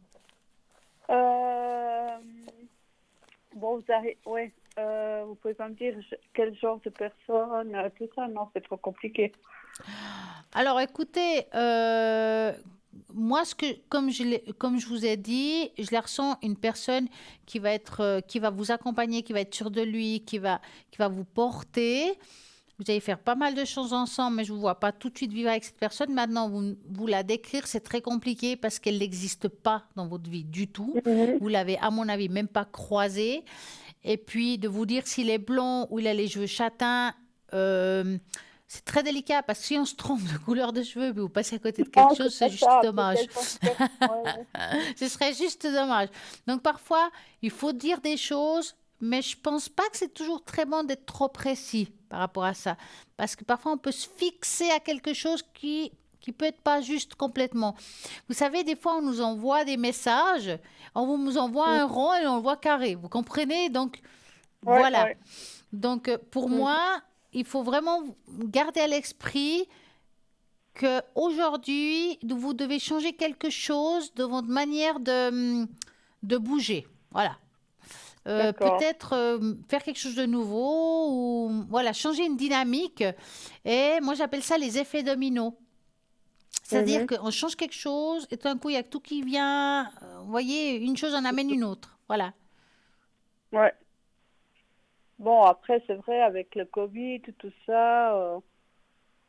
Speaker 6: Bon, ouais. Vous pouvez pas me dire quel genre de personne, tout ça? Non, c'est trop compliqué.
Speaker 1: Alors, écoutez, moi, comme je vous ai dit, je la ressens une personne qui va vous accompagner, qui va être sûre de lui, qui va vous porter. Vous allez faire pas mal de choses ensemble, mais je ne vous vois pas tout de suite vivre avec cette personne. Maintenant, vous la décrire, c'est très compliqué parce qu'elle n'existe pas dans votre vie du tout. Vous l'avez, à mon avis, même pas croisée. Et puis, de vous dire s'il est blond ou il a les cheveux châtains, c'est très délicat parce que si on se trompe de couleur de cheveux, mais vous passez à côté de quelque chose, c'est juste dommage. Ce serait juste dommage. Donc, parfois, il faut dire des choses, mais je pense pas que c'est toujours très bon d'être trop précis par rapport à ça. Parce que parfois, on peut se fixer à quelque chose qui peut être pas juste complètement. Vous savez, des fois, on nous envoie des messages, on nous envoie un rond et on le voit carré. Vous comprenez? Donc, voilà.
Speaker 6: Ouais.
Speaker 1: Donc, pour moi, il faut vraiment garder à l'esprit qu'aujourd'hui, vous devez changer quelque chose de votre manière de bouger. Voilà.
Speaker 6: D'accord.
Speaker 1: Peut-être faire quelque chose de nouveau ou voilà, changer une dynamique. Et moi, j'appelle ça les effets dominos. C'est-à-dire qu'on change quelque chose et tout d'un coup, il y a tout qui vient. Vous voyez, une chose en amène une autre. Voilà.
Speaker 6: Ouais. Bon, après, c'est vrai, avec le Covid, tout ça,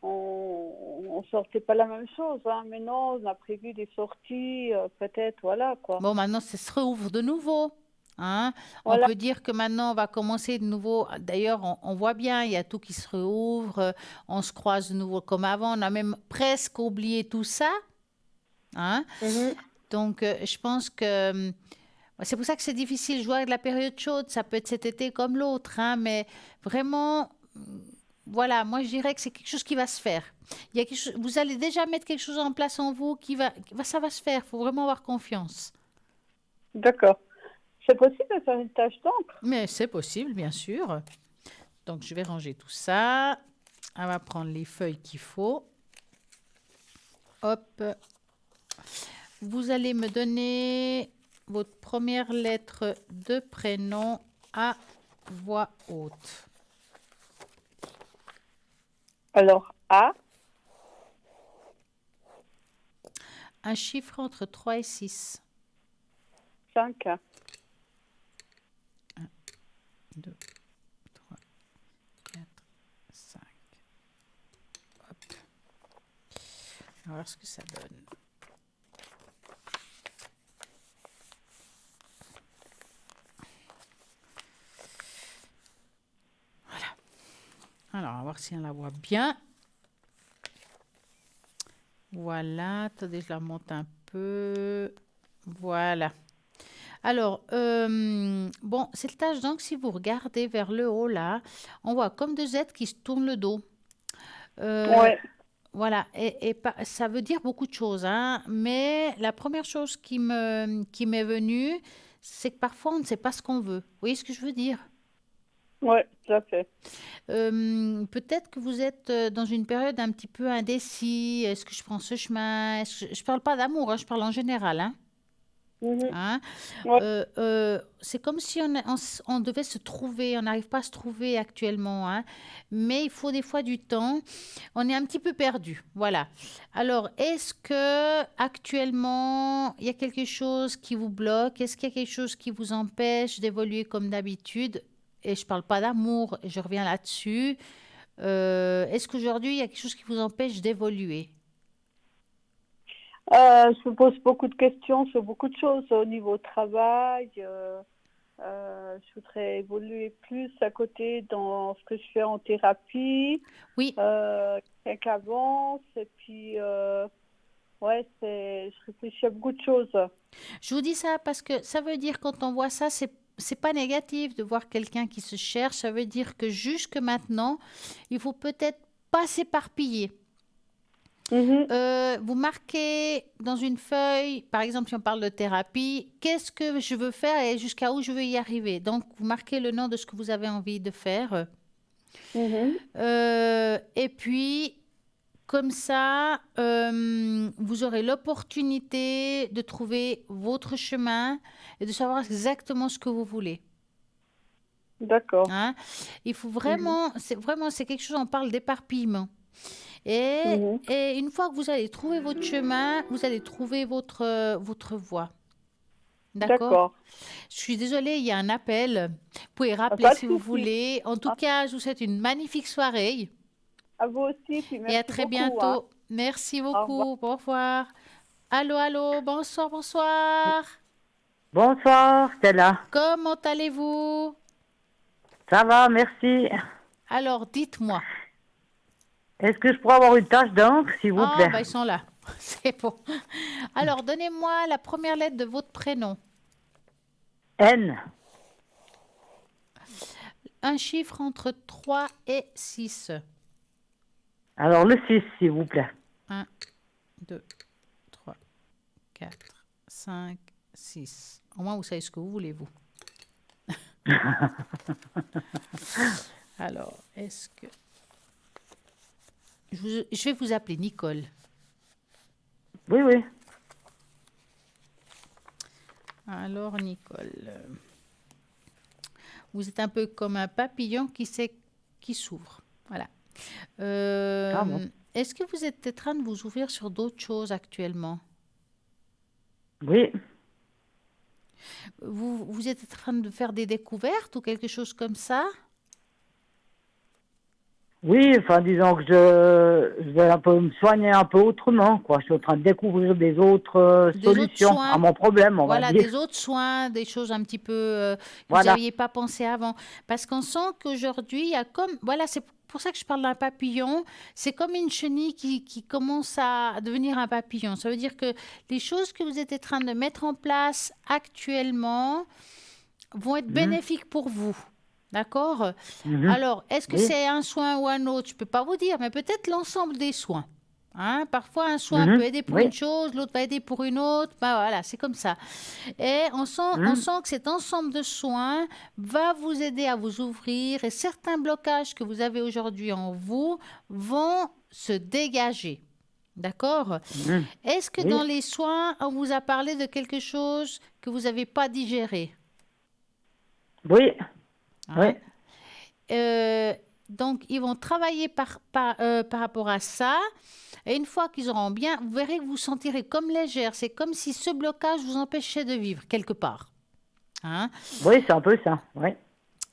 Speaker 6: on sortait pas la même chose, hein. Mais non, on a prévu des sorties, peut-être, voilà, quoi.
Speaker 1: Bon, maintenant, ça se rouvre de nouveau. Hein? On
Speaker 6: Voilà.
Speaker 1: peut dire que maintenant, on va commencer de nouveau. D'ailleurs, on voit bien, il y a tout qui se rouvre. On se croise de nouveau comme avant. On a même presque oublié tout ça. Hein? Donc, je pense que c'est pour ça que c'est difficile. Jouer avec la période chaude, ça peut être cet été comme l'autre. Hein? Mais vraiment, voilà, moi, je dirais que c'est quelque chose qui va se faire. Il y a quelque chose, vous allez déjà mettre quelque chose en place en vous ça va se faire. Il faut vraiment avoir confiance.
Speaker 6: D'accord. C'est possible de faire une tâche d'encre?
Speaker 1: Mais c'est possible, bien sûr. Donc, je vais ranger tout ça. On va prendre les feuilles qu'il faut. Hop. Vous allez me donner votre première lettre de prénom à voix haute.
Speaker 6: Alors, A,
Speaker 1: Un chiffre entre 3 et 6.
Speaker 6: 5,
Speaker 1: 2, 3, 4, 5. Hop. On va voir ce que ça donne. Voilà. Alors, on va voir si on la voit bien. Voilà. Attendez, je la monte un peu. Voilà. Alors, bon, cette tache d'encre, si vous regardez vers le haut, là, on voit comme deux êtres qui se tournent le dos.
Speaker 6: ouais.
Speaker 1: Voilà, et ça veut dire beaucoup de choses, hein, mais la première chose qui m'est venue, c'est que parfois on ne sait pas ce qu'on veut. Vous voyez ce que je veux dire?
Speaker 6: Oui, tout à fait.
Speaker 1: Peut-être que vous êtes dans une période un petit peu indécis. Est-ce que je prends ce chemin? Je parle pas d'amour, hein, je parle en général, hein.
Speaker 6: Mhm.
Speaker 1: Hein?
Speaker 6: Ouais.
Speaker 1: C'est comme si on devait se trouver, on n'arrive pas à se trouver actuellement, hein, mais il faut des fois du temps. On est un petit peu perdu, voilà. Alors, est-ce que actuellement il y a quelque chose qui vous bloque? Est-ce qu'il y a quelque chose qui vous empêche d'évoluer comme d'habitude? Et je parle pas d'amour, je reviens là-dessus. Est-ce qu'aujourd'hui il y a quelque chose qui vous empêche d'évoluer?
Speaker 6: Je me pose beaucoup de questions sur beaucoup de choses au niveau travail. Je voudrais évoluer plus à côté dans ce que je fais en thérapie,
Speaker 1: Oui.
Speaker 6: qu'avance. Et puis, ouais, je réfléchis à beaucoup de choses.
Speaker 1: Je vous dis ça parce que ça veut dire quand on voit ça, c'est pas négatif de voir quelqu'un qui se cherche. Ça veut dire que jusque maintenant, il faut peut-être pas s'éparpiller.
Speaker 6: Mhm.
Speaker 1: Vous marquez dans une feuille, par exemple, si on parle de thérapie, qu'est-ce que je veux faire et jusqu'à où je veux y arriver. Donc, vous marquez le nom de ce que vous avez envie de faire.
Speaker 6: Mhm.
Speaker 1: Et puis, comme ça, vous aurez l'opportunité de trouver votre chemin et de savoir exactement ce que vous voulez.
Speaker 6: D'accord.
Speaker 1: Hein. Il faut
Speaker 6: Mhm.
Speaker 1: vraiment, c'est quelque chose, on parle d'éparpillement. Et,
Speaker 6: Mhm.
Speaker 1: et une fois que vous allez trouver votre chemin, vous allez trouver votre voie. D'accord?
Speaker 6: D'accord.
Speaker 1: Je suis désolée, il y a un appel. Vous pouvez rappeler
Speaker 6: Pas de
Speaker 1: si vous
Speaker 6: souci.
Speaker 1: voulez. En tout
Speaker 6: Ah,
Speaker 1: cas, je vous souhaite une magnifique soirée
Speaker 6: à vous aussi, puis
Speaker 1: et à
Speaker 6: merci
Speaker 1: très
Speaker 6: beaucoup, hein.
Speaker 1: bientôt. Merci
Speaker 6: Au revoir.
Speaker 1: beaucoup. Au revoir. Allô, allô, bonsoir, bonsoir.
Speaker 2: Bonsoir, Stella.
Speaker 1: Comment allez-vous?
Speaker 2: Ça va, merci.
Speaker 1: Alors, dites-moi.
Speaker 2: Est-ce que je pourrais avoir une tache d'encre, s'il vous
Speaker 1: Ah,
Speaker 2: plaît?
Speaker 1: bah, ils sont là. C'est bon. Alors, donnez-moi la première lettre de votre prénom.
Speaker 2: N.
Speaker 1: Un chiffre entre 3 et 6.
Speaker 2: Alors, le 6, s'il vous plaît.
Speaker 1: 1, 2, 3, 4, 5, 6. Au moins, vous savez ce que vous voulez, vous. Alors, est-ce que... Je vais vous appeler Nicole.
Speaker 2: Oui, oui.
Speaker 1: Alors, Nicole, vous êtes un peu comme un papillon qui s'ouvre. Voilà.
Speaker 2: Ah bon.
Speaker 1: Est-ce que vous êtes en train de vous ouvrir sur d'autres choses actuellement?
Speaker 2: Oui.
Speaker 1: Vous êtes en train de faire des découvertes ou quelque chose comme ça?
Speaker 2: Oui, enfin, disons que je vais un peu me soigner un peu autrement, quoi. Je suis en train de découvrir des autres
Speaker 1: Des autres
Speaker 2: solutions à
Speaker 1: soins?
Speaker 2: mon problème, on va
Speaker 1: Voilà,
Speaker 2: dire.
Speaker 1: des autres soins, des choses un petit peu que vous
Speaker 2: Voilà.
Speaker 1: n'aviez pas pensé avant. Parce qu'on sent qu'aujourd'hui, il y a comme... Voilà, c'est pour ça que je parle d'un papillon. C'est comme une chenille qui commence à devenir un papillon. Ça veut dire que les choses que vous êtes en train de mettre en place actuellement vont être
Speaker 2: Mhm.
Speaker 1: bénéfiques pour vous. D'accord?
Speaker 2: Mhm.
Speaker 1: Alors, est-ce que
Speaker 2: Oui.
Speaker 1: c'est un soin ou un autre? Je ne peux pas vous dire, mais peut-être l'ensemble des soins. Hein? Parfois, un soin peut
Speaker 2: Mhm.
Speaker 1: aider pour
Speaker 2: Oui.
Speaker 1: une chose, l'autre va aider pour une autre. Bah, voilà, c'est comme ça. Et on
Speaker 2: Mhm.
Speaker 1: sent que cet ensemble de soins va vous aider à vous ouvrir et certains blocages que vous avez aujourd'hui en vous vont se dégager. D'accord?
Speaker 2: Mhm.
Speaker 1: Est-ce que
Speaker 2: Oui.
Speaker 1: dans les soins, on vous a parlé de quelque chose que vous n'avez pas digéré?
Speaker 2: Oui. Oui.
Speaker 1: Hein? Donc, ils vont travailler par rapport à ça. Et une fois qu'ils auront bien, vous verrez que vous vous sentirez comme légère. C'est comme si ce blocage vous empêchait de vivre quelque part. Hein?
Speaker 2: Oui, c'est un peu ça. Oui.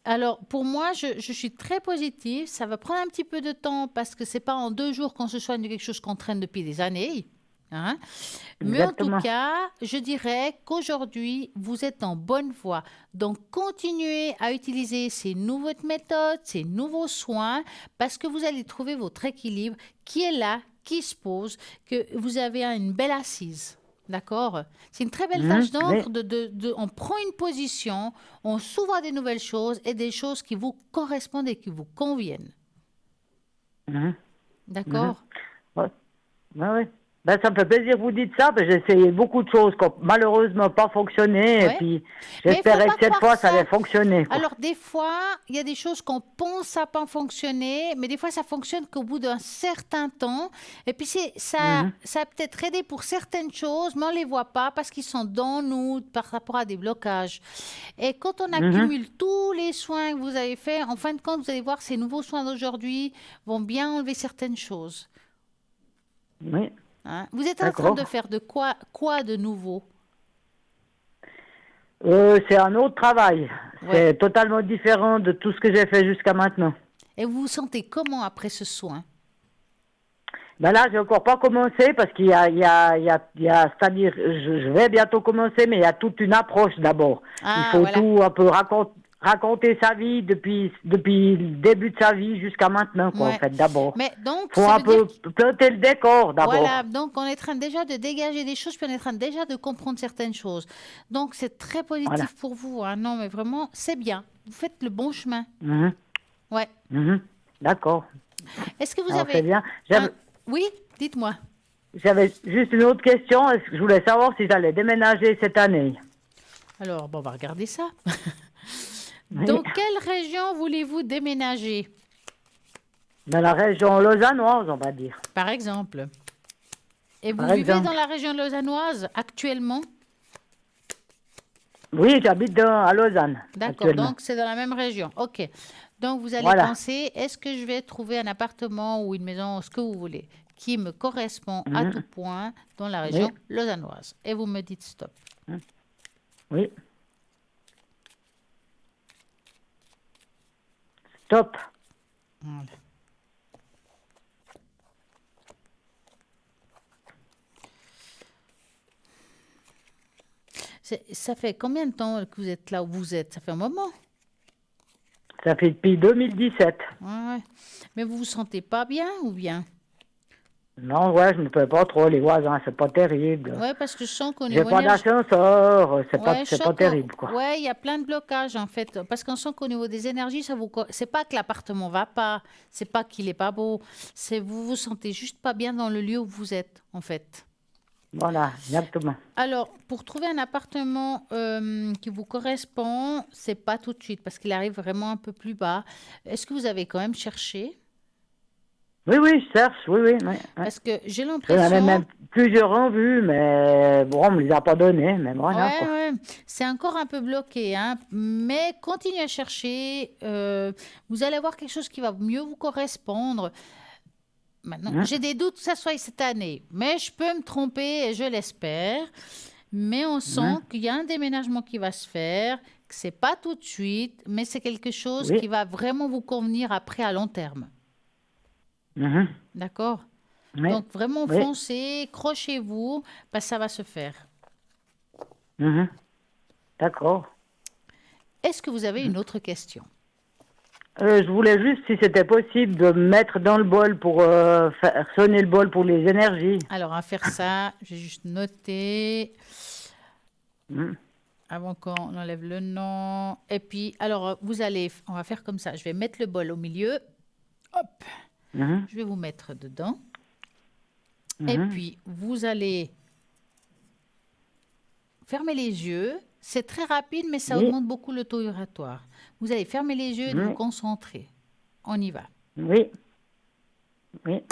Speaker 1: Alors, pour moi, je suis très positive. Ça va prendre un petit peu de temps parce que c'est pas en 2 jours qu'on se soigne de quelque chose qu'on traîne depuis des années. Hein? Mais en tout
Speaker 2: Exactement.
Speaker 1: cas, je dirais qu'aujourd'hui, vous êtes en bonne voie. Donc, continuez à utiliser ces nouvelles méthodes, ces nouveaux soins, parce que vous allez trouver votre équilibre qui est là, qui se pose, que vous avez une belle assise. D'accord? C'est une très belle tâche
Speaker 2: Mhm. Oui.
Speaker 1: d'encre. On prend une position, on s'ouvre à des nouvelles choses et des choses qui vous correspondent et qui vous conviennent.
Speaker 2: Mhm. Mhm.
Speaker 1: D'accord?
Speaker 2: Ouais. Ouais, ouais. Ben, ça me fait plaisir que vous dites ça, parce que j'ai essayé beaucoup de choses qui n'ont malheureusement pas fonctionné,
Speaker 1: Ouais.
Speaker 2: et puis
Speaker 1: Mais il
Speaker 2: j'espérais
Speaker 1: faut
Speaker 2: que
Speaker 1: pas
Speaker 2: cette
Speaker 1: croire
Speaker 2: fois ça
Speaker 1: ça.
Speaker 2: allait fonctionner, quoi.
Speaker 1: Alors, des fois, il y a des choses qu'on pense à pas fonctionner, mais des fois, ça fonctionne qu'au bout d'un certain temps. Et puis,
Speaker 2: Mhm.
Speaker 1: ça a peut-être aidé pour certaines choses, mais on les voit pas parce qu'ils sont dans nous par rapport à des blocages. Et quand on
Speaker 2: Mhm.
Speaker 1: accumule tous les soins que vous avez faits, en fin de compte, vous allez voir, ces nouveaux soins d'aujourd'hui vont bien enlever certaines choses.
Speaker 2: Oui,
Speaker 1: Hein. Vous êtes en train
Speaker 2: d'accord.
Speaker 1: de faire de quoi de nouveau?
Speaker 2: C'est un autre travail.
Speaker 1: Ouais.
Speaker 2: C'est totalement différent de tout ce que j'ai fait jusqu'à maintenant.
Speaker 1: Et vous vous sentez comment après ce soin?
Speaker 2: Ben là, j'ai encore pas commencé parce c'est-à-dire, je vais bientôt commencer, mais il y a toute une approche d'abord. Il
Speaker 1: Ah,
Speaker 2: faut
Speaker 1: voilà.
Speaker 2: tout un peu raconter sa vie depuis le début de sa vie jusqu'à maintenant, quoi, en
Speaker 1: Ouais.
Speaker 2: fait, d'abord.
Speaker 1: Mais donc,
Speaker 2: Faut
Speaker 1: ça
Speaker 2: un
Speaker 1: veut dire
Speaker 2: peu planter le décor
Speaker 1: voilà,
Speaker 2: d'abord.
Speaker 1: donc on est en train déjà de dégager des choses, puis on est en train déjà de comprendre certaines choses. Donc c'est très
Speaker 2: Voilà.
Speaker 1: positif pour vous. Hein. Non, mais vraiment, c'est bien. Vous faites le bon chemin.
Speaker 2: Mhm.
Speaker 1: Ouais.
Speaker 2: Mhm. D'accord.
Speaker 1: Est-ce que vous
Speaker 2: Alors c'est
Speaker 1: avez
Speaker 2: bien.
Speaker 1: un... Oui, dites-moi.
Speaker 2: J'avais juste une autre question. Je voulais savoir si j'allais déménager cette année.
Speaker 1: Alors, bon, on va regarder ça.
Speaker 2: Oui.
Speaker 1: Dans quelle région voulez-vous déménager,
Speaker 2: Dans la région lausannoise, on va dire.
Speaker 1: par exemple? Et vous
Speaker 2: Par
Speaker 1: vivez dans
Speaker 2: exemple.
Speaker 1: la région lausannoise actuellement?
Speaker 2: Oui, j'habite à Lausanne,
Speaker 1: D'accord,
Speaker 2: actuellement.
Speaker 1: donc c'est dans la même région. OK. Donc vous allez
Speaker 2: Voilà.
Speaker 1: penser, est-ce que je vais trouver un appartement ou une maison, ce que vous voulez, qui me correspond à tout
Speaker 2: Mhm.
Speaker 1: point dans la
Speaker 2: Oui.
Speaker 1: région lausannoise? Et vous me dites stop.
Speaker 2: Oui. Stop.
Speaker 1: Voilà. Ça fait combien de temps que vous êtes là où vous êtes? Ça fait un moment.
Speaker 2: Ça fait depuis 2017.
Speaker 1: Ouais, ouais. Mais vous vous sentez pas bien ou bien?
Speaker 2: Non, ouais, je ne peux pas trop, les voisins, c'est pas terrible.
Speaker 1: Ouais, parce que je sens qu'au
Speaker 2: J'ai
Speaker 1: niveau
Speaker 2: pas d'ascenseur,
Speaker 1: ouais, je
Speaker 2: c'est
Speaker 1: sens
Speaker 2: pas terrible, quoi.
Speaker 1: ouais, il y a plein de blocages en fait, parce qu'on sent qu'au niveau des énergies, c'est pas que l'appartement va pas, c'est pas qu'il est pas beau, c'est vous vous sentez juste pas bien dans le lieu où vous êtes en fait.
Speaker 2: Voilà, exactement.
Speaker 1: Alors, pour trouver un appartement qui vous correspond, c'est pas tout de suite parce qu'il arrive vraiment un peu plus bas. Est-ce que vous avez quand même cherché?
Speaker 2: Oui, oui, je cherche, oui, oui. Oui, oui.
Speaker 1: Parce que j'ai
Speaker 2: J'en avais
Speaker 1: l'impression,
Speaker 2: même plusieurs en vue, mais bon, on me les a pas donnés, mais voilà,
Speaker 1: ouais,
Speaker 2: quoi.
Speaker 1: ouais, c'est encore un peu bloqué, hein, mais continuez à chercher. Vous allez avoir quelque chose qui va mieux vous correspondre. Maintenant,
Speaker 2: Hein.
Speaker 1: j'ai des doutes que ça soit cette année, mais je peux me tromper et je l'espère. Mais on sent
Speaker 2: Hein.
Speaker 1: qu'il y a un déménagement qui va se faire, que c'est pas tout de suite, mais c'est quelque chose
Speaker 2: Oui.
Speaker 1: qui va vraiment vous convenir après à long terme.
Speaker 2: Mhm.
Speaker 1: D'accord?
Speaker 2: Oui.
Speaker 1: Donc vraiment
Speaker 2: Oui.
Speaker 1: foncez, crochez-vous, parce que ça va se faire.
Speaker 2: Mhm. D'accord.
Speaker 1: Est-ce que vous avez une autre question?
Speaker 2: Je voulais juste, si c'était possible, de me mettre dans le bol pour faire sonner le bol pour les énergies.
Speaker 1: Alors, à faire ça, j'ai juste noté
Speaker 2: Mhm.
Speaker 1: avant qu'on enlève le nom. Et puis, alors, on va faire comme ça. Je vais mettre le bol au milieu. Hop,
Speaker 2: Mhm.
Speaker 1: je vais vous mettre dedans. Et
Speaker 2: Mhm.
Speaker 1: puis, vous allez fermer les yeux. C'est très rapide, mais ça
Speaker 2: Oui.
Speaker 1: augmente beaucoup le taux vibratoire. Vous allez fermer les yeux et de vous
Speaker 2: Oui.
Speaker 1: concentrer. On y va.
Speaker 2: Oui. Oui.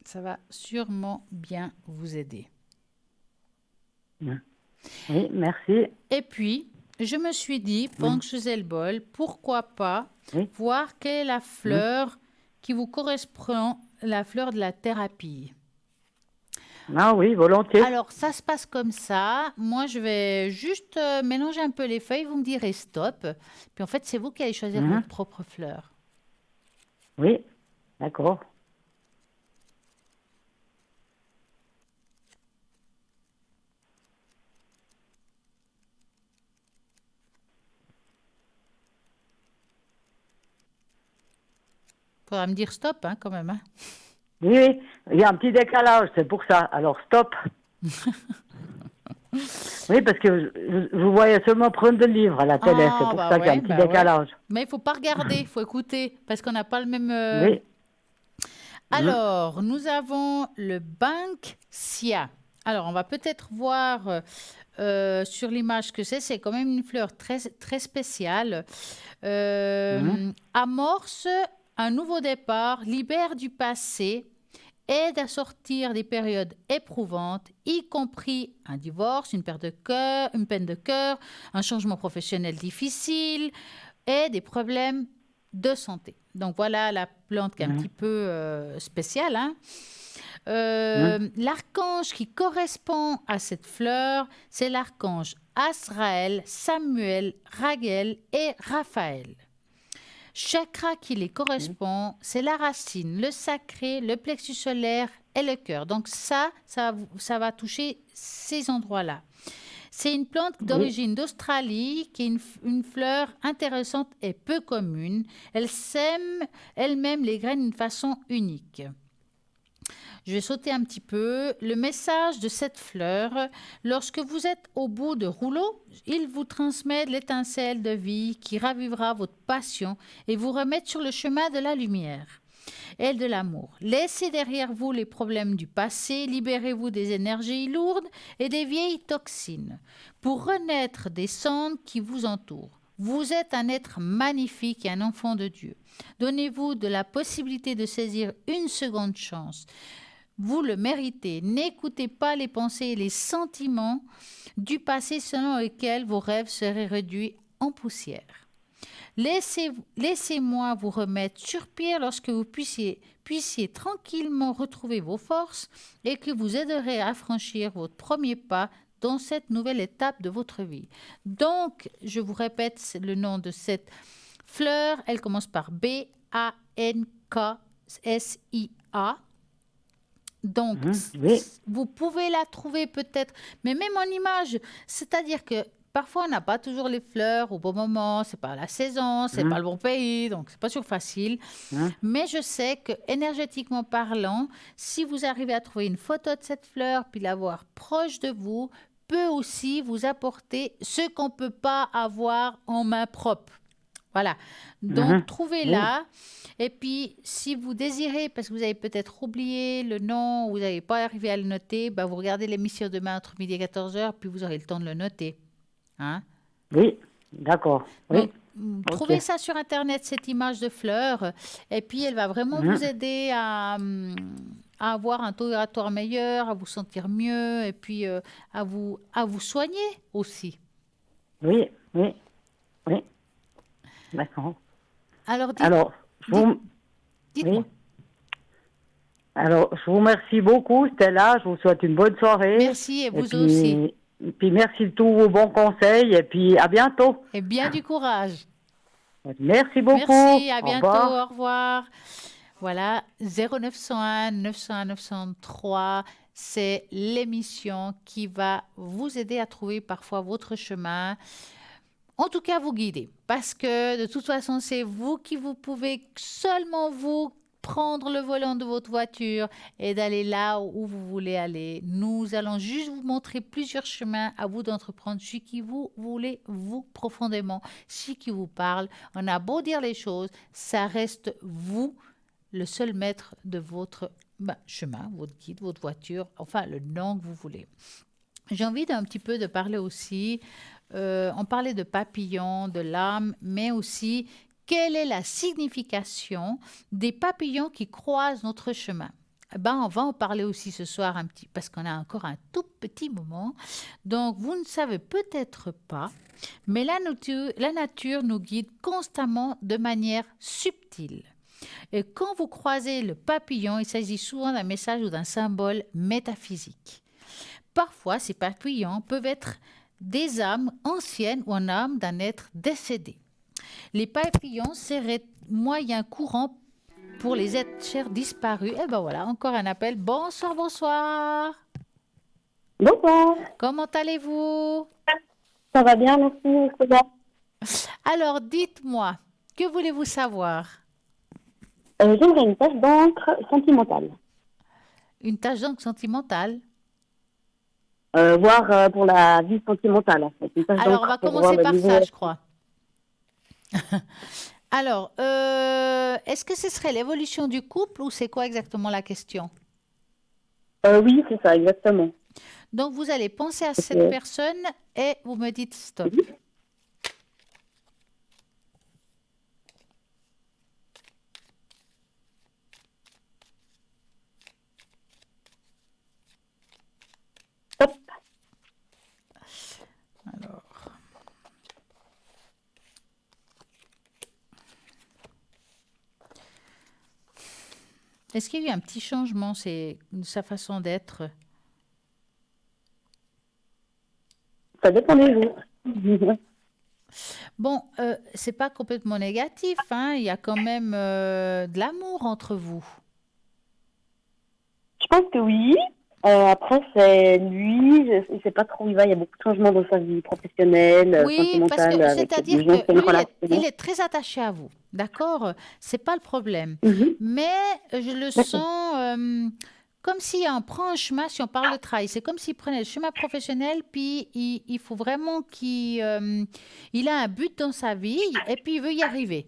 Speaker 1: Ça va sûrement bien vous aider.
Speaker 2: Oui, merci.
Speaker 1: Et puis, je me suis dit, pendant que je faisais le bol, pourquoi pas
Speaker 2: Oui.
Speaker 1: voir quelle est la fleur qui vous correspond, la fleur de la thérapie.
Speaker 2: Ah oui, volontiers.
Speaker 1: Alors, ça se passe comme ça. Moi, je vais juste mélanger un peu les feuilles. Vous me direz stop. Puis en fait, c'est vous qui allez choisir votre propre fleur.
Speaker 2: Oui, d'accord.
Speaker 1: Faudra me dire stop, hein, quand même. Hein.
Speaker 2: Oui, oui, il y a un petit décalage, c'est pour ça. Alors, stop. Oui, parce que je vous voyais seulement prendre le livre à la télé, c'est pour ça qu'il y a un petit décalage.
Speaker 1: Mais il faut pas regarder, il faut écouter, parce qu'on n'a pas le même...
Speaker 2: Oui.
Speaker 1: Alors, nous avons le Banksia. Alors, on va peut-être voir sur l'image que c'est quand même une fleur très, très spéciale. Amorce un nouveau départ, libère du passé, aide à sortir des périodes éprouvantes, y compris un divorce, une peine de cœur, un changement professionnel difficile et des problèmes de santé. Donc voilà la plante qui est un petit peu spéciale. Hein. L'archange qui correspond à cette fleur, c'est l'archange Azraël, Samuel, Raguel et Raphaël. Chakra qui les correspond, c'est la racine, le sacré, le plexus solaire et le cœur. Donc ça va toucher ces endroits-là. C'est une plante d'origine d'Australie qui est une fleur intéressante et peu commune. Elle sème elle-même les graines d'une façon unique. Je vais sauter un petit peu. Le message de cette fleur, lorsque vous êtes au bout de rouleau, il vous transmet l'étincelle de vie qui ravivera votre passion et vous remettre sur le chemin de la lumière et de l'amour. Laissez derrière vous les problèmes du passé, libérez-vous des énergies lourdes et des vieilles toxines pour renaître des cendres qui vous entourent. Vous êtes un être magnifique et un enfant de Dieu. Donnez-vous de la possibilité de saisir une seconde chance. Vous le méritez. N'écoutez pas les pensées et les sentiments du passé selon lesquels vos rêves seraient réduits en poussière. Laissez-moi vous remettre sur pied lorsque vous puissiez tranquillement retrouver vos forces et que vous aiderez à franchir votre premier pas dans cette nouvelle étape de votre vie. Donc, je vous répète le nom de cette fleur. Elle commence par B-A-N-K-S-I-A. Donc, vous pouvez la trouver peut-être, mais même en image, c'est-à-dire que parfois on n'a pas toujours les fleurs au bon moment, c'est pas la saison, c'est pas le bon pays, donc c'est pas toujours facile. Mais je sais que énergétiquement parlant, si vous arrivez à trouver une photo de cette fleur puis l'avoir proche de vous, peut aussi vous apporter ce qu'on peut pas avoir en main propre. Voilà, donc trouvez-la. Et puis, si vous désirez, parce que vous avez peut-être oublié le nom, ou vous n'avez pas arrivé à le noter, bah, vous regardez l'émission demain entre midi et 14h, puis vous aurez le temps de le noter. Hein?
Speaker 2: Oui, d'accord. Oui.
Speaker 1: Donc, trouvez ça sur Internet, cette image de fleur, et puis elle va vraiment vous aider à avoir un taux vibratoire meilleur, à vous sentir mieux, et puis à vous soigner aussi.
Speaker 2: Oui, oui, oui. D'accord.
Speaker 1: Alors,
Speaker 2: dites-moi. Oui. Alors, je vous remercie beaucoup, Stella. Je vous souhaite une bonne soirée.
Speaker 1: Merci, et vous aussi.
Speaker 2: Et puis, merci de tous vos bons conseils. Et puis, à bientôt.
Speaker 1: Et bien du courage.
Speaker 2: Merci beaucoup.
Speaker 1: Merci, à bientôt. Au revoir. Voilà, 0901 901 903. C'est l'émission qui va vous aider à trouver parfois votre chemin. En tout cas, vous guider. Parce que de toute façon, c'est vous qui vous pouvez, seulement vous, prendre le volant de votre voiture et d'aller là où vous voulez aller. Nous allons juste vous montrer plusieurs chemins, à vous d'entreprendre celui qui vous voulez, vous, profondément, celui qui vous parle. On a beau dire les choses, ça reste vous, le seul maître de votre chemin, votre guide, votre voiture, enfin le nom que vous voulez. J'ai envie d'un petit peu de parler aussi, on parlait de papillons, de l'âme, mais aussi quelle est la signification des papillons qui croisent notre chemin. Ben, on va en parler aussi ce soir un petit, parce qu'on a encore un tout petit moment. Donc, vous ne savez peut-être pas, mais la nature nous guide constamment de manière subtile. Et quand vous croisez le papillon, il s'agit souvent d'un message ou d'un symbole métaphysique. Parfois, ces papillons peuvent être des âmes anciennes ou un âme d'un être décédé. Les papillons seraient moyen courant pour les êtres chers disparus. Et ben voilà, encore un appel. Bonsoir, bonsoir.
Speaker 7: Bonsoir,
Speaker 1: Comment allez-vous?
Speaker 7: ça va bien, merci. Ça va.
Speaker 1: Alors, dites-moi, que voulez-vous savoir?
Speaker 7: J'aimerais une tache d'encre sentimentale,
Speaker 1: Une tâche d'encre sentimentale?
Speaker 7: voire pour la vie sentimentale en fait. Une tache
Speaker 1: Alors, on
Speaker 7: d'encre
Speaker 1: va
Speaker 7: pour
Speaker 1: commencer
Speaker 7: voir le
Speaker 1: par
Speaker 7: niveau.
Speaker 1: ça, je crois. Alors, est-ce que ce serait l'évolution du couple ou c'est quoi exactement la question?
Speaker 7: Oui, c'est ça, exactement.
Speaker 1: Donc, vous allez penser à cette
Speaker 7: Ok.
Speaker 1: personne et vous me dites stop.
Speaker 7: Hop.
Speaker 1: Alors. Est-ce qu'il y a eu un petit changement, c'est sa façon d'être?
Speaker 7: Ça dépend des jours.
Speaker 1: Bon, c'est pas complètement négatif, hein. Il y a quand même de l'amour entre vous.
Speaker 7: Je pense que oui. Après, c'est lui, je ne sais pas trop où il va. Il y a beaucoup de changements dans sa vie professionnelle,
Speaker 1: Oui, parce
Speaker 7: sentimentale,
Speaker 1: que
Speaker 7: avec
Speaker 1: c'est-à-dire
Speaker 7: des
Speaker 1: que
Speaker 7: anciennes
Speaker 1: lui,
Speaker 7: relations.
Speaker 1: il est très attaché à vous, d'accord? C'est pas le problème.
Speaker 7: Mhm.
Speaker 1: Mais je le
Speaker 7: D'accord.
Speaker 1: sens comme si on prend un chemin, si on parle de travail, c'est comme s'il prenait le chemin professionnel, puis il faut vraiment il a un but dans sa vie et puis il veut y arriver.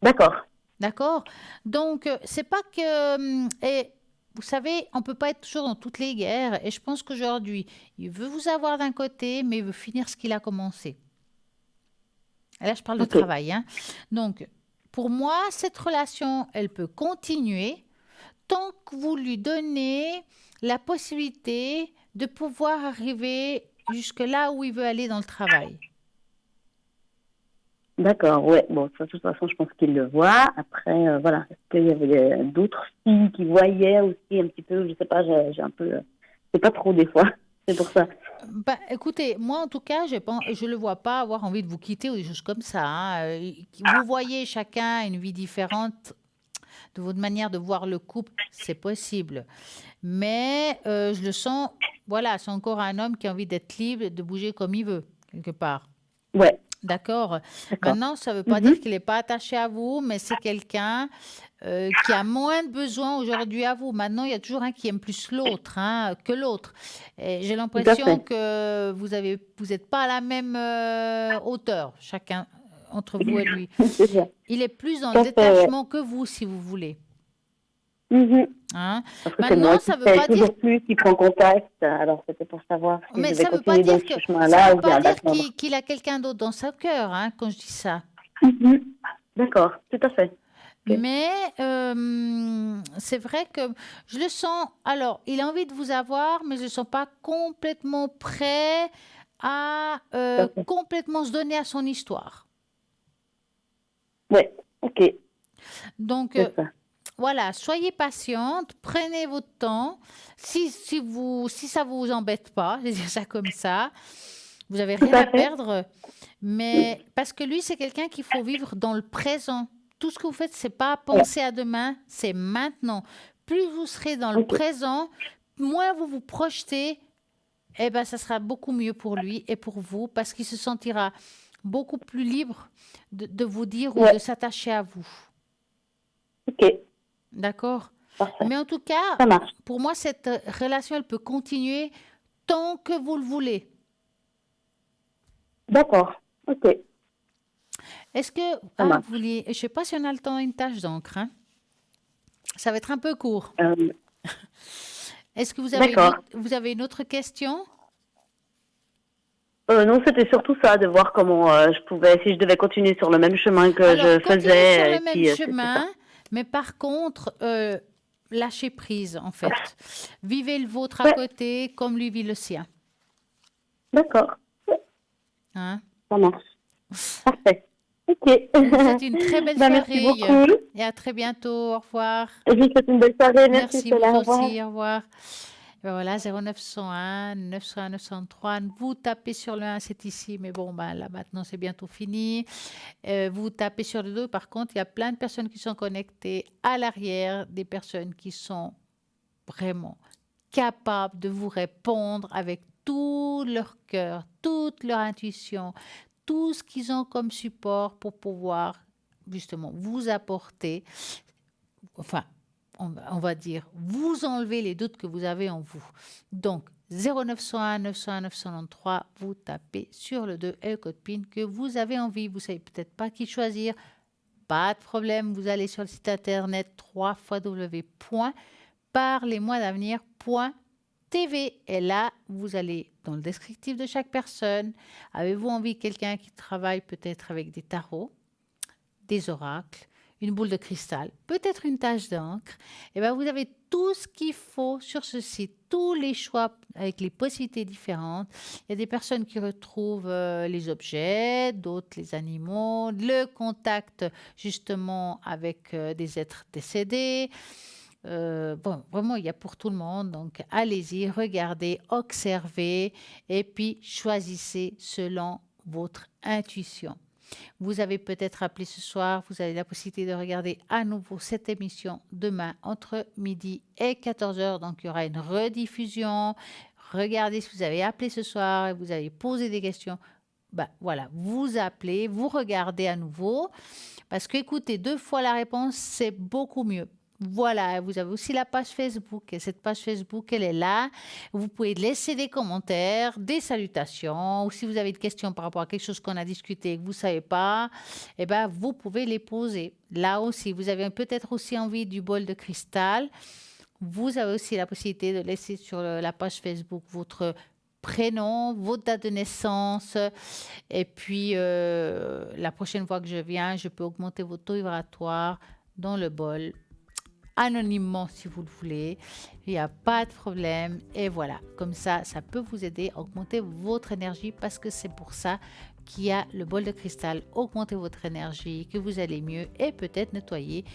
Speaker 7: D'accord.
Speaker 1: D'accord? Donc, c'est pas que. Et vous savez, on ne peut pas être toujours dans toutes les guerres. Et je pense qu'aujourd'hui, il veut vous avoir d'un côté, mais il veut finir ce qu'il a commencé. Et là, je parle de
Speaker 7: Ok.
Speaker 1: travail, hein. Donc, pour moi, cette relation, elle peut continuer tant que vous lui donnez la possibilité de pouvoir arriver jusque là où il veut aller dans le travail.
Speaker 7: D'accord, ouais. Bon, ça, de toute façon, je pense qu'il le voit. Après, voilà. Est-ce qu'il y avait d'autres filles qui voyaient aussi un petit peu? Je sais pas, j'ai un peu. Je sais pas trop des fois. C'est pour ça.
Speaker 1: Bah, écoutez, moi en tout cas, je le vois pas avoir envie de vous quitter ou des choses comme ça, hein. Vous voyez chacun une vie différente de votre manière de voir le couple, c'est possible. Mais je le sens, voilà, c'est encore un homme qui a envie d'être libre, de bouger comme il veut, quelque part.
Speaker 7: Ouais,
Speaker 1: D'accord.
Speaker 7: d'accord.
Speaker 1: Maintenant, ça ne veut pas
Speaker 7: Mhm.
Speaker 1: dire qu'il n'est pas attaché à vous, mais c'est quelqu'un qui a moins de besoin aujourd'hui à vous. Maintenant, il y a toujours un qui aime plus l'autre, hein, que l'autre. Et j'ai
Speaker 7: Tout à
Speaker 1: l'impression
Speaker 7: fait.
Speaker 1: que vous n'êtes pas à la même hauteur, chacun entre vous et lui.
Speaker 7: C'est ça.
Speaker 1: Il est plus dans
Speaker 7: Tout
Speaker 1: le
Speaker 7: à fait, ouais.
Speaker 1: détachement que vous, si vous voulez.
Speaker 7: Mhm.
Speaker 1: Hein.
Speaker 7: Parce que c'est moi
Speaker 1: Maintenant,
Speaker 7: qui
Speaker 1: ça ne veut
Speaker 7: fais
Speaker 1: pas dire.
Speaker 7: toujours plus, qui prend contact. Alors, c'était pour savoir si
Speaker 1: Mais
Speaker 7: je
Speaker 1: ça
Speaker 7: vais
Speaker 1: ne veut pas
Speaker 7: continuer
Speaker 1: dire
Speaker 7: dans
Speaker 1: que
Speaker 7: ce
Speaker 1: ça
Speaker 7: chemin-là
Speaker 1: veut
Speaker 7: ou
Speaker 1: pas
Speaker 7: bien
Speaker 1: dire
Speaker 7: d'attendre.
Speaker 1: qu'il a quelqu'un d'autre dans son cœur, hein, quand je dis ça.
Speaker 7: Mhm. D'accord, tout à fait. Ok.
Speaker 1: Mais c'est vrai que je le sens. Alors, il a envie de vous avoir, mais je ne le sens pas complètement prêt à
Speaker 7: Tout à fait.
Speaker 1: complètement se donner à son histoire.
Speaker 7: Ouais, ok,
Speaker 1: Donc,
Speaker 7: c'est ça.
Speaker 1: voilà, soyez patiente, prenez votre temps. Si ça vous embête pas, je vais dire ça comme ça, vous n'avez
Speaker 7: Tout
Speaker 1: rien
Speaker 7: à
Speaker 1: à
Speaker 7: fait.
Speaker 1: perdre. Mais parce que lui, c'est quelqu'un qu'il faut vivre dans le présent. Tout ce que vous faites, c'est pas
Speaker 7: Ouais,
Speaker 1: penser à demain, c'est maintenant. Plus vous serez dans le
Speaker 7: ok.
Speaker 1: présent, moins vous vous projetez, eh ben, ça sera beaucoup mieux pour lui et pour vous parce qu'il se sentira beaucoup plus libre de vous dire ou de
Speaker 7: Ouais,
Speaker 1: s'attacher à vous.
Speaker 7: ok,
Speaker 1: D'accord?
Speaker 7: parfait.
Speaker 1: Mais en tout cas,
Speaker 7: Ça marche.
Speaker 1: pour moi, cette relation, elle peut continuer tant que vous le voulez.
Speaker 7: D'accord, ok,
Speaker 1: Est-ce que,
Speaker 7: ça marche.
Speaker 1: vous vouliez, je ne sais pas si on a le temps, une tâche d'encre, hein. Ça va être un peu court. Est-ce que
Speaker 7: D'accord.
Speaker 1: vous avez une autre question?
Speaker 7: Non, c'était surtout ça, de voir comment je pouvais, si je devais continuer sur le même chemin que
Speaker 1: Alors,
Speaker 7: je
Speaker 1: continuez sur
Speaker 7: faisais,
Speaker 1: le
Speaker 7: et
Speaker 1: même
Speaker 7: puis c'est ça.
Speaker 1: chemin, mais par contre, lâcher prise, en fait. Vivez le vôtre à côté comme lui vit le sien.
Speaker 7: D'accord.
Speaker 1: Hein?
Speaker 7: Ça marche. Parfait. Ok.
Speaker 1: Je vous souhaite une très belle
Speaker 7: Merci
Speaker 1: soirée
Speaker 7: beaucoup.
Speaker 1: et à très bientôt. Au revoir.
Speaker 7: Je vous souhaite une belle soirée. Merci,
Speaker 1: Merci,
Speaker 7: Stella.
Speaker 1: vous
Speaker 7: Au revoir.
Speaker 1: aussi. Au revoir. Et ben voilà, 0901 901 903. Vous tapez sur le 1, c'est ici, mais bon, ben là maintenant c'est bientôt fini. Vous tapez sur le 2, par contre, il y a plein de personnes qui sont connectées à l'arrière, des personnes qui sont vraiment capables de vous répondre avec tout leur cœur, toute leur intuition, tout ce qu'ils ont comme support pour pouvoir justement vous apporter, enfin, on va dire, vous enlever les doutes que vous avez en vous. Donc, 0901 901 993, vous tapez sur le 2 et le code PIN que vous avez envie. Vous ne savez peut-être pas qui choisir. Pas de problème, vous allez sur le site internet www.parlez-moi-d'avenir.tv et là, vous allez dans le descriptif de chaque personne. Avez-vous envie de quelqu'un qui travaille peut-être avec des tarots, des oracles, une boule de cristal, peut-être une tache d'encre, et bien vous avez tout ce qu'il faut sur ce site, tous les choix avec les possibilités différentes. Il y a des personnes qui retrouvent les objets, d'autres les animaux, le contact justement avec des êtres décédés. Bon, vraiment, il y a pour tout le monde. Donc, allez-y, regardez, observez et puis choisissez selon votre intuition. Vous avez peut-être appelé ce soir, vous avez la possibilité de regarder à nouveau cette émission demain entre midi et 14h. Donc, il y aura une rediffusion. Regardez si vous avez appelé ce soir et vous avez posé des questions. Ben, voilà, vous appelez, vous regardez à nouveau. Parce que, écoutez, 2 fois la réponse, c'est beaucoup mieux. Voilà, vous avez aussi la page Facebook. Et cette page Facebook, elle est là. Vous pouvez laisser des commentaires, des salutations. Ou si vous avez des questions par rapport à quelque chose qu'on a discuté et que vous ne savez pas, eh ben, vous pouvez les poser. Là aussi, vous avez peut-être aussi envie du bol de cristal. Vous avez aussi la possibilité de laisser sur la page Facebook votre prénom, votre date de naissance. Et puis, la prochaine fois que je viens, je peux augmenter votre taux vibratoire dans le bol. Anonymement si vous le voulez, il n'y a pas de problème et voilà, comme ça peut vous aider à augmenter votre énergie parce que c'est pour ça qu'il y a le bol de cristal, augmenter votre énergie, que vous allez mieux et peut-être nettoyer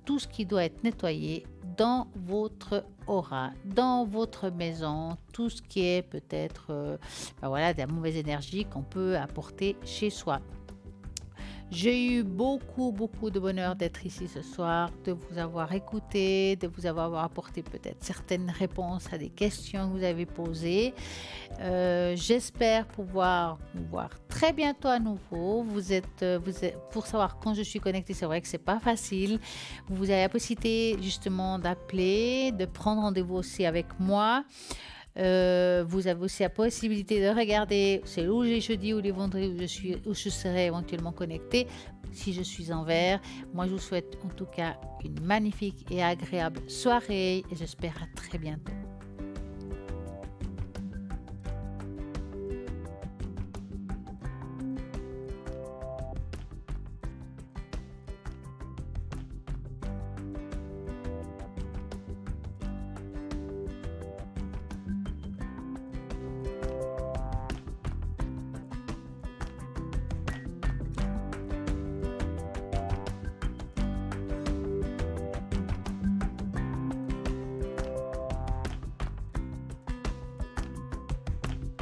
Speaker 1: tout ce qui doit être nettoyé dans votre aura, dans votre maison, tout ce qui est peut-être voilà, de la mauvaise énergie qu'on peut apporter chez soi. J'ai eu beaucoup de bonheur d'être ici ce soir, de vous avoir écouté, de vous avoir apporté peut-être certaines réponses à des questions que vous avez posées. J'espère pouvoir vous voir très bientôt à nouveau. Vous êtes, pour savoir quand je suis connectée, c'est vrai que c'est pas facile. Vous avez la possibilité justement d'appeler, de prendre rendez-vous aussi avec moi. Vous avez aussi la possibilité de regarder, c'est les jeudis ou les vendredis où je serai éventuellement connectée si je suis en vert. Moi, je vous souhaite en tout cas une magnifique et agréable soirée et j'espère à très bientôt.